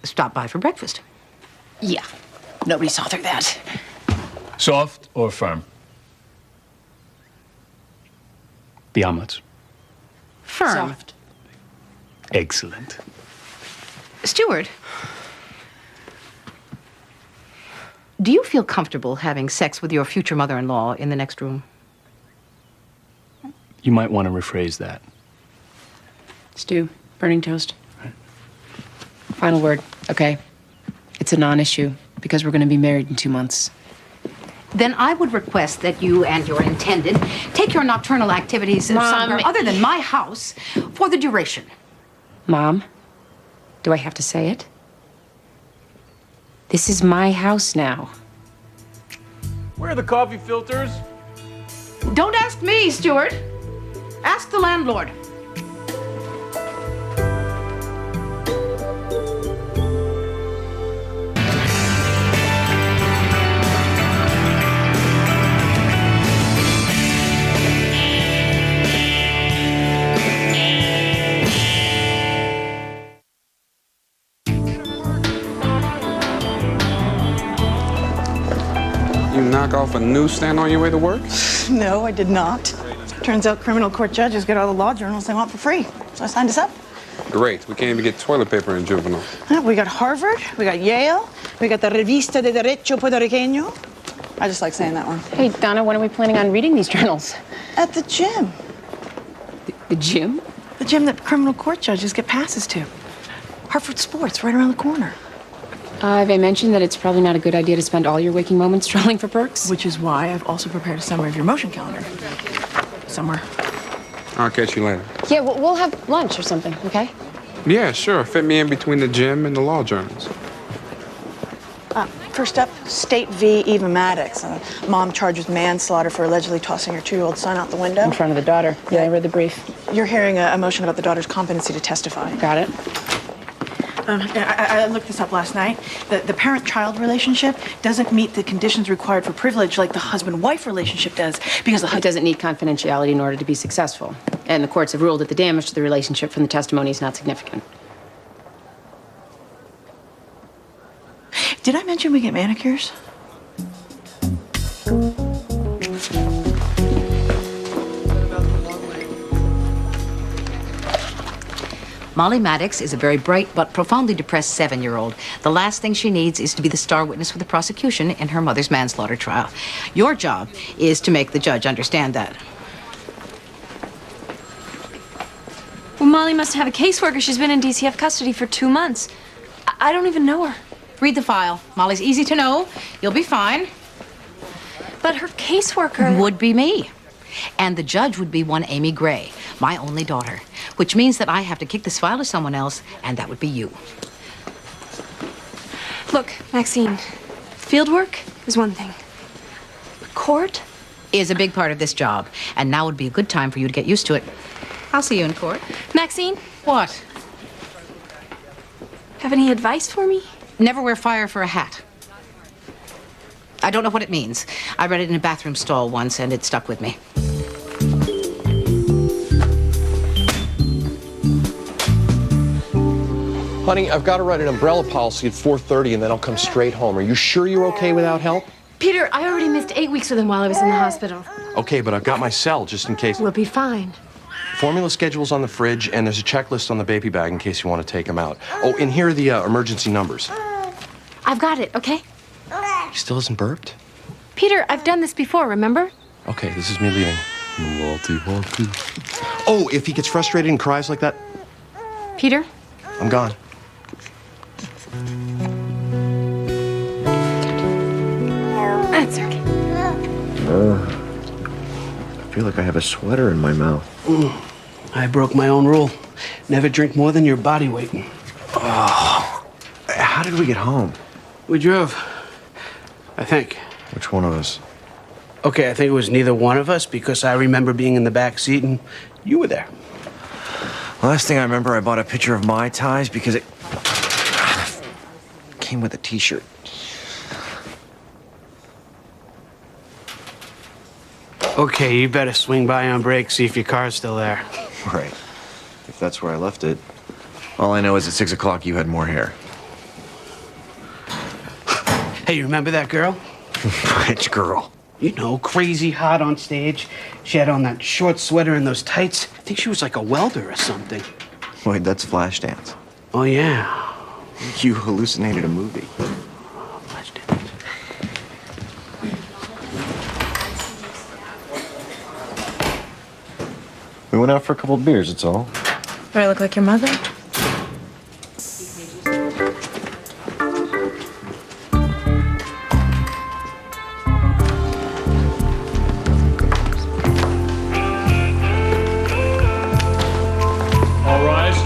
stopped by for breakfast. Yeah. Nobody saw through that. Soft or firm? The omelets. Firm. Soft. Excellent. Stuart, do you feel comfortable having sex with your future mother-in-law in the next room? You might want to rephrase that. Stu, burning toast. Final word, okay? It's a non-issue because we're going to be married in 2 months. Then I would request that you and your intended take your nocturnal activities somewhere other than my house for the duration. Mom, do I have to say it? This is my house now. Where are the coffee filters? Don't ask me, Stuart. Ask the landlord. You knock off a newsstand on your way to work? No, I did not. Turns out criminal court judges get all the law journals they want for free. So I signed us up. Great. We can't even get toilet paper in juvenile. We got Harvard, we got Yale, we got the Revista de Derecho Puertorriqueño. I just like saying that one. Hey, Donna, when are we planning on reading these journals? At the gym. The gym? The gym that criminal court judges get passes to. Hartford Sports, right around the corner. Have I mentioned that it's probably not a good idea to spend all your waking moments strolling for perks? Which is why I've also prepared a summary of your motion calendar. Somewhere. I'll catch you later. Yeah, we'll have lunch or something, okay? Yeah, sure. Fit me in between the gym and the law journals. First up, State v. Eva Maddox. Mom charged with manslaughter for allegedly tossing her 2-year-old son out the window. In front of the daughter. Yeah, I read the brief. You're hearing a motion about the daughter's competency to testify. Got it. I looked this up last night. The parent-child relationship doesn't meet the conditions required for privilege like the husband-wife relationship does, because It doesn't need confidentiality in order to be successful. And the courts have ruled that the damage to the relationship from the testimony is not significant. Did I mention we get manicures? Molly Maddox is a very bright but profoundly depressed 7-year-old. The last thing she needs is to be the star witness for the prosecution in her mother's manslaughter trial. Your job is to make the judge understand that. Well, Molly must have a caseworker. She's been in DCF custody for 2 months. I don't even know her. Read the file. Molly's easy to know. You'll be fine. But her caseworker... Would be me. And the judge would be one Amy Gray, my only daughter. Which means that I have to kick this file to someone else, and that would be you. Look, Maxine, field work is one thing. Court? Is a big part of this job, and now would be a good time for you to get used to it. I'll see you in court. Maxine? What? Have any advice for me? Never wear fire for a hat. I don't know what it means. I read it in a bathroom stall once, and it stuck with me. Honey, I've got to write an umbrella policy at 4:30, and then I'll come straight home. Are you sure you're okay without help? Peter, I already missed 8 weeks with him while I was in the hospital. Okay, but I've got my cell just in case. We'll be fine. Formula schedule's on the fridge, and there's a checklist on the baby bag in case you want to take them out. Oh, and here are the emergency numbers. I've got it, okay? He still hasn't burped? Peter, I've done this before, remember? Okay, this is me leaving. Walty. Oh, if he gets frustrated and cries like that, Peter? I'm gone. That's okay. I feel like I have a sweater in my mouth. I broke my own rule. Never drink more than your body weight. Oh, how did we get home? We drove, I think. Which one of us? Okay, I think it was neither one of us because I remember being in the back seat and you were there. Last thing I remember, I bought a picture of Mai Tais because it came with a t-shirt. Okay, you better swing by on break, see if your car's still there. Right. If that's where I left it. All I know is at 6 o'clock you had more hair. Hey, you remember that girl? Which girl? You know, crazy hot on stage. She had on that short sweater and those tights. I think she was like a welder or something. Wait, that's Flashdance. Oh, yeah. You hallucinated a movie. We went out for a couple of beers, that's all. Do I look like your mother? All rise.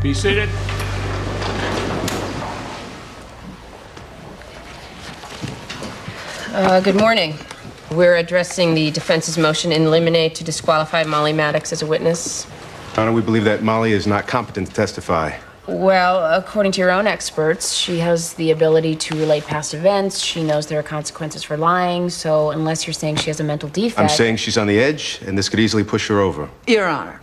Be seated. Good morning. We're addressing the defense's motion in limine to disqualify Molly Maddox as a witness. Your Honor, we believe that Molly is not competent to testify. Well, according to your own experts, she has the ability to relate past events. She knows there are consequences for lying. So unless you're saying she has a mental defect... I'm saying she's on the edge, and this could easily push her over. Your Honor,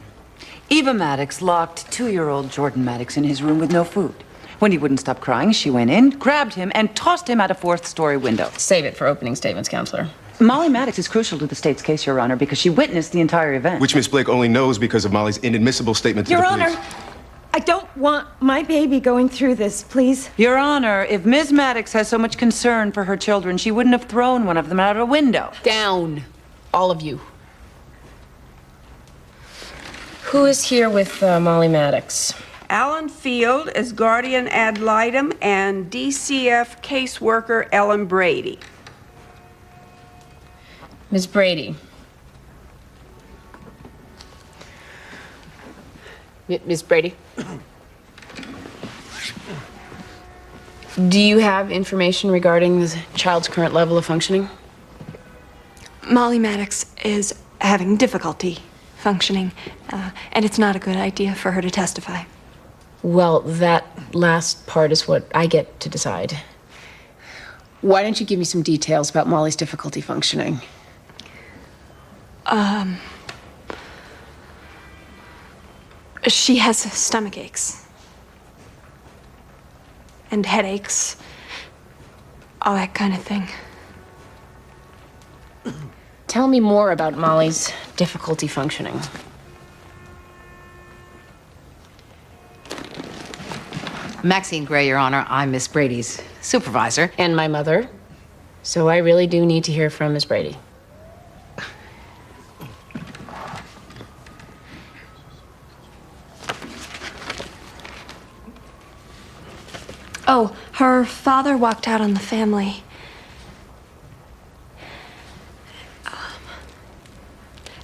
Eva Maddox locked 2-year-old Jordan Maddox in his room with no food. When he wouldn't stop crying, she went in, grabbed him, and tossed him out a 4th-story window. Save it for opening statements, Counselor. Molly Maddox is crucial to the state's case, Your Honor, because she witnessed the entire event. Which Miss Blake only knows because of Molly's inadmissible statement to Your the police. Honor, I don't want my baby going through this, please. Your Honor, if Ms. Maddox has so much concern for her children, she wouldn't have thrown one of them out a window. Down, all of you. Who is here with Molly Maddox? Alan Field as guardian ad litem and DCF caseworker Ellen Brady. Ms. Brady. Ms. Brady? Do you have information regarding the child's current level of functioning? Molly Maddox is having difficulty functioning, and it's not a good idea for her to testify. Well, that last part is what I get to decide. Why don't you give me some details about Molly's difficulty functioning? She has stomach aches and headaches, all that kind of thing. Tell me more about Molly's difficulty functioning. Maxine Gray, Your Honor. I'm Miss Brady's supervisor. And my mother. So I really do need to hear from Miss Brady. Oh, her father walked out on the family.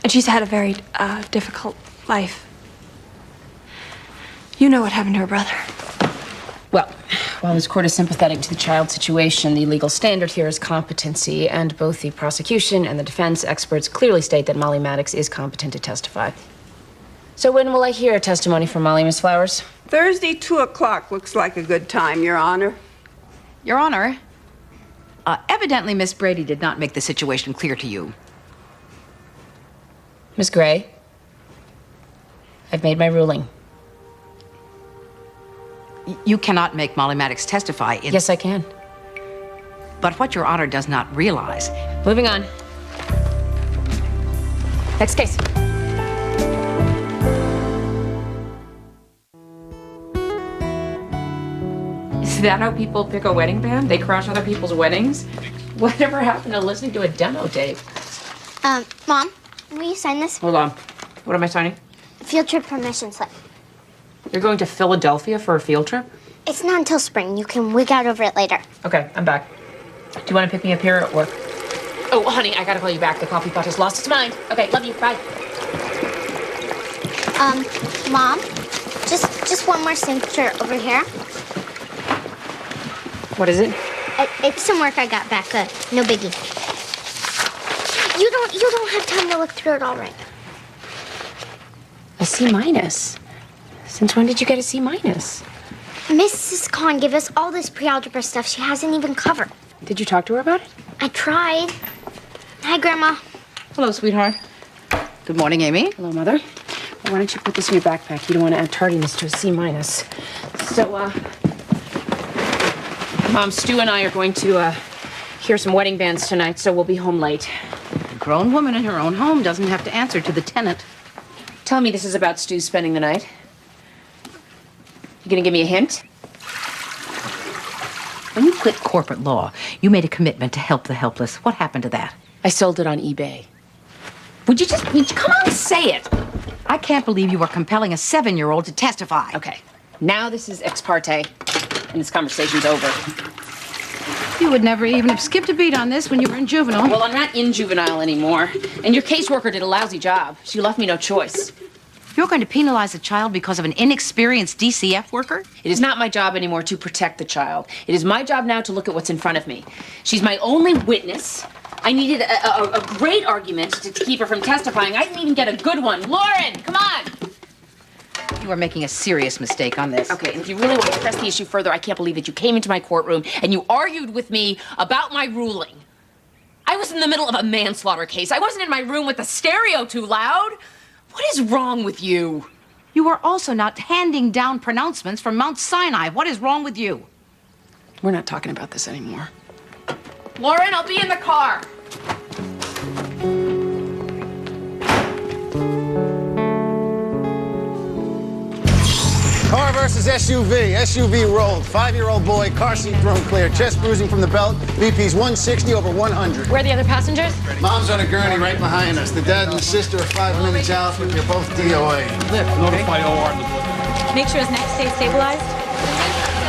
And she's had a very difficult life. You know what happened to her brother. Well, While this court is sympathetic to the child situation, the legal standard here is competency, and both the prosecution and the defense experts clearly state that Molly Maddox is competent to testify. So when will I hear a testimony from Molly, Miss Flowers? Thursday, 2 o'clock looks like a good time, Your Honor. Your Honor, evidently Miss Brady did not make the situation clear to you. Miss Gray, I've made my ruling. You cannot make Molly Maddox testify. Yes, I can. But what Your Honor does not realize... Moving on. Next case. Is that how people pick a wedding band? They crash other people's weddings? Whatever happened to listening to a demo tape? Mom, will you sign this? Hold on. What am I signing? Field trip permission slip. You're going to Philadelphia for a field trip? It's not until spring. You can wig out over it later. Okay, I'm back. Do you want to pick me up here at work? Oh, honey, I gotta call you back. The coffee pot has lost its mind. Okay, love you. Bye. Mom, just one more signature over here. What is it? It's some work I got back. No biggie. You don't have time to look through it all right now. A C minus? Since when did you get a C minus? Mrs. Kahn gave us all this pre-algebra stuff she hasn't even covered. Did you talk to her about it? I tried. Hi, Grandma. Hello, sweetheart. Good morning, Amy. Hello, Mother. Why don't you put this in your backpack? You don't want to add tardiness to a C minus. So, Mom, Stu and I are going to, hear some wedding bands tonight, so we'll be home late. A grown woman in her own home doesn't have to answer to the tenant. Tell me this is about Stu spending the night. You gonna give me a hint? When you quit corporate law, you made a commitment to help the helpless. What happened to that? I sold it on eBay. Would you come on, say it? I can't believe you were compelling a 7-year-old to testify. Okay, now this is ex parte, and this conversation's over. You would never even have skipped a beat on this when you were in juvenile. Well, I'm not in juvenile anymore, and your caseworker did a lousy job. She left me no choice. You're going to penalize a child because of an inexperienced DCF worker? It is not my job anymore to protect the child. It is my job now to look at what's in front of me. She's my only witness. I needed a great argument to keep her from testifying. I didn't even get a good one. Lauren, come on! You are making a serious mistake on this. Okay, and if you really want to press the issue further, I can't believe that you came into my courtroom and you argued with me about my ruling. I was in the middle of a manslaughter case. I wasn't in my room with the stereo too loud. What is wrong with you? You are also not handing down pronouncements from Mount Sinai. What is wrong with you? We're not talking about this anymore. Lauren, I'll be in the car. Car versus SUV. SUV rolled. 5-year-old boy, car seat thrown clear. Chest bruising from the belt. VP's 160 over 100. Where are the other passengers? Mom's on a gurney right behind us. The dad and the sister are 5 minutes out, but they're both DOA. Notify OR on the Make sure his neck stays stabilized.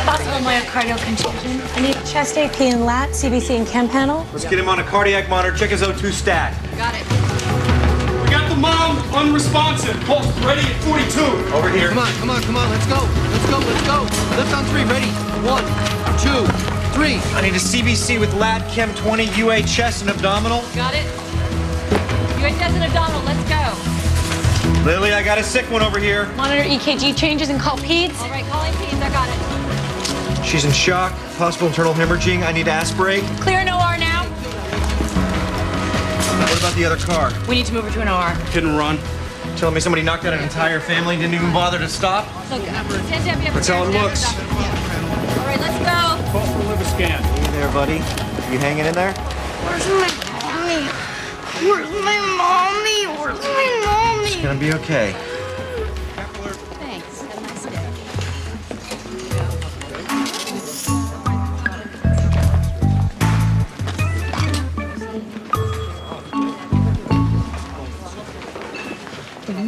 Possible myocardial contusion. I need chest AP and lat, CBC and chem panel. Let's get him on a cardiac monitor. Check his O2 stat. Got it. We got the mom unresponsive. Pulse ready at 42. Over here. Come on. Let's go. Lift on 3. Ready. 1, 2, 3. I need a CBC with lat, chem 20, UA chest and abdominal. Got it. UA chest and abdominal. Let's go. Lily, I got a sick one over here. Monitor EKG changes and call peds. All right, calling peds. I got it. She's in shock. Possible internal hemorrhaging. I need to aspirate. Clear an OR now. What about the other car? We need to move her to an OR. Hit and run. Telling me somebody knocked out an entire family, didn't even bother to stop? That's how it looks. All right, let's go. Call for a liver scan. Hey there, buddy. You hanging in there? Where's my mommy? Where's my mommy? Where's my mommy? It's gonna be okay. Thanks. Have a nice day.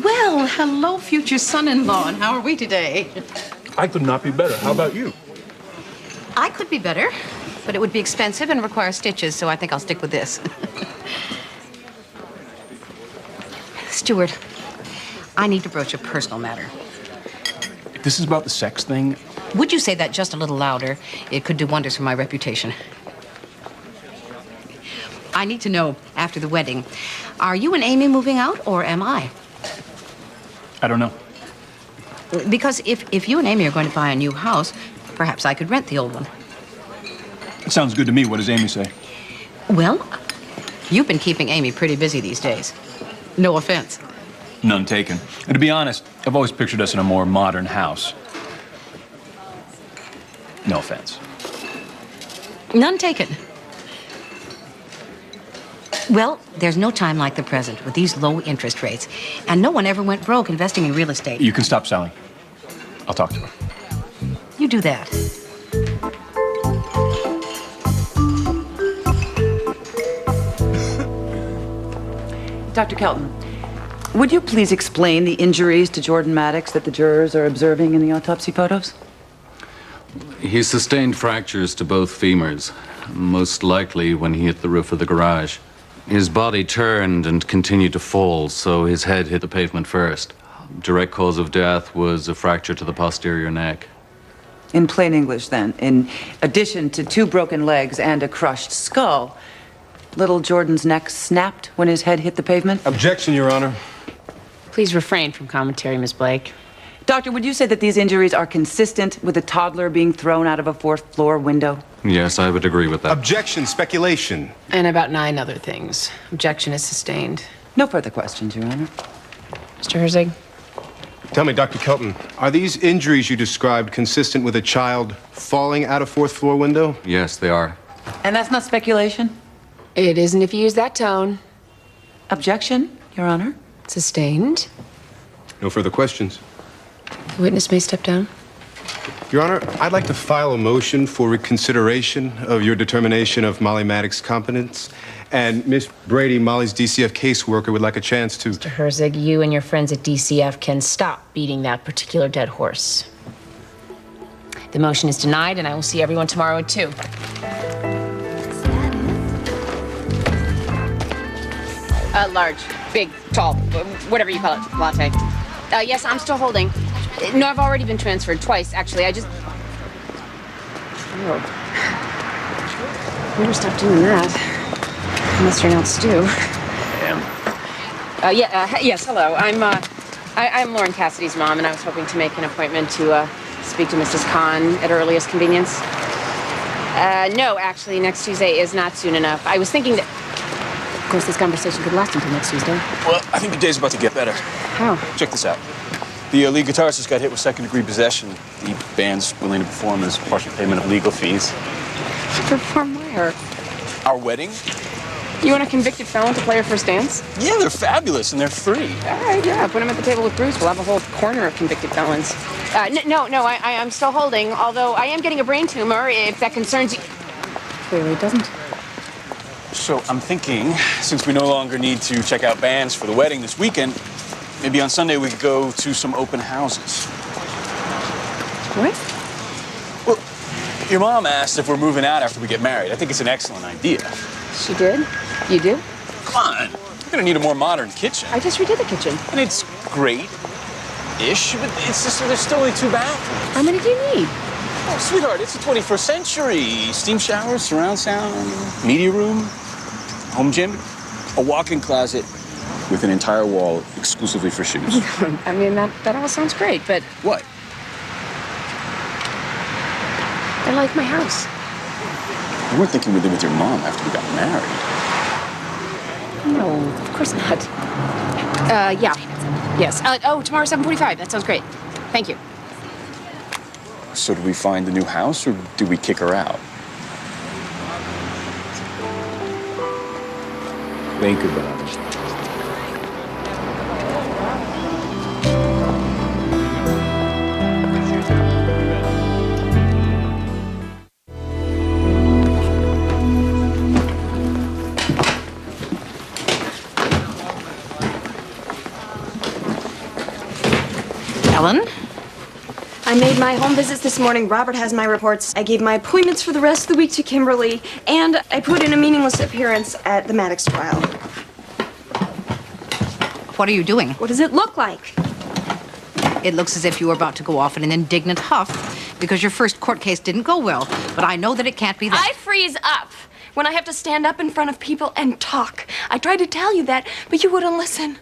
Well, hello, future son-in-law, and how are we today? I could not be better. How about you? I could be better, but it would be expensive and require stitches, so I think I'll stick with this. Stuart, I need to broach a personal matter. If this is about the sex thing, Would you say that just a little louder? It could do wonders for my reputation. I need to know, after the wedding, are you and Amy moving out, or am I? I don't know. Because if you and Amy are going to buy a new house, perhaps I could rent the old one. It sounds good to me. What does Amy say? Well, you've been keeping Amy pretty busy these days. No offense. None taken. And to be honest, I've always pictured us in a more modern house. No offense. None taken. Well, there's no time like the present with these low interest rates. And no one ever went broke investing in real estate. You can stop selling. I'll talk to her. You do that. Dr. Kelton, would you please explain the injuries to Jordan Maddox that the jurors are observing in the autopsy photos? He sustained fractures to both femurs, most likely when he hit the roof of the garage. His body turned and continued to fall, so his head hit the pavement first. Direct cause of death was a fracture to the posterior neck. In plain English, then, in addition to 2 broken legs and a crushed skull, little Jordan's neck snapped when his head hit the pavement? Objection, Your Honor. Please refrain from commentary, Miss Blake. Doctor, would you say that these injuries are consistent with a toddler being thrown out of a 4th-floor window? Yes, I would agree with that. Objection, speculation. And about 9 other things. Objection is sustained. No further questions, Your Honor. Mr. Herzig? Tell me, Dr. Kelton, are these injuries you described consistent with a child falling out a 4th-floor window? Yes, they are. And that's not speculation? It isn't if you use that tone. Objection, Your Honor. Sustained. No further questions. The witness may step down. Your Honor, I'd like to file a motion for reconsideration of your determination of Molly Maddox's competence. And Miss Brady, Molly's DCF caseworker, would like a chance to... Mr. Herzig, you and your friends at DCF can stop beating that particular dead horse. The motion is denied, and I will see everyone tomorrow at 2. Large, big, tall, whatever you call it, latte. Yes, I'm still holding. No, I've already been transferred twice, actually. I just... Oh. Never stop doing that. Unless you're not Stu. Yes, hello. I'm Lauren Cassidy's mom, and I was hoping to make an appointment to speak to Mrs. Kahn at earliest convenience. No, actually, next Tuesday is not soon enough. I was thinking that... Of course, this conversation could last until next Tuesday. Well, I think the day's about to get better. How? Check this out. The lead guitarist just got hit with second-degree possession. The band's willing to perform as partial payment of legal fees. Perform where? Our wedding? You want a convicted felon to play your first dance? Yeah, they're fabulous and they're free. All right, yeah, put him at the table with Bruce. We'll have a whole corner of convicted felons. I'm still holding, although I am getting a brain tumor, if that concerns you. Clearly it doesn't. So I'm thinking, since we no longer need to check out bands for the wedding this weekend, maybe on Sunday we could go to some open houses. What? Well, your mom asked if we're moving out after we get married. I think it's an excellent idea. She did? You do? Come on. We're gonna need a more modern kitchen. I just redid the kitchen. And it's great-ish, but it's just there's still only 2 bathrooms. How many do you need? Oh, sweetheart, it's the 21st century. Steam shower, surround sound, media room, home gym, a walk-in closet with an entire wall exclusively for shoes. I mean, that all sounds great, but... What? I like my house. You weren't thinking we'd live with your mom after we got married. No, of course not. Yeah. Yes. Tomorrow 7:45. That sounds great. Thank you. So do we find the new house, or do we kick her out? Think about it. Ellen? I made my home visits this morning. Robert has my reports. I gave my appointments for the rest of the week to Kimberly, and I put in a meaningless appearance at the Maddox trial. What are you doing? What does it look like? It looks as if you were about to go off in an indignant huff because your first court case didn't go well, but I know that it can't be that. I freeze up when I have to stand up in front of people and talk. I tried to tell you that, but you wouldn't listen.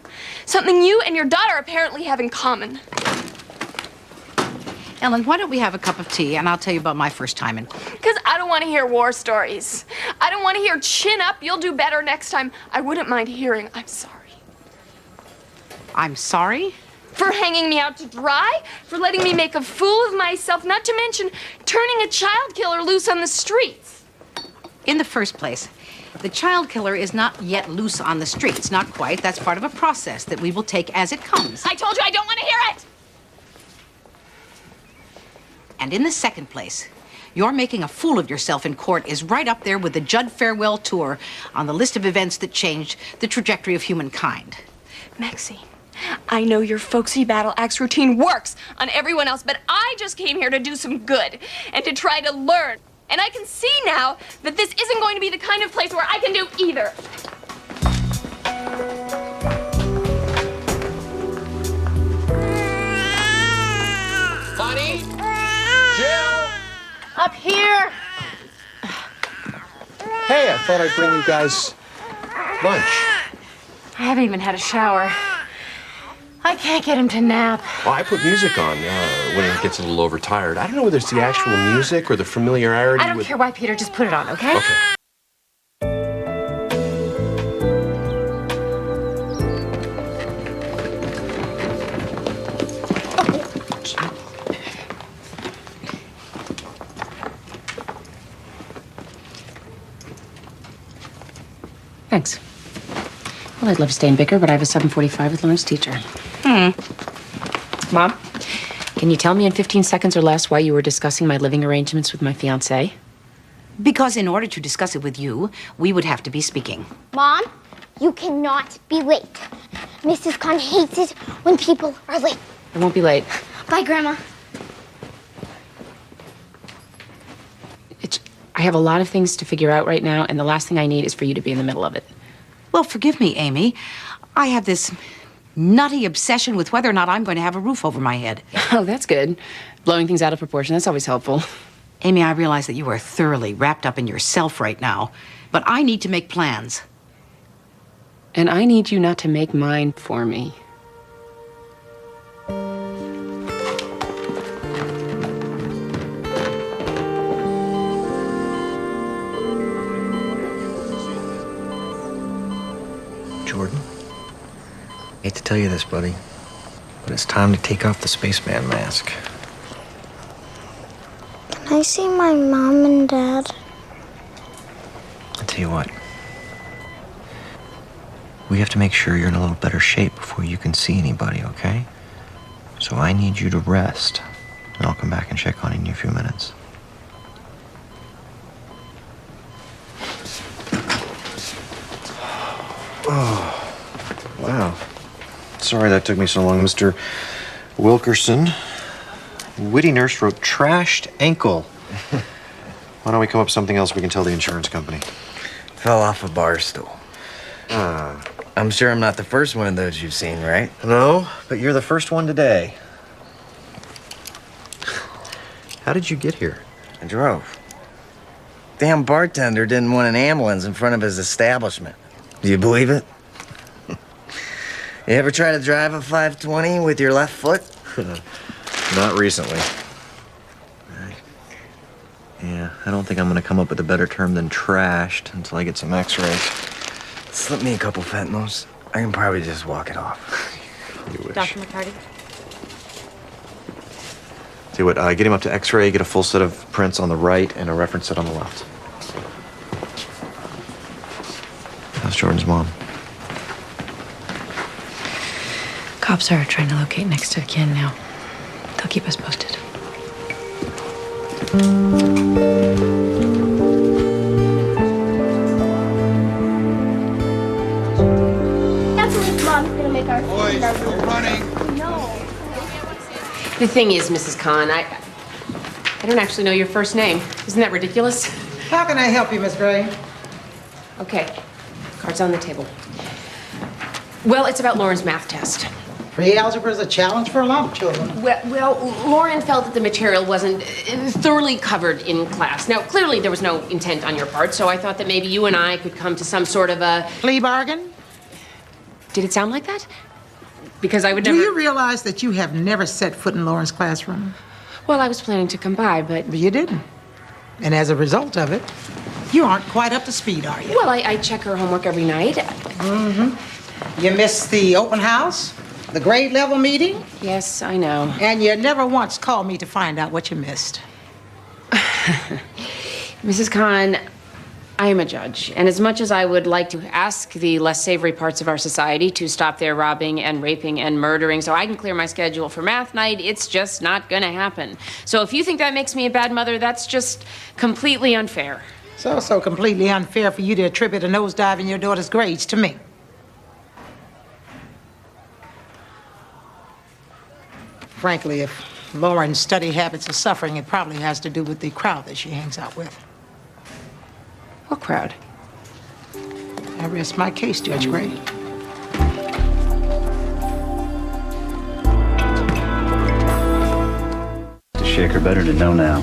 Something you and your daughter apparently have in common. Ellen, why don't we have a cup of tea, and I'll tell you about my first time in. Because I don't want to hear war stories. I don't want to hear chin up, you'll do better next time. I wouldn't mind hearing, I'm sorry. I'm sorry? For hanging me out to dry, for letting me make a fool of myself, not to mention turning a child killer loose on the streets. In the first place, the child killer is not yet loose on the streets. Not quite. That's part of a process that we will take as it comes. I told you I don't want to hear it! And in the second place, your making a fool of yourself in court is right up there with the Judd Farewell Tour on the list of events that changed the trajectory of humankind. Maxine, I know your folksy battle axe routine works on everyone else, but I just came here to do some good and to try to learn. And I can see now that this isn't going to be the kind of place where I can do either. Honey? Jill? Up here. Hey, I thought I'd bring you guys lunch. I haven't even had a shower. I can't get him to nap. Well, I put music on when he gets a little overtired. I don't know whether it's the actual music or the familiarity I don't care why, Peter. Just put it on, okay? Okay. Thanks. Well, I'd love to stay in Bicker, but I have a 7:45 with Lauren's teacher. Mom, can you tell me in 15 seconds or less why you were discussing my living arrangements with my fiancé? Because in order to discuss it with you, we would have to be speaking. Mom, you cannot be late. Mrs. Khan hates it when people are late. I won't be late. Bye, Grandma. I have a lot of things to figure out right now, and the last thing I need is for you to be in the middle of it. Well, forgive me, Amy. I have this nutty obsession with whether or not I'm going to have a roof over my head. Oh, that's good. Blowing things out of proportion, that's always helpful. Amy, I realize that you are thoroughly wrapped up in yourself right now, but I need to make plans. And I need you not to make mine for me. Jordan, hate to tell you this, buddy, but it's time to take off the spaceman mask. Can I see my mom and dad? I'll tell you what. We have to make sure you're in a little better shape before you can see anybody, okay? So I need you to rest, and I'll come back and check on you in a few minutes. Oh, wow. Sorry that took me so long, Mr. Wilkerson. Witty nurse wrote trashed ankle. Why don't we come up with something else we can tell the insurance company? Fell off a bar stool. I'm sure I'm not the first one of those you've seen, right? No, but you're the first one today. How did you get here? I drove. Damn bartender didn't want an ambulance in front of his establishment. Do you believe it? You ever try to drive a 520 with your left foot? Not recently. Yeah, I don't think I'm gonna come up with a better term than trashed until I get some x-rays. Slip me a couple fentanyls. I can probably just walk it off. You wish. Dr. McCarty? Tell you what, get him up to x-ray, get a full set of prints on the right and a reference set on the left. How's Jordan's mom? Cops are trying to locate next of kin now. They'll keep us posted. That's Mom's gonna make our Boys, no running. No. The thing is, Mrs. Khan, I don't actually know your first name. Isn't that ridiculous? How can I help you, Miss Gray? Okay, cards on the table. Well, it's about Lauren's math test. Free algebra is a challenge for a lot of children. Well, Lauren felt that the material wasn't thoroughly covered in class. Now, clearly there was no intent on your part, so I thought that maybe you and I could come to some sort of a... Plea bargain? Did it sound like that? Because I would never... Do you realize that you have never set foot in Lauren's classroom? Well, I was planning to come by, but... But you didn't. And as a result of it, you aren't quite up to speed, are you? Well, I check her homework every night. Mm-hmm. You missed the open house? The grade level meeting? Yes, I know. And you never once called me to find out what you missed. Mrs. Khan, I am a judge, and as much as I would like to ask the less savory parts of our society to stop their robbing and raping and murdering so I can clear my schedule for math night, it's just not gonna happen. So if you think that makes me a bad mother, that's just completely unfair. It's also completely unfair for you to attribute a nosedive in your daughter's grades to me. Frankly, if Lauren's study habits are suffering, it probably has to do with the crowd that she hangs out with. What crowd? I rest my case, Judge Gray. To shake her better to know now.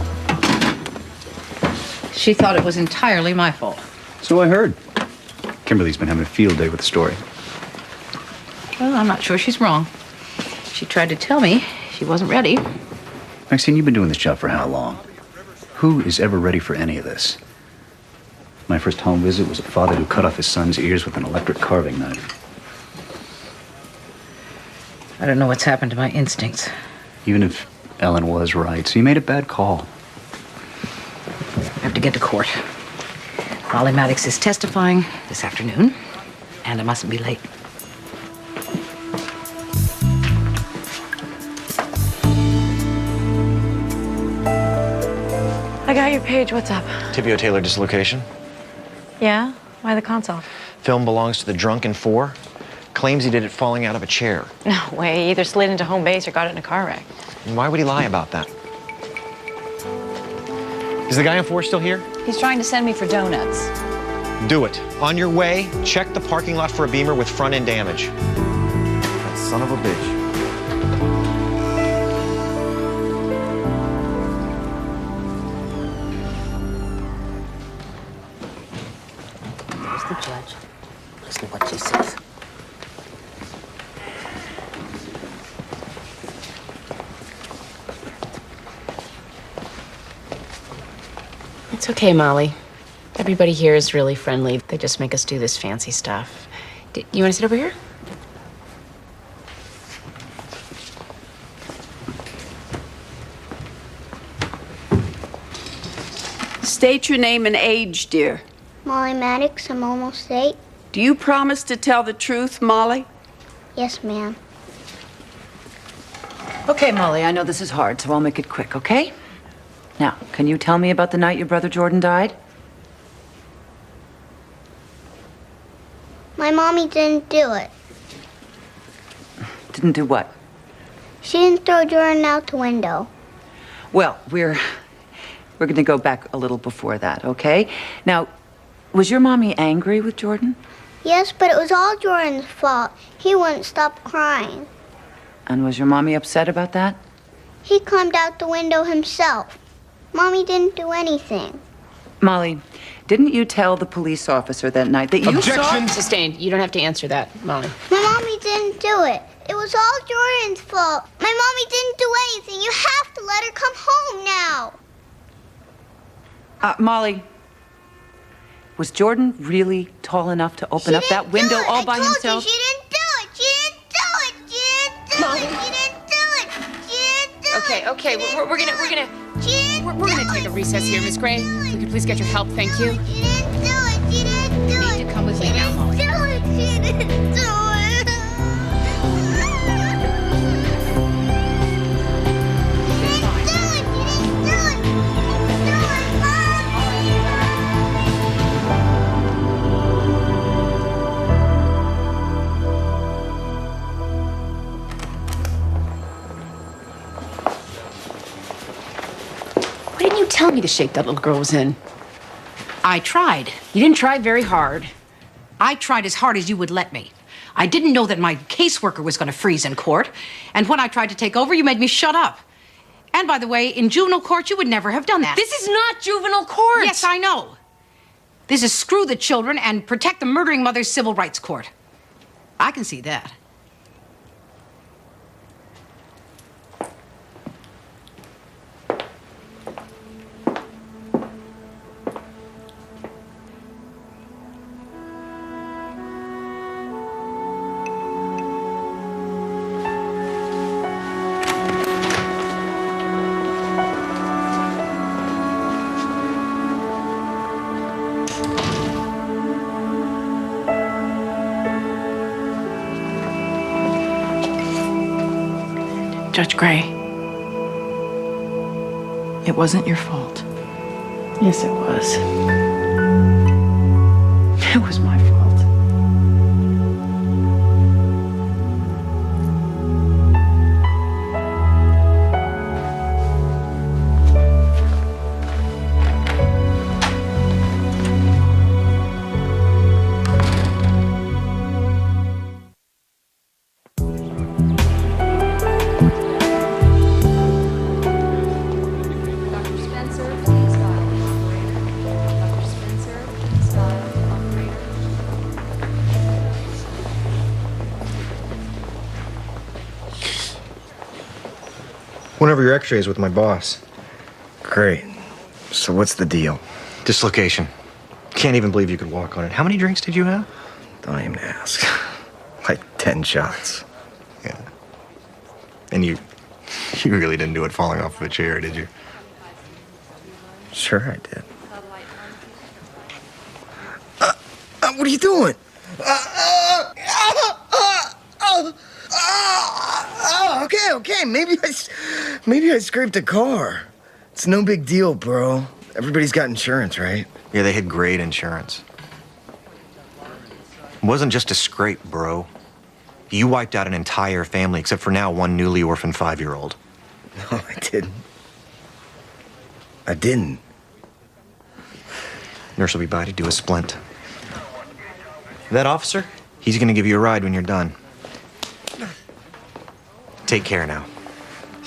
She thought it was entirely my fault. So I heard. Kimberly's been having a field day with the story. Well, I'm not sure she's wrong. She tried to tell me she wasn't ready. Maxine, you've been doing this job for how long? Who is ever ready for any of this? My first home visit was a father who cut off his son's ears with an electric carving knife. I don't know what's happened to my instincts. Even if Ellen was right, so you made a bad call. I have to get to court. Molly Maddox is testifying this afternoon, and I mustn't be late. I got your page. What's up? Tibio-talar dislocation. Yeah? Why the console? Film belongs to the drunken four. Claims he did it falling out of a chair. No way. He either slid into home base or got it in a car wreck. And why would he lie about that? Is the guy on four still here? He's trying to send me for donuts. Do it. On your way, check the parking lot for a Beamer with front end damage. That son of a bitch. Here's the judge. Listen to what she says. It's okay, Molly. Everybody here is really friendly. They just make us do this fancy stuff. You want to sit over here? State your name and age, dear. Molly Maddox, I'm almost 8. Do you promise to tell the truth, Molly? Yes, ma'am. Okay, Molly, I know this is hard, so I'll make it quick, okay? Now, can you tell me about the night your brother Jordan died? My mommy didn't do it. Didn't do what? She didn't throw Jordan out the window. Well, we're going to go back a little before that, okay? Now, was your mommy angry with Jordan? Yes, but it was all Jordan's fault. He wouldn't stop crying. And was your mommy upset about that? He climbed out the window himself. Mommy didn't do anything. Molly, didn't you tell the police officer that night that you saw... Sustained. You don't have to answer that, Molly. My mommy didn't do it. It was all Jordan's fault. My mommy didn't do anything. You have to let her come home now. Molly, was Jordan really tall enough to open up that window all by himself? She didn't do it. She didn't do it. She didn't do it. She didn't do it. She didn't do it. Okay. We're gonna take a recess here, Miss Gray. If we could please get your help, thank you. She didn't do it. She didn't do it. You need to come with me now, Molly. She didn't do it. Why didn't you tell me the shape that little girl was in? I tried. You didn't try very hard. I tried as hard as you would let me. I didn't know that my caseworker was going to freeze in court. And when I tried to take over, you made me shut up. And by the way, in juvenile court, you would never have done that. This is not juvenile court. Yes, I know. This is screw the children and protect the murdering mother's civil rights court. I can see that. Judge Gray, it wasn't your fault. Yes, it was. It was my fault. Went over your x-rays with my boss. Great. So what's the deal? Dislocation. Can't even believe you could walk on it. How many drinks did you have? Don't even ask. Like 10 shots. Yeah. And you really didn't do it falling off of a chair, did you? Sure I did. What are you doing? Okay. Maybe I scraped a car. It's no big deal, bro. Everybody's got insurance, right? Yeah, they had great insurance. It wasn't just a scrape, bro. You wiped out an entire family, except for now one newly orphaned 5-year-old. No, I didn't. Nurse will be by to do a splint. That officer, he's gonna give you a ride when you're done. Take care now.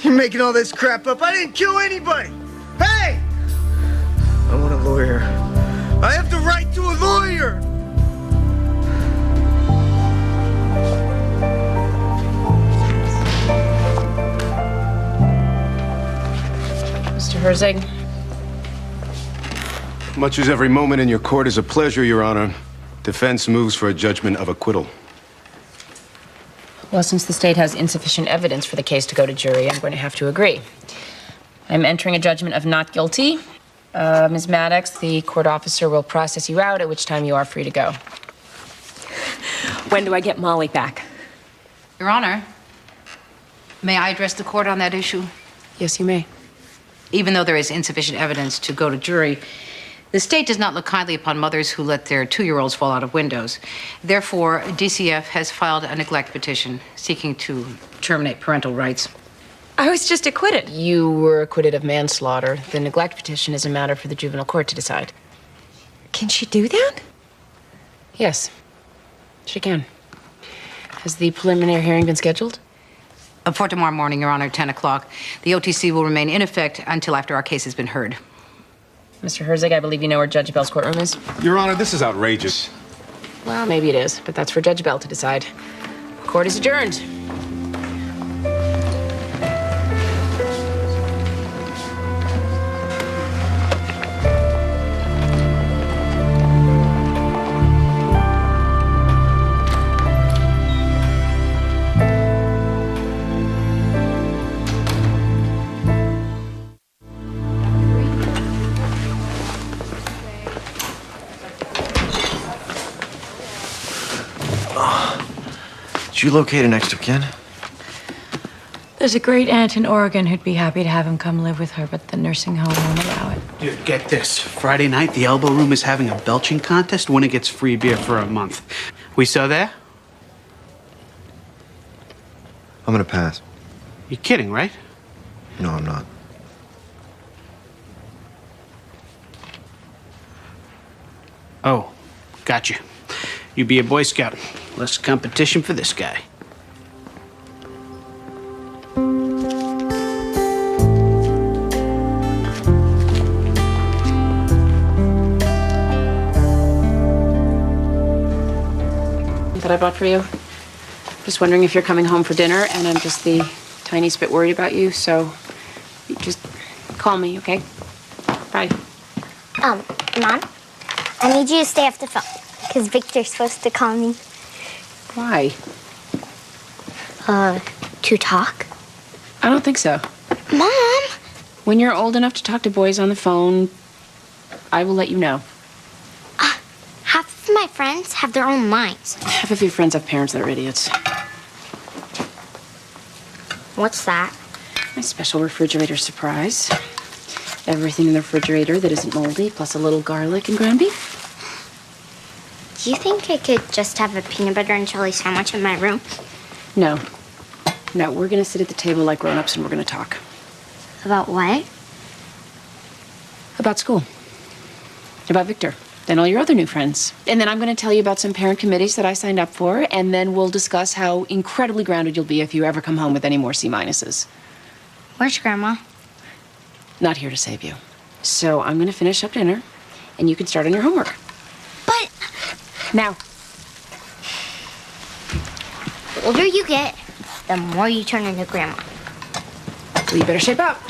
You're making all this crap up. I didn't kill anybody. Hey! I want a lawyer. I have the right to a lawyer. Mr. Herzig. Much as every moment in your court is a pleasure, Your Honor, defense moves for a judgment of acquittal. Well, since the state has insufficient evidence for the case to go to jury, I'm going to have to agree. I'm entering a judgment of not guilty. Ms. Maddox, the court officer will process you out, at which time you are free to go. When do I get Molly back? Your Honor, may I address the court on that issue? Yes, you may. Even though there is insufficient evidence to go to jury, the state does not look kindly upon mothers who let their 2-year-olds fall out of windows. Therefore, DCF has filed a neglect petition seeking to terminate parental rights. I was just acquitted. You were acquitted of manslaughter. The neglect petition is a matter for the juvenile court to decide. Can she do that? Yes, she can. Has the preliminary hearing been scheduled? For tomorrow morning, Your Honor, 10 o'clock. The OTC will remain in effect until after our case has been heard. Mr. Herzig, I believe you know where Judge Bell's courtroom is? Your Honor, this is outrageous. Well, maybe it is, but that's for Judge Bell to decide. Court is adjourned. Did you locate an next of kin? There's a great aunt in Oregon who'd be happy to have him come live with her, but the nursing home won't allow it. Dude, get this. Friday night, the Elbow Room is having a belching contest. Winner gets free beer for a month. We saw there? I'm gonna pass. You're kidding, right? No, I'm not. Oh, gotcha. You be a Boy Scout. Less competition for this guy. That I bought for you. Just wondering if you're coming home for dinner, and I'm just the tiniest bit worried about you, so you just call me, okay? Bye. Mom, I need you to stay off the phone, because Victor's supposed to call me. Why? To talk. I don't think so. Mom! When you're old enough to talk to boys on the phone, I will let you know. Half of my friends have their own minds. Half of your friends have parents that are idiots. What's that? My special refrigerator surprise. Everything in the refrigerator that isn't moldy, plus a little garlic and ground beef. Do you think I could just have a peanut butter and jelly sandwich in my room? No. No, we're gonna sit at the table like grown-ups and we're gonna talk. About what? About school. About Victor. Then all your other new friends. And then I'm gonna tell you about some parent committees that I signed up for, and then we'll discuss how incredibly grounded you'll be if you ever come home with any more C-minuses. Where's Grandma? Not here to save you. So I'm gonna finish up dinner, and you can start on your homework. But... Now. The older you get, the more you turn into Grandma. So you better shape up.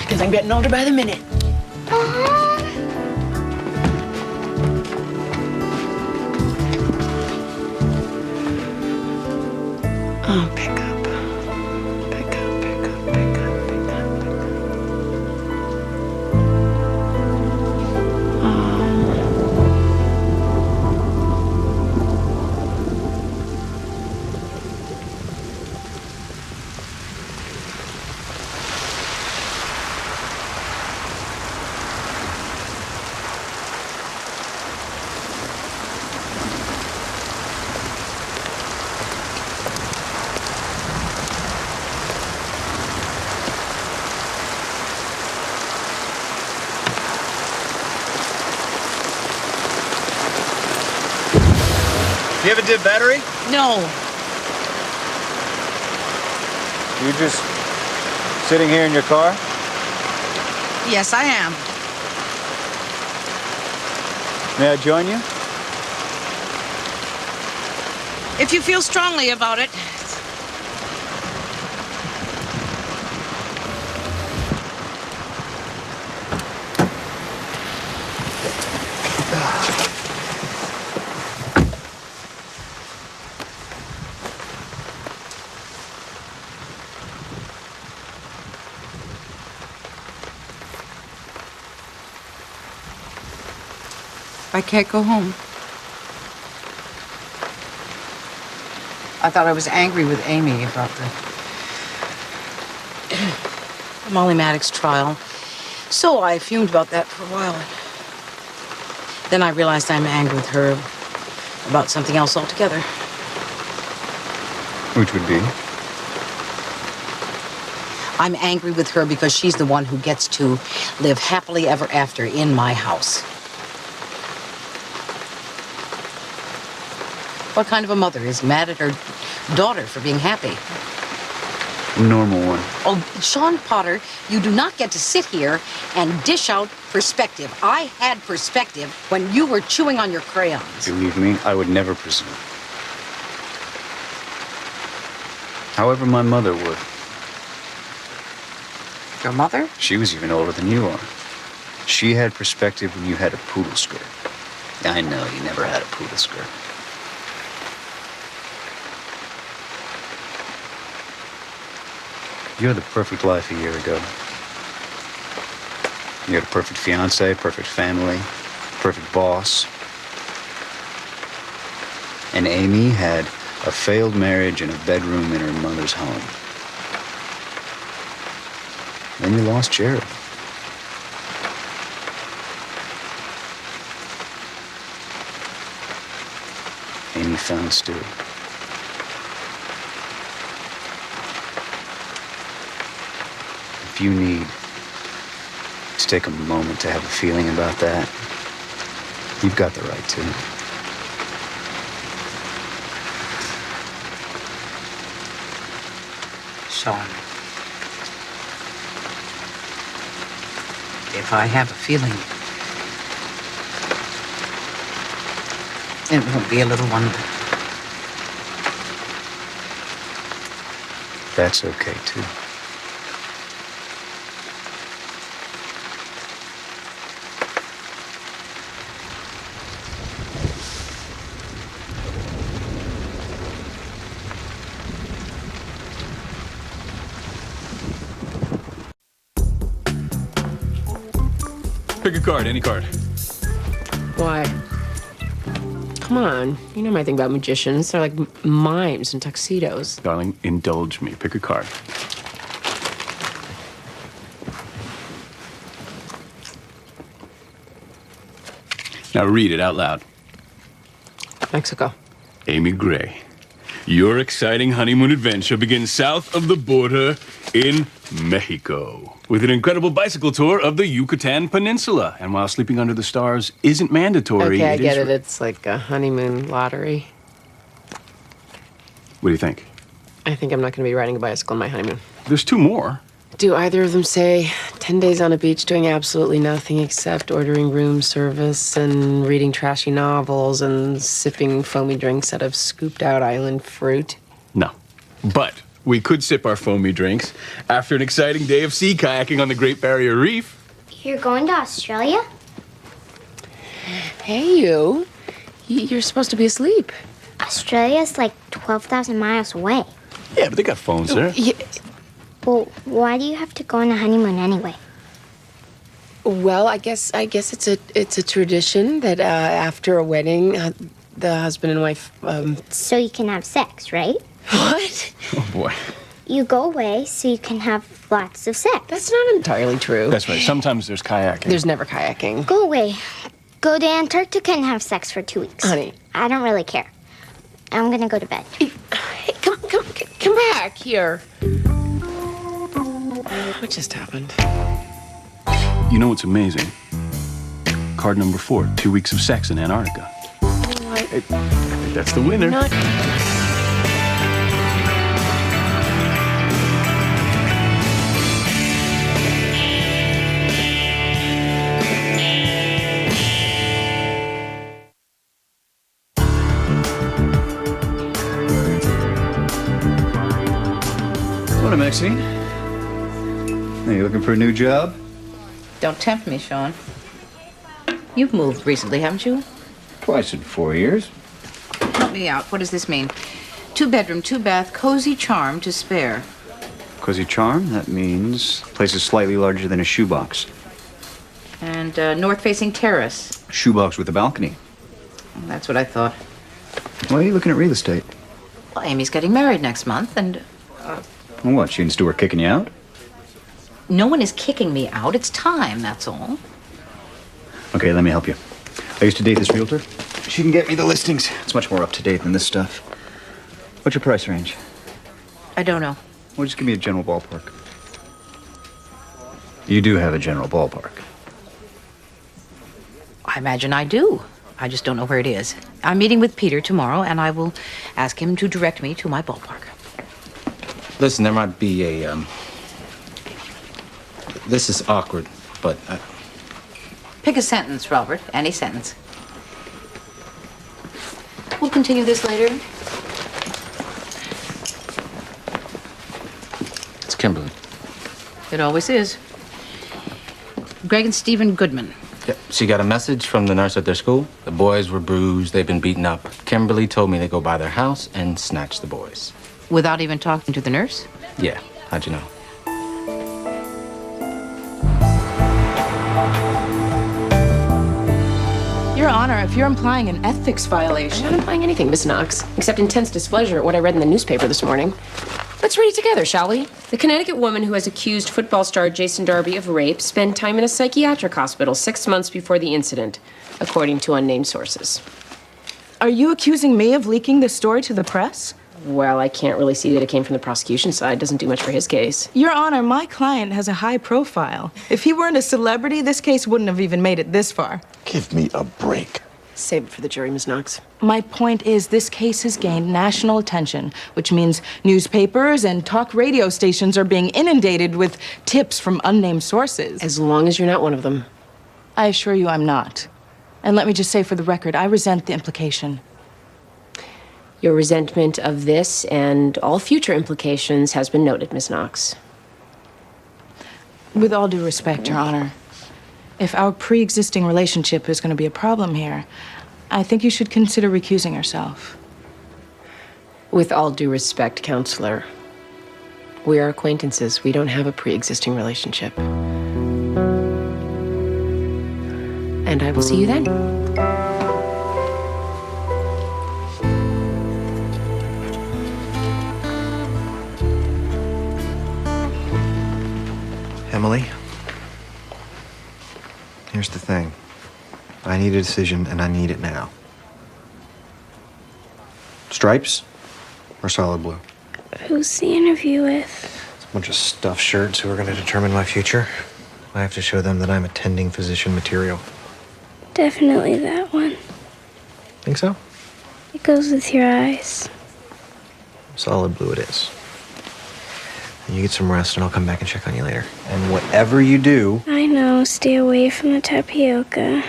Because I'm getting older by the minute. Oh, pick up. Pick up, pick up, pick up, pick up, pick up. You ever did battery? No. You just sitting here in your car? Yes, I am. May I join you? If you feel strongly about it. I can't go home. I thought I was angry with Amy about the Molly Maddox trial. So I fumed about that for a while. Then I realized I'm angry with her about something else altogether. Which would be? I'm angry with her because she's the one who gets to live happily ever after in my house. What kind of a mother is mad at her daughter for being happy? A normal one. Oh, Sean Potter, you do not get to sit here and dish out perspective. I had perspective when you were chewing on your crayons. Believe me, I would never presume. However, my mother would. Your mother? She was even older than you are. She had perspective when you had a poodle skirt. I know you never had a poodle skirt. You had the perfect life a year ago. You had a perfect fiance, perfect family, perfect boss. And Amy had a failed marriage and a bedroom in her mother's home. Then you lost Jared. Amy found Stu. If you need to take a moment to have a feeling about that, you've got the right to. Sean. If I have a feeling, it won't be a little one. That's okay, too. Pick a card, any card. Why? Come on. You know my thing about magicians. They're like mimes in tuxedos. Darling, indulge me. Pick a card. Now read it out loud. Mexico. Amy Gray. Your exciting honeymoon adventure begins south of the border in Mexico with an incredible bicycle tour of the Yucatan Peninsula. And while sleeping under the stars isn't mandatory, Okay, I get is... it. It's like a honeymoon lottery. What do you think? I think I'm not going to be riding a bicycle on my honeymoon. There's two more. Do either of them say 10 days on a beach doing absolutely nothing except ordering room service and reading trashy novels and sipping foamy drinks out of scooped out island fruit? No. But we could sip our foamy drinks after an exciting day of sea kayaking on the Great Barrier Reef. You're going to Australia? Hey, you. You're supposed to be asleep. Australia's like 12,000 miles away. Yeah, but they got phones there. Yeah. Well, why do you have to go on a honeymoon anyway? Well, I guess it's a tradition that after a wedding, the husband and wife. So you can have sex, right? What? Oh boy. You go away so you can have lots of sex. That's not entirely true. That's right. Sometimes there's kayaking. There's never kayaking. Go away. Go to Antarctica and have sex for 2 weeks. Honey. I don't really care. I'm gonna go to bed. Hey, come back here. What just happened? You know what's amazing? Card number 4, 2 weeks of sex in Antarctica. I think that's the winner. Not... What, Maxine? Are you looking for a new job? Don't tempt me, Sean. You've moved recently, haven't you? Twice in 4 years. Help me out. What does this mean? 2-bedroom, 2-bath, cozy charm to spare. Cozy charm? That means place is slightly larger than a shoebox. And north-facing terrace. Shoebox with a balcony. That's what I thought. Why are you looking at real estate? Well, Amy's getting married next month, and Well, what, she and Stu are kicking you out? no one is kicking me out. It's time, that's all. Okay, let me help you. I used to date this realtor. She can get me the listings. It's much more up to date than this stuff. What's your price range? I don't know. Well, just give me a general ballpark. You do have a general ballpark. I imagine I do. I just don't know where it is. I'm meeting with Peter tomorrow, and I will ask him to direct me to my ballpark. Listen, there might be a, This is awkward, but... Pick a sentence, Robert. Any sentence. We'll continue this later. It's Kimberly. It always is. Greg and Stephen Goodman. Yep. She got a message from the nurse at their school. The boys were bruised. They've been beaten up. Kimberly told me to go by their house and snatch the boys. Without even talking to the nurse? Yeah. How'd you know? Your Honor, if you're implying an ethics violation... I'm not implying anything, Miss Knox, except intense displeasure at what I read in the newspaper this morning. Let's read it together, shall we? The Connecticut woman who has accused football star Jason Darby of rape spent time in a psychiatric hospital 6 months before the incident, according to unnamed sources. Are you accusing me of leaking this story to the press? Well, I can't really see that it came from the prosecution side. Doesn't do much for his case. Your Honor, my client has a high profile. If he weren't a celebrity, this case wouldn't have even made it this far. Give me a break. Save it for the jury, Ms. Knox. My point is, this case has gained national attention, which means newspapers and talk radio stations are being inundated with tips from unnamed sources. As long as you're not one of them. I assure you I'm not. And let me just say for the record, I resent the implication. Your resentment of this and all future implications has been noted, Ms. Knox. With all due respect, Your Honor, if our pre-existing relationship is going to be a problem here, I think you should consider recusing yourself. With all due respect, Counselor, we are acquaintances. We don't have a pre-existing relationship. And I will see you then. Emily, here's the thing. I need a decision, and I need it now. Stripes or solid blue? Who's the interview with? It's a bunch of stuffed shirts who are going to determine my future. I have to show them that I'm attending physician material. Definitely that one. Think so? It goes with your eyes. Solid blue it is. You get some rest, and I'll come back and check on you later. And whatever you do... I know. Stay away from the tapioca.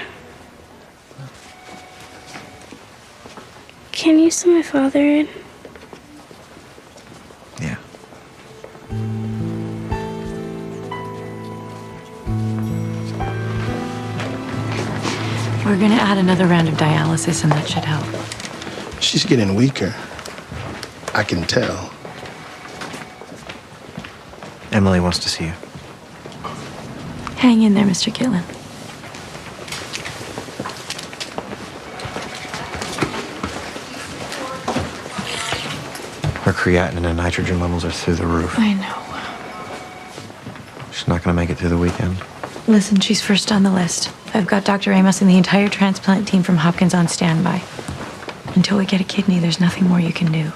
Can you send my father in? Yeah. We're gonna add another round of dialysis, and that should help. She's getting weaker. I can tell. Emily wants to see you. Hang in there, Mr. Gitlin. Her creatinine and nitrogen levels are through the roof. I know. She's not gonna make it through the weekend. Listen, she's first on the list. I've got Dr. Amos and the entire transplant team from Hopkins on standby. Until we get a kidney, there's nothing more you can do.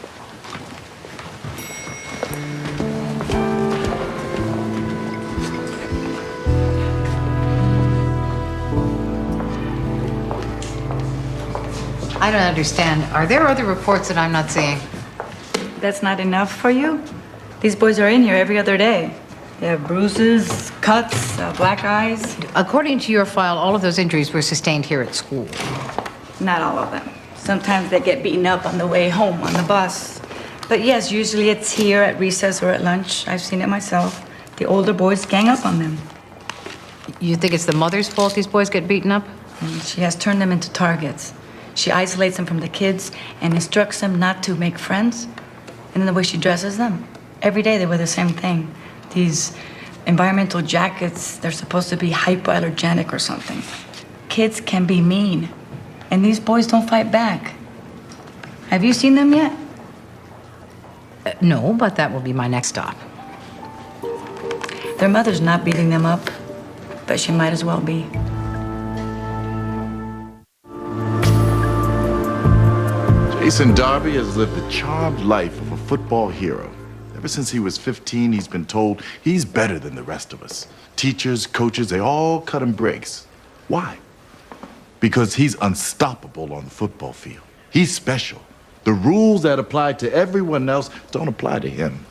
I don't understand. Are there other reports that I'm not seeing? That's not enough for you? These boys are in here every other day. They have bruises, cuts, black eyes. According to your file, all of those injuries were sustained here at school. Not all of them. Sometimes they get beaten up on the way home on the bus. But yes, usually it's here at recess or at lunch. I've seen it myself. The older boys gang up on them. You think it's the mother's fault these boys get beaten up? She has turned them into targets. She isolates them from the kids and instructs them not to make friends. And then the way she dresses them. Every day they wear the same thing. These environmental jackets, they're supposed to be hypoallergenic or something. Kids can be mean. And these boys don't fight back. Have you seen them yet? No, but that will be my next stop. Their mother's not beating them up, but she might as well be. Jason Darby has lived a charmed life of a football hero. Ever since he was 15, he's been told he's better than the rest of us. Teachers, coaches, they all cut him breaks. Why? Because he's unstoppable on the football field. He's special. The rules that apply to everyone else don't apply to him.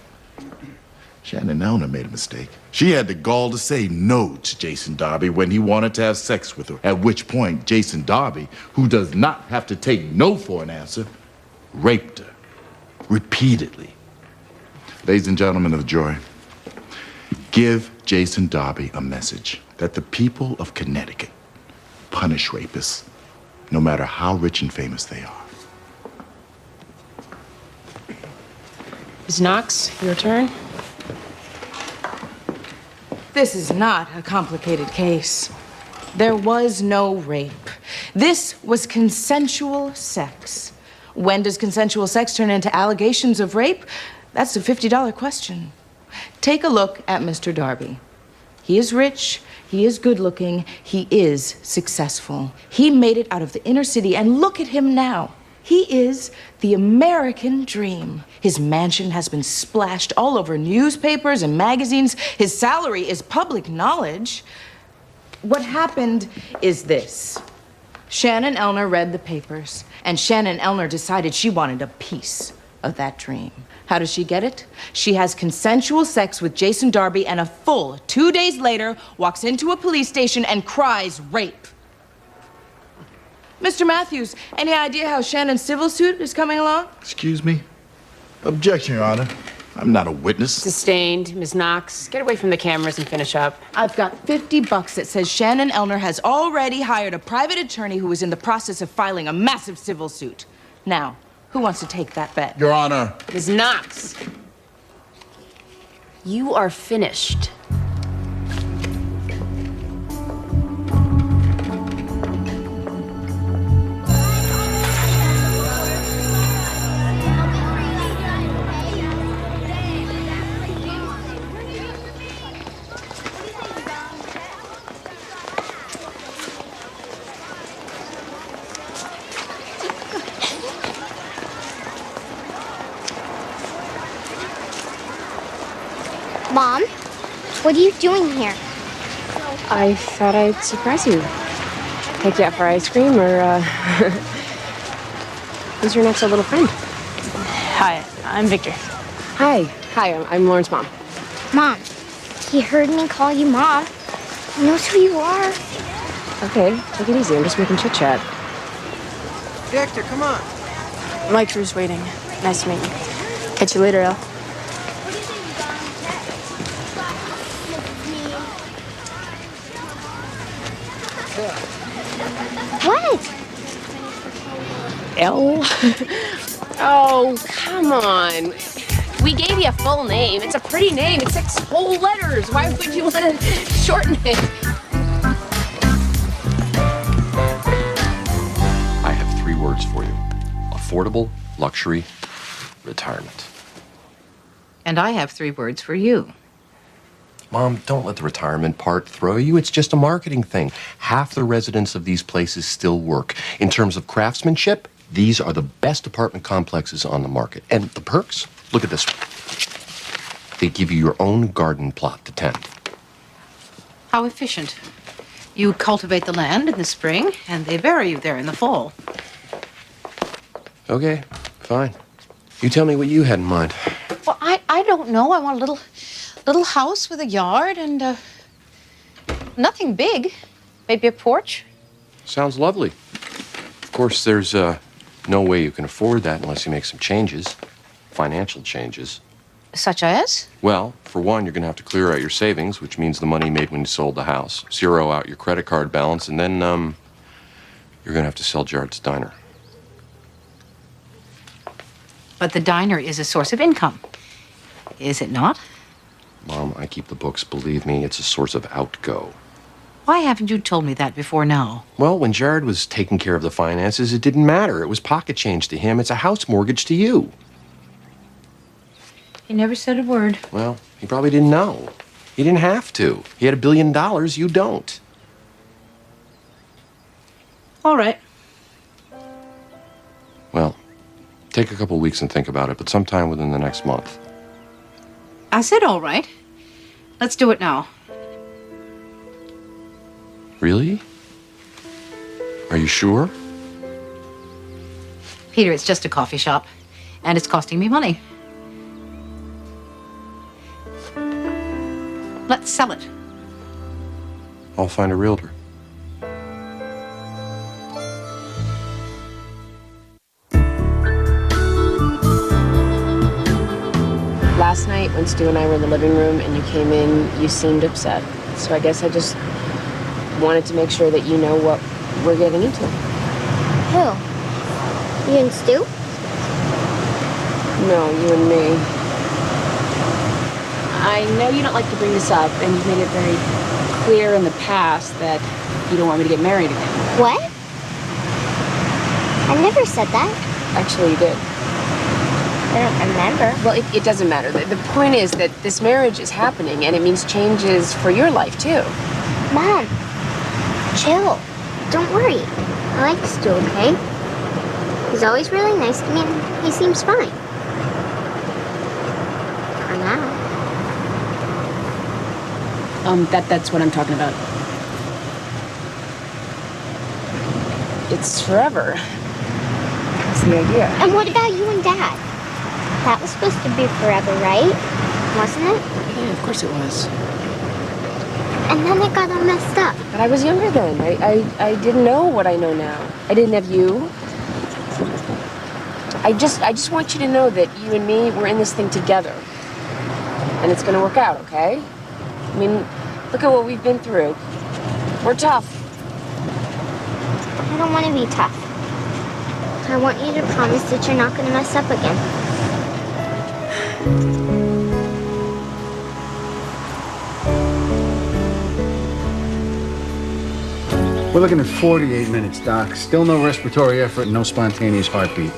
Shannon Elner made a mistake. She had the gall to say no to Jason Darby when he wanted to have sex with her, at which point Jason Darby, who does not have to take no for an answer, raped her repeatedly. Ladies and gentlemen of the jury, give Jason Darby a message that the people of Connecticut punish rapists, no matter how rich and famous they are. Ms. Knox, your turn. This is not a complicated case. There was no rape. This was consensual sex. When does consensual sex turn into allegations of rape? That's a $50 question. Take a look at Mr. Darby. He is rich, he is good looking, he is successful. He made it out of the inner city, and look at him now. He is the American dream. His mansion has been splashed all over newspapers and magazines. His salary is public knowledge. What happened is this. Shannon Elner read the papers, and Shannon Elner decided she wanted a piece of that dream. How does she get it? She has consensual sex with Jason Darby, and a full 2 days later walks into a police station and cries rape. Mr. Matthews, any idea how Shannon's civil suit is coming along? Excuse me? Objection, Your Honor. I'm not a witness. Sustained. Ms. Knox, get away from the cameras and finish up. I've got $50 that says Shannon Elner has already hired a private attorney who is in the process of filing a massive civil suit. Now, who wants to take that bet? Your Honor. Ms. Knox, you are finished. Mom, what are you doing here? I thought I'd surprise you. Take you out for ice cream, or, who's your next little friend? Hi, I'm Victor. Hi, I'm Lauren's mom. Mom, he heard me call you Mom. He knows who you are. Okay, take it easy. I'm just making chit-chat. Victor, come on. My crew's waiting. Nice to meet you. Catch you later, El. What? Elle? Oh, come on. We gave you a full name. It's a pretty name. It's 6 whole letters. Why would you want to shorten it? I have 3 words for you. Affordable, luxury, retirement. And I have 3 words for you. Mom, don't let the retirement part throw you. It's just a marketing thing. Half the residents of these places still work. In terms of craftsmanship, these are the best apartment complexes on the market. And the perks? Look at this. They give you your own garden plot to tend. How efficient. You cultivate the land in the spring, and they bury you there in the fall. Okay, fine. You tell me what you had in mind. Well, I don't know. I want a little house with a yard and nothing big. Maybe a porch. Sounds lovely. Of course, there's no way you can afford that unless you make some changes. Financial changes. Such as? Well, for one, you're going to have to clear out your savings, which means the money made when you sold the house. Zero out your credit card balance, and then you're going to have to sell Jared's diner. But the diner is a source of income. Is it not? Mom, I keep the books. Believe me, it's a source of outgo. Why haven't you told me that before now? Well, when Jared was taking care of the finances, it didn't matter. It was pocket change to him. It's a house mortgage to you. He never said a word. Well, he probably didn't know. He didn't have to. He had $1 billion. You don't. All right. Well, take a couple weeks and think about it, but sometime within the next month. I said all right. Let's do it now. Really? Are you sure? Peter, it's just a coffee shop, and it's costing me money. Let's sell it. I'll find a realtor. Last night, when Stu and I were in the living room and you came in, you seemed upset. So I guess I just wanted to make sure that you know what we're getting into. Who? You and Stu? No, you and me. I know you don't like to bring this up, and you've made it very clear in the past that you don't want me to get married again. What? I never said that. Actually, you did. I don't remember. Well, it doesn't matter. The point is that this marriage is happening, and it means changes for your life, too. Mom, chill. Don't worry. I like Stu, okay? He's always really nice to me, and he seems fine. For now. That's what I'm talking about. it's forever. That's the idea. And what about you and Dad? That was supposed to be forever, right? Wasn't it? Yeah, of course it was. And then it got all messed up. But I was younger then. I didn't know what I know now. I didn't have you. I just want you to know that you and me, we're in this thing together. And it's gonna work out, okay? I mean, look at what we've been through. We're tough. I don't want to be tough. I want you to promise that you're not going to mess up again. We're looking at 48 minutes, Doc. Still no respiratory effort and no spontaneous heartbeat.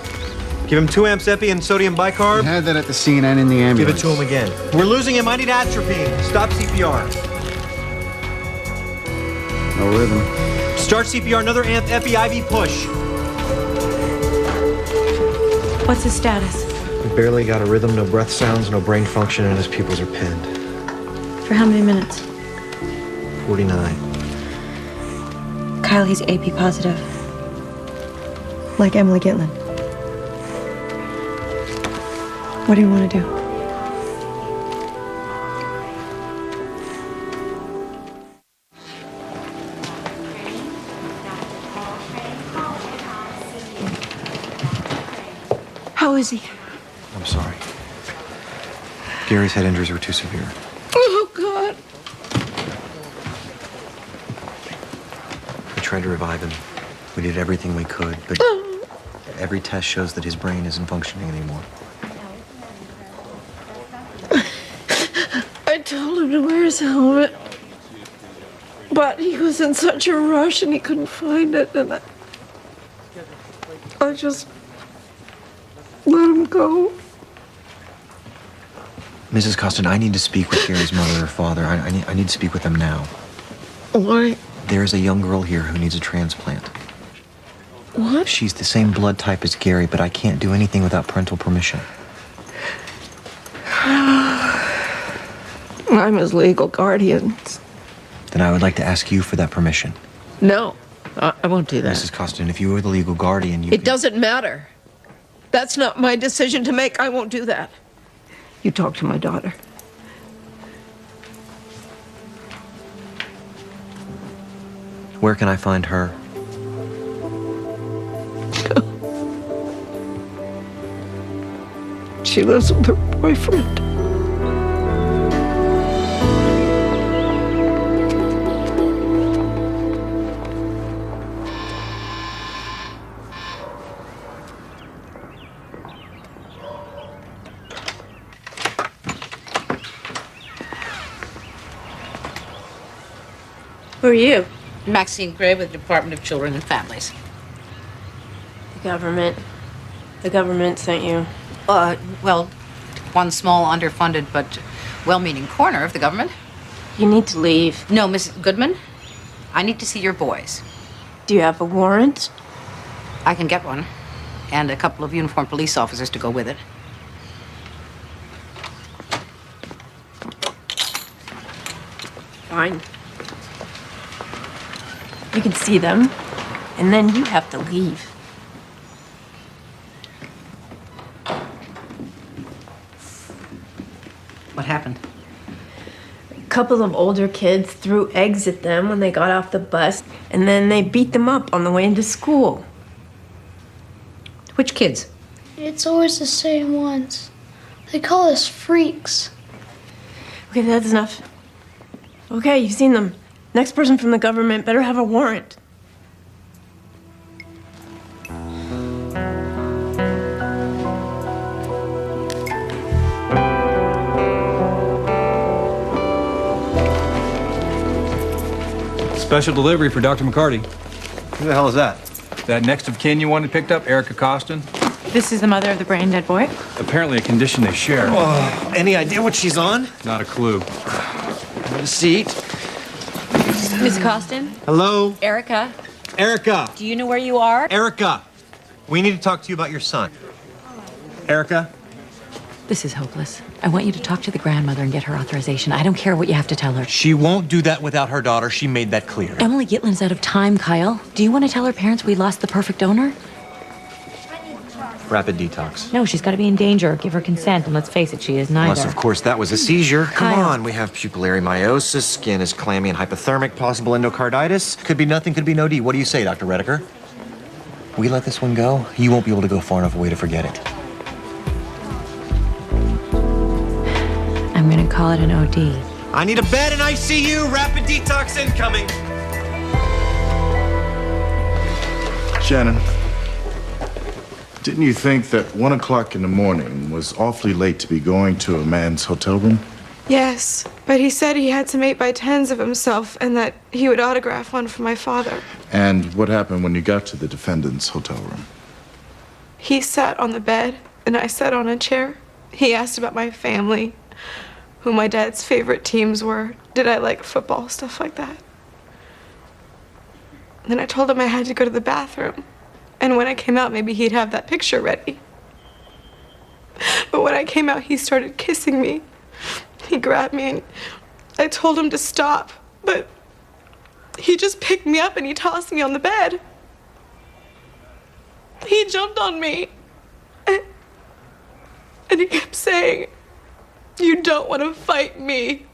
Give him 2 amps epi and sodium bicarb. We had that at the scene and in the ambulance. Give it to him again. We're losing him. I need atropine. Stop CPR. No rhythm. Start CPR. Another amp epi IV push. What's his status? We barely got a rhythm, no breath sounds, no brain function, and his pupils are pinned. For how many minutes? 49. Kyle, he's AP positive. Like Emily Gitlin. What do you want to do? How is he? I'm sorry. Gary's head injuries were too severe. Oh, God. We tried to revive him. We did everything we could, but every test shows that his brain isn't functioning anymore. I told him to wear his helmet, but he was in such a rush and he couldn't find it, and I just let him go. Mrs. Costin, I need to speak with Gary's mother or father. I need to speak with them now. Why? There is a young girl here who needs a transplant. What? She's the same blood type as Gary, but I can't do anything without parental permission. I'm his legal guardian. Then I would like to ask you for that permission. No, I won't do that. Mrs. Costin, if you were the legal guardian, you It doesn't matter. That's not my decision to make. I won't do that. You talk to my daughter. Where can I find her? She lives with her boyfriend. Who are you? Maxine Gray with the Department of Children and Families. The government. The government sent you. Well, one small, underfunded, but well-meaning corner of the government. You need to leave. No, Mrs. Goodman. I need to see your boys. Do you have a warrant? I can get one. And a couple of uniformed police officers to go with it. Fine. You can see them, and then you have to leave. What happened? A couple of older kids threw eggs at them when they got off the bus, and then they beat them up on the way into school. Which kids? It's always the same ones. They call us freaks. Okay, that's enough. Okay, you've seen them. Next person from the government better have a warrant. Special delivery for Dr. McCarty. Who the hell is that? That next of kin you wanted picked up, Erica Costin. This is the mother of the brain dead boy? Apparently a condition they share. Oh, any idea what she's on? Not a clue. Have a seat. Miss Costin? Hello? Erica? Erica! Do you know where you are? Erica! We need to talk to you about your son. Erica? This is hopeless. I want you to talk to the grandmother and get her authorization. I don't care what you have to tell her. She won't do that without her daughter. She made that clear. Emily Gitlin's out of time, Kyle. Do you want to tell her parents we lost the perfect donor? Rapid detox. No, she's got to be in danger. Give her consent, and let's face it, she is neither. Unless, of course, that was a seizure. Come Kyle. on, we have pupillary meiosis, skin is clammy and hypothermic, possible endocarditis. Could be nothing, could be no D. What do you say, Dr. Redeker? We let this one go, you won't be able to go far enough away to forget it. I'm going to call it an OD. I need a bed in ICU. Rapid detox incoming. Shannon, didn't you think that 1 o'clock in the morning was awfully late to be going to a man's hotel room? Yes, but he said he had some 8x10s of himself and that he would autograph one for my father. And what happened when you got to the defendant's hotel room? He sat on the bed and I sat on a chair. He asked about my family, who my dad's favorite teams were. Did I like football, stuff like that. Then I told him I had to go to the bathroom. And when I came out, maybe he'd have that picture ready. But when I came out, he started kissing me. He grabbed me and I told him to stop, but he just picked me up and he tossed me on the bed. He jumped on me. And he kept saying, "You don't want to fight me.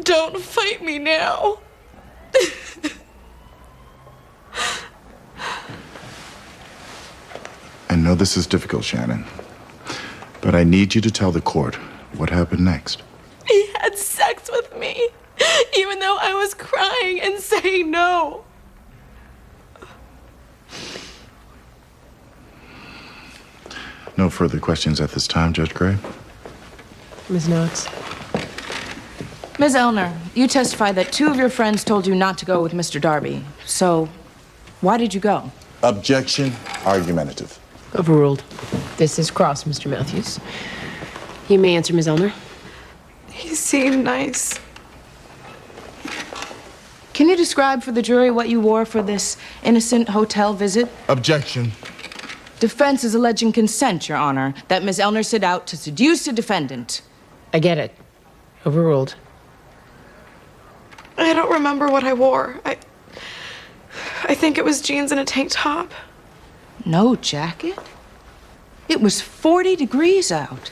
Don't fight me now." I know this is difficult, Shannon, but I need you to tell the court what happened next. He had sex with me, even though I was crying and saying no. No further questions at this time, Judge Gray? Ms. Knox. Ms. Elner, you testified that 2 of your friends told you not to go with Mr. Darby. So, why did you go? Objection, argumentative. Overruled. This is cross, Mr. Matthews. You may answer, Ms. Elner. He seemed nice. Can you describe for the jury what you wore for this innocent hotel visit? Objection. Defense is alleging consent, Your Honor, that Ms. Elner set out to seduce a defendant. I get it. Overruled. I don't remember what I wore. I think it was jeans and a tank top. No jacket? It was 40 degrees out.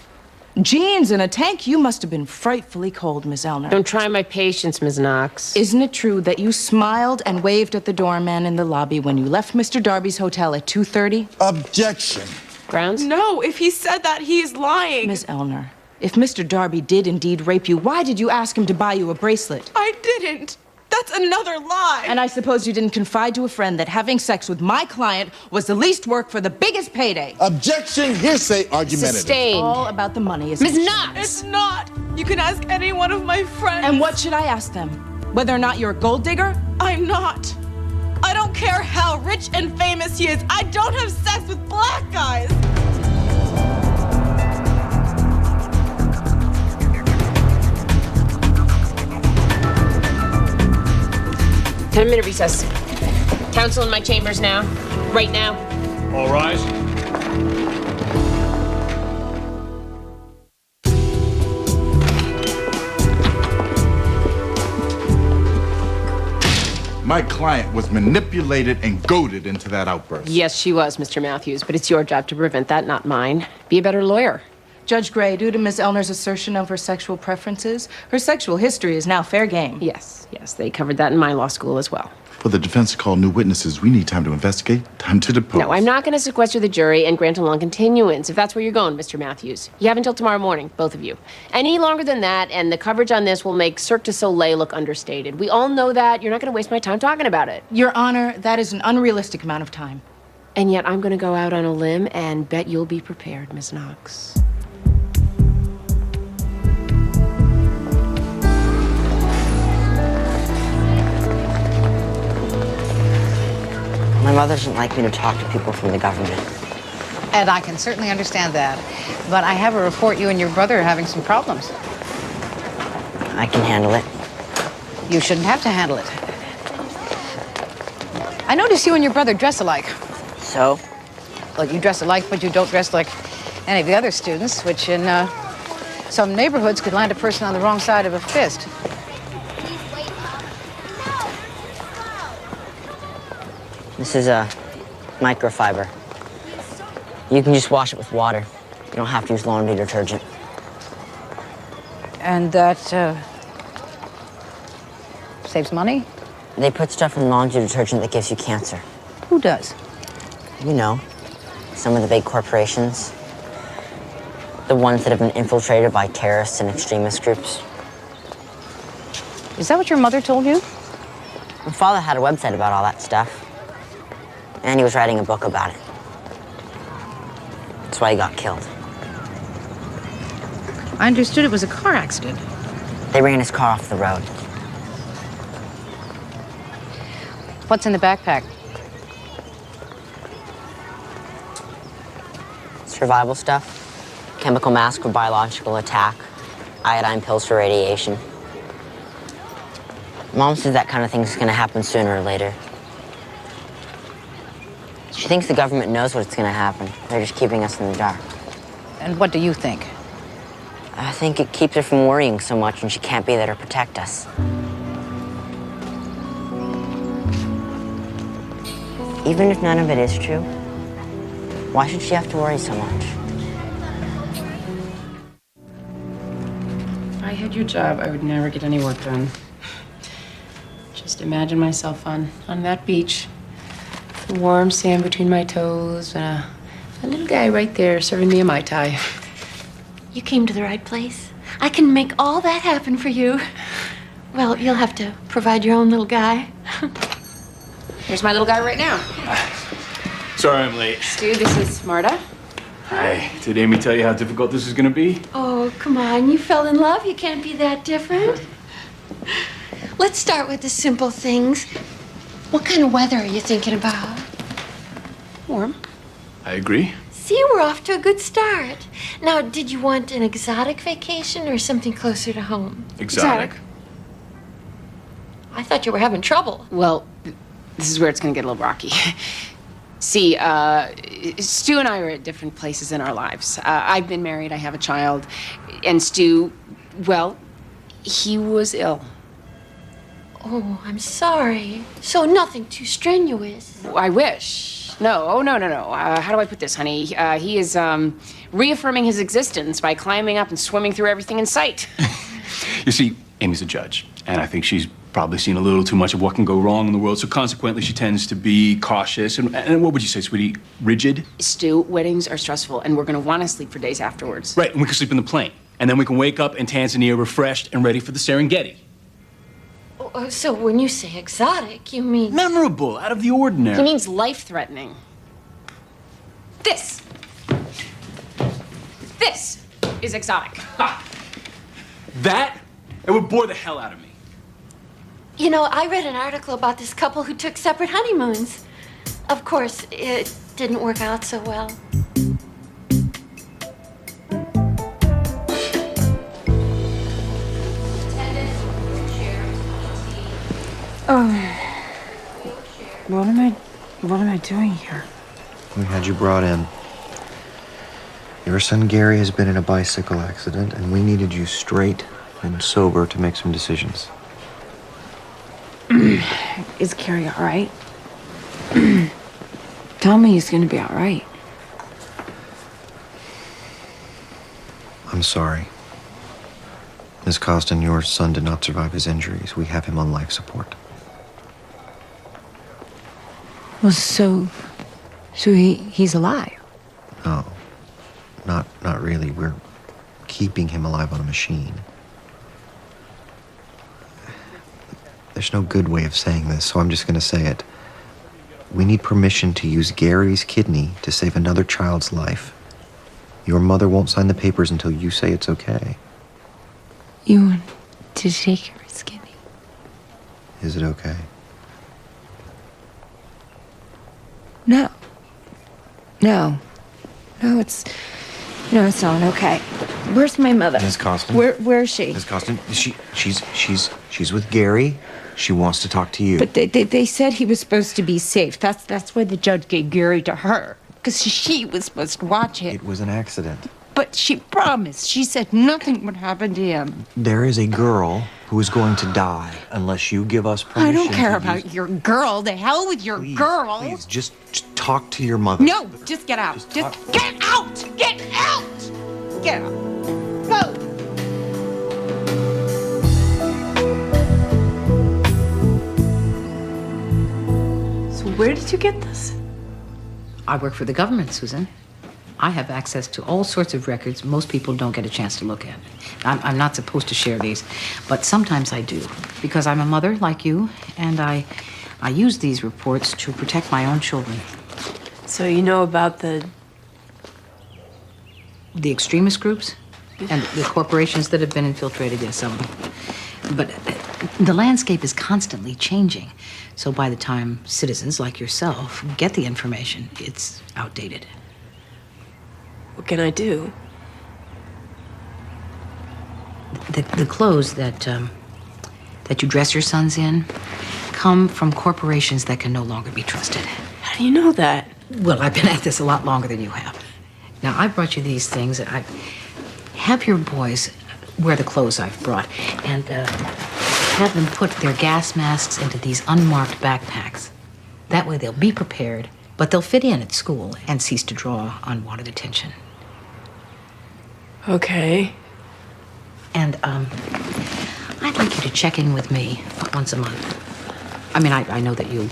Jeans and a tank? You must have been frightfully cold, Ms. Elner. Don't try my patience, Ms. Knox. Isn't it true that you smiled and waved at the doorman in the lobby when you left Mr. Darby's hotel at 2:30? Objection. Grounds? No, if he said that, he is lying. Ms. Elner, if Mr. Darby did indeed rape you, why did you ask him to buy you a bracelet? I didn't. That's another lie. And I suppose you didn't confide to a friend that having sex with my client was the least work for the biggest payday. Objection, hearsay, argumentative. Sustained. All about the money, isn't it? Ms. Knox! It's not. You can ask any one of my friends. And what should I ask them? Whether or not you're a gold digger? I'm not. I don't care how rich and famous he is. I don't have sex with black guys. 10-minute recess. Counsel in my chambers now. Right now. All rise. My client was manipulated and goaded into that outburst. Yes, she was, Mr. Matthews, but it's your job to prevent that, not mine. Be a better lawyer. Judge Gray, due to Ms. Elner's assertion of her sexual preferences, her sexual history is now fair game. Yes, they covered that in my law school as well. For the defense to call new witnesses, we need time to investigate, time to depose. No, I'm not going to sequester the jury and grant a long continuance, if that's where you're going, Mr. Matthews. You have until tomorrow morning, both of you. Any longer than that, and the coverage on this will make Cirque du Soleil look understated. We all know that. You're not going to waste my time talking about it. Your Honor, that is an unrealistic amount of time. And yet I'm going to go out on a limb and bet you'll be prepared, Ms. Knox. My mother doesn't like me to talk to people from the government. And I can certainly understand that. But I have a report you and your brother are having some problems. I can handle it. You shouldn't have to handle it. I notice you and your brother dress alike. So? Well, you dress alike, but you don't dress like any of the other students, which in some neighborhoods could land a person on the wrong side of a fist. This is a microfiber. You can just wash it with water. You don't have to use laundry detergent. And that saves money? They put stuff in laundry detergent that gives you cancer. Who does? You know, some of the big corporations. The ones that have been infiltrated by terrorists and extremist groups. Is that what your mother told you? My father had a website about all that stuff. And he was writing a book about it. That's why he got killed. I understood it was a car accident. They ran his car off the road. What's in the backpack? Survival stuff. Chemical mask for biological attack. Iodine pills for radiation. Mom says that kind of thing's gonna happen sooner or later. She thinks the government knows what's gonna happen. They're just keeping us in the dark. And what do you think? I think it keeps her from worrying so much and she can't be there to protect us. Even if none of it is true, why should she have to worry so much? If I had your job, I would never get any work done. Just imagine myself on that beach. The warm sand between my toes and a little guy right there serving me a Mai Tai. You came to the right place. I can make all that happen for you. Well, you'll have to provide your own little guy. Here's my little guy right now. Sorry I'm late. Stu, this is Marta. Hi. Did Amy tell you how difficult this is gonna be? Oh, come on. You fell in love. You can't be that different. Let's start with the simple things. What kind of weather are you thinking about? Warm. I agree. See, we're off to a good start. Now, did you want an exotic vacation or something closer to home? Exotic. I thought you were having trouble. Well, this is where it's gonna get a little rocky. See, Stu and I are at different places in our lives. I've been married, I have a child, and Stu, well, he was ill. Oh, I'm sorry. So nothing too strenuous. I wish. No, oh, no. How do I put this, honey? He is reaffirming his existence by climbing up and swimming through everything in sight. You see, Amy's a judge, and I think she's probably seen a little too much of what can go wrong in the world, so consequently she tends to be cautious. And what would you say, sweetie? Rigid? Stu, weddings are stressful, and we're gonna wanna sleep for days afterwards. Right, and we can sleep in the plane. And then we can wake up in Tanzania refreshed and ready for the Serengeti. Oh, so when you say exotic, you mean... Memorable, out of the ordinary. He means life-threatening. This is exotic. Ha! That? It would bore the hell out of me. You know, I read an article about this couple who took separate honeymoons. Of course, it didn't work out so well. Oh, what am I doing here? We had you brought in. Your son Gary has been in a bicycle accident, and we needed you straight and sober to make some decisions. Is Gary all right? Tell me he's gonna be all right. I'm sorry. Miss Costin, your son did not survive his injuries. We have him on life support. Well, so he's alive? No, not really. We're keeping him alive on a machine. There's no good way of saying this, so I'm just gonna say it. We need permission to use Gary's kidney to save another child's life. Your mother won't sign the papers until you say it's okay. You want to take her kidney? Is it okay? No, it's not okay. Where's my mother? Miss Costin? Where is she? Miss Costin, she's with Gary. She wants to talk to you. But they said he was supposed to be safe. That's why the judge gave Gary to her. because she was supposed to watch it. It was an accident. But she promised. She said nothing would happen to him. There is a girl who is going to die unless you give us permission. I don't care to about use... your girl. The hell with your girl. Please, just talk to your mother. No, just get out. Just get out! Get out! Get out. Go! So where did you get this? I work for the government, Susan. I have access to all sorts of records most people don't get a chance to look at. I'm not supposed to share these, but sometimes I do, because I'm a mother like you, and I use these reports to protect my own children. So you know about the extremist groups and the corporations that have been infiltrated, yes, some of them. But the landscape is constantly changing. So by the time citizens like yourself get the information, it's outdated. What can I do? The clothes that you dress your sons in come from corporations that can no longer be trusted. How do you know that? Well, I've been at this a lot longer than you have. Now, I brought you these things. I have your boys wear the clothes I've brought and have them put their gas masks into these unmarked backpacks. That way they'll be prepared, but they'll fit in at school and cease to draw unwanted attention. Okay. And, I'd like you to check in with me once a month. I mean, I know that you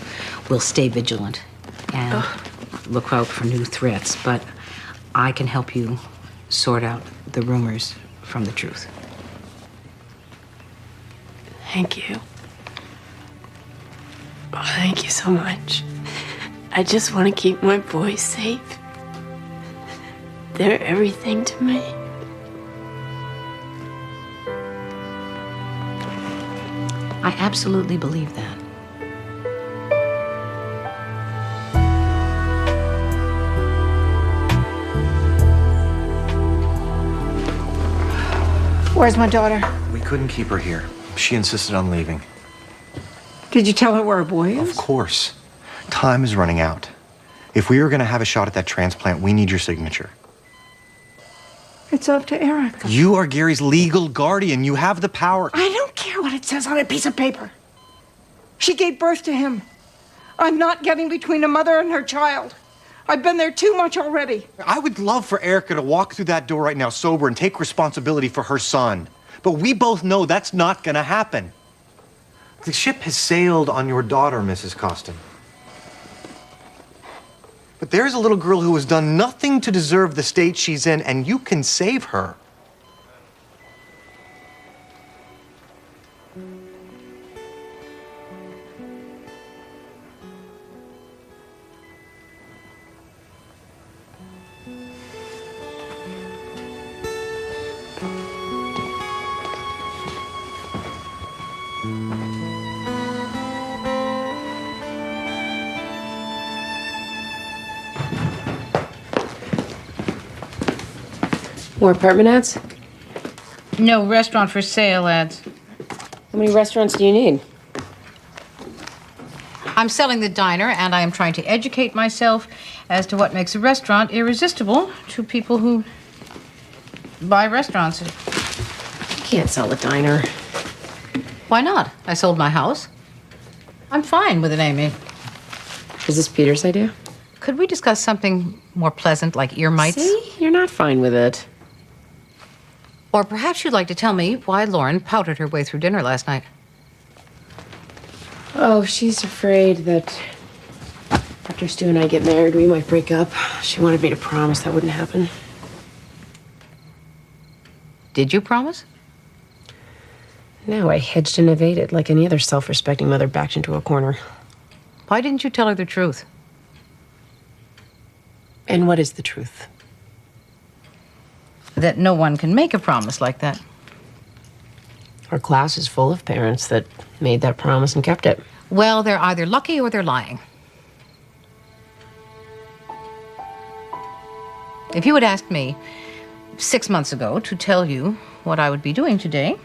will stay vigilant and look out for new threats, but I can help you sort out the rumors from the truth. Thank you. Oh, thank you so much. I just want to keep my boys safe. They're everything to me. I absolutely believe that. Where's my daughter? We couldn't keep her here. She insisted on leaving. Did you tell her where her boy is? Of course. Time is running out. If we are going to have a shot at that transplant, we need your signature. It's up to Erica. You are Gary's legal guardian. You have the power. I don't care what it says on a piece of paper. She gave birth to him. I'm not getting between a mother and her child. I've been there too much already. I would love for Erica to walk through that door right now sober and take responsibility for her son. But we both know that's not going to happen. The ship has sailed on your daughter, Mrs. Costin. But there's a little girl who has done nothing to deserve the state she's in, and you can save her. More apartment ads? No, restaurant for sale ads. How many restaurants do you need? I'm selling the diner, and I am trying to educate myself as to what makes a restaurant irresistible to people who buy restaurants. You can't sell a diner. Why not? I sold my house. I'm fine with it, Amy. Is this Peter's idea? Could we discuss something more pleasant, like ear mites? See? You're not fine with it. Or perhaps you'd like to tell me why Lauren powdered her way through dinner last night. Oh, she's afraid that after Stu and I get married, we might break up. She wanted me to promise that wouldn't happen. Did you promise? No, I hedged and evaded like any other self-respecting mother backed into a corner. Why didn't you tell her the truth? And what is the truth? That no one can make a promise like that. Our class is full of parents that made that promise and kept it. Well, they're either lucky or they're lying. If you had asked me 6 months ago to tell you what I would be doing today,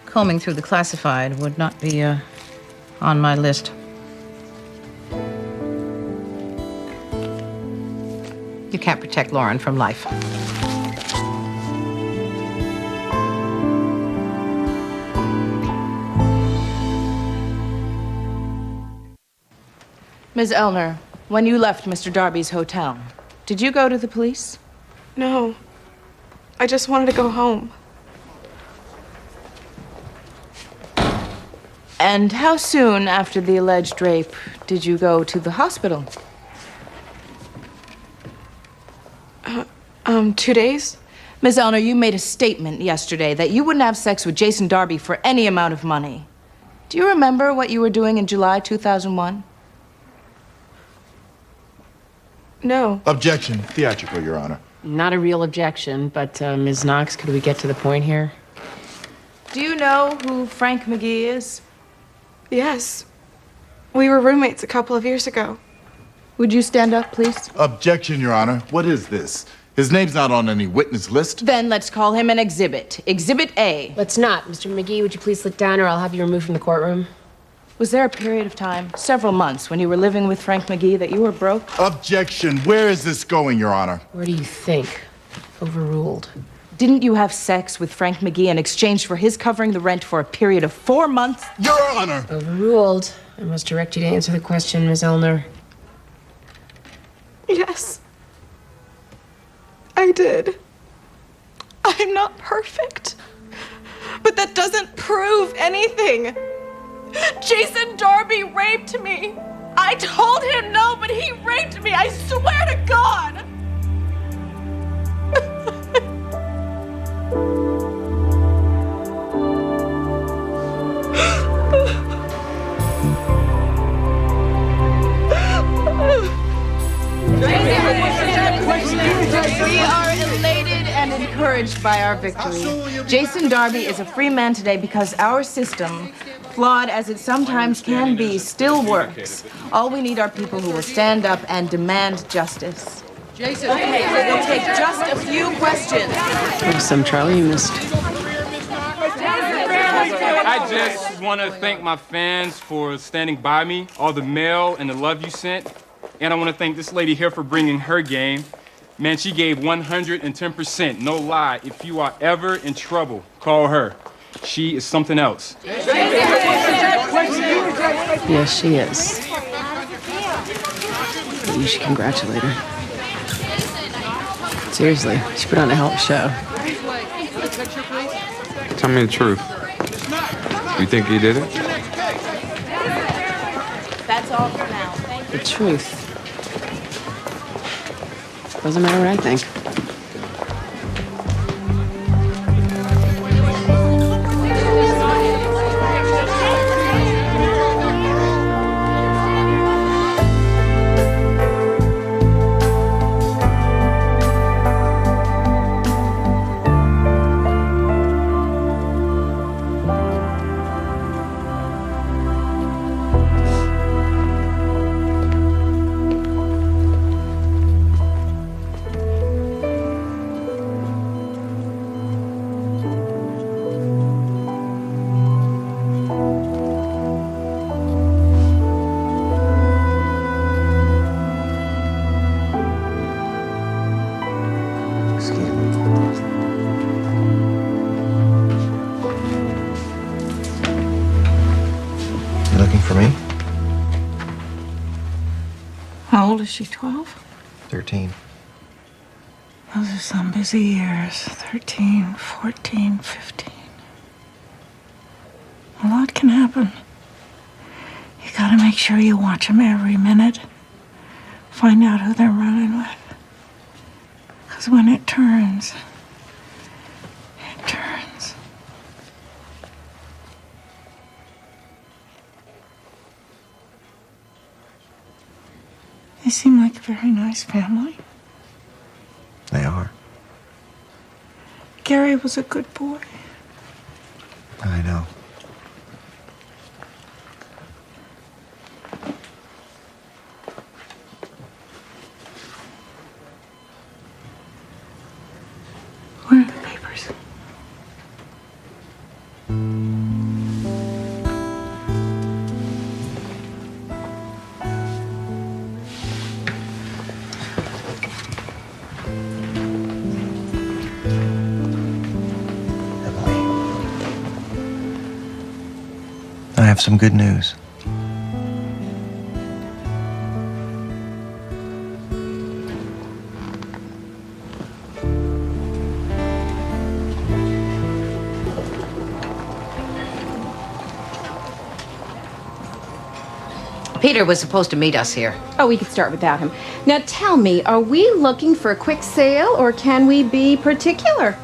combing through the classified would not be on my list. You can't protect Lauren from life. Ms. Elner, when you left Mr. Darby's hotel, did you go to the police? No. I just wanted to go home. And how soon after the alleged rape did you go to the hospital? 2 days. Ms. Elner, you made a statement yesterday that you wouldn't have sex with Jason Darby for any amount of money. Do you remember what you were doing in July 2001? No. Objection. Theatrical, Your Honor. Not a real objection, but Ms. Knox, could we get to the point here? Do you know who Frank McGee is? Yes. We were roommates a couple of years ago. Would you stand up, please? Objection, Your Honor. What is this? His name's not on any witness list. Then let's call him an exhibit. Exhibit A. Let's not. Mr. McGee, would you please sit down or I'll have you removed from the courtroom? Was there a period of time, several months, when you were living with Frank McGee that you were broke? Objection. Where is this going, Your Honor? Where do you think? Overruled. Didn't you have sex with Frank McGee in exchange for his covering the rent for a period of 4 months? Your Honor! Overruled. I must direct you to answer the question, Ms. Elner. Yes. I did. I'm not perfect. But that doesn't prove anything. Jason Darby raped me. I told him no, but he raped me. I swear to God. We are elated and encouraged by our victory. Jason Darby is a free man today because our system, flawed as it sometimes can be, still works. All we need are people who will stand up and demand justice. Jason. Okay, we'll take just a few questions. There's some Charlie you missed. I just want to thank my fans for standing by me, all the mail and the love you sent. And I want to thank this lady here for bringing her game. Man, she gave 110%, no lie. If you are ever in trouble, call her. She is something else. Yes, she is. You should congratulate her. Seriously, she put on a hell of a show. Tell me the truth. You think he did it? That's all for now. Thank you. The truth. Doesn't matter what I think. You looking for me? How old is she, 12? 13. Those are some busy years. 13, 14, 15. A lot can happen. You gotta make sure you watch them every minute. Find out who they're running with. Because when it turns, it turns. They seem like a very nice family. They are. Gary was a good boy. I know. Where are the papers? have some good news. Peter was supposed to meet us here. Oh, we could start without him. Now tell me, are we looking for a quick sale or can we be particular?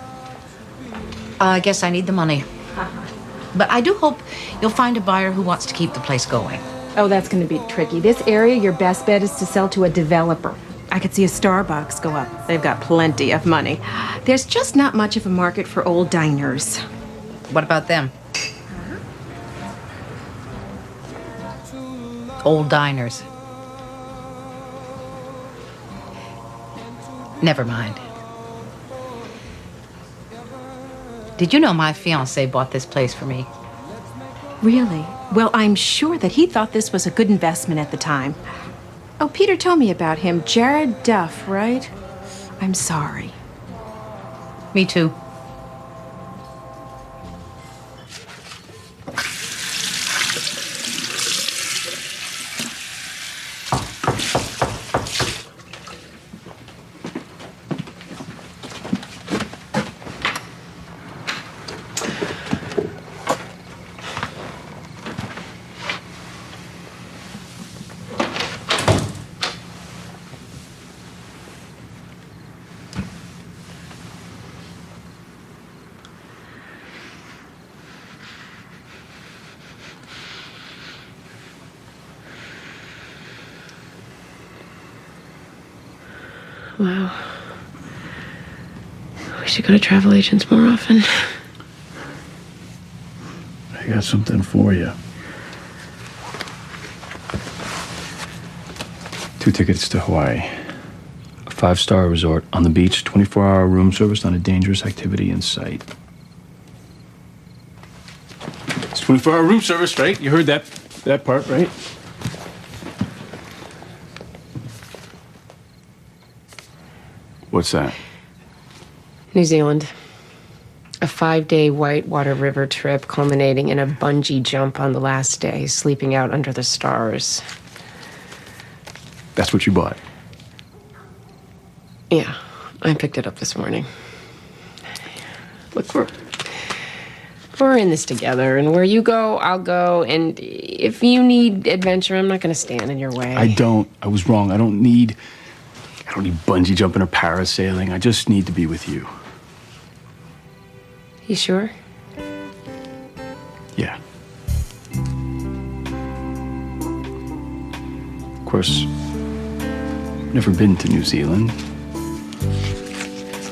I guess I need the money. But I do hope you'll find a buyer who wants to keep the place going. Oh, that's going to be tricky. This area, your best bet is to sell to a developer. I could see a Starbucks go up. They've got plenty of money. There's just not much of a market for old diners. What about them? Old diners. Never mind. Did you know my fiancé bought this place for me? Really? Well, I'm sure that he thought this was a good investment at the time. Oh, Peter told me about him. Jared Duff, right? I'm sorry. Me too. Wow. We should go to travel agents more often. I got something for you. 2 tickets to Hawaii. A 5-star resort on the beach, 24-hour room service, not a dangerous activity in sight. It's 24-hour room service, right? You heard that part, right? What's that? New Zealand. A 5-day whitewater river trip culminating in a bungee jump on the last day, sleeping out under the stars. That's what you bought? Yeah, I picked it up this morning. Look, we're in this together, and where you go, I'll go, and if you need adventure, I'm not gonna stand in your way. I was wrong. I don't need bungee jumping or parasailing. I just need to be with you. You sure? Yeah. Of course, never been to New Zealand.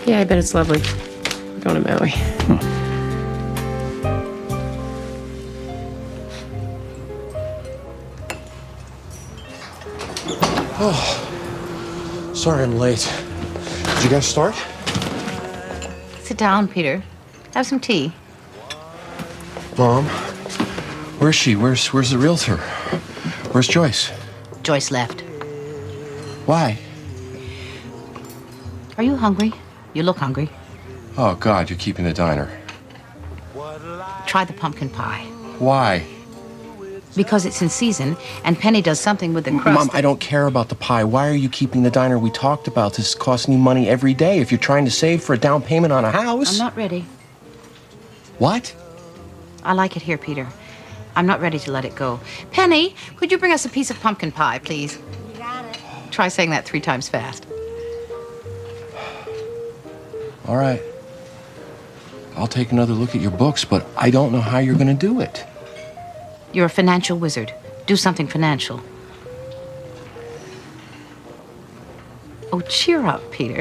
Yeah, I bet it's lovely. We're going to Maui. Oh, sorry I'm late. Did you guys start? Sit down, Peter. Have some tea. Mom, where's she? Where's the realtor? Where's Joyce? Joyce left. Why? Are you hungry? You look hungry. Oh, God, you're keeping the diner. Try the pumpkin pie. Why? Because it's in season, and Penny does something with the crust. Mom, I don't care about the pie. Why are you keeping the diner? We talked about this costing you money every day if you're trying to save for a down payment on a house. I'm not ready. What? I like it here, Peter. I'm not ready to let it go. Penny, could you bring us a piece of pumpkin pie, please? You got it. Try saying that 3 times fast. All right. I'll take another look at your books, but I don't know how you're going to do it. You're a financial wizard. Do something financial. Oh, cheer up, Peter.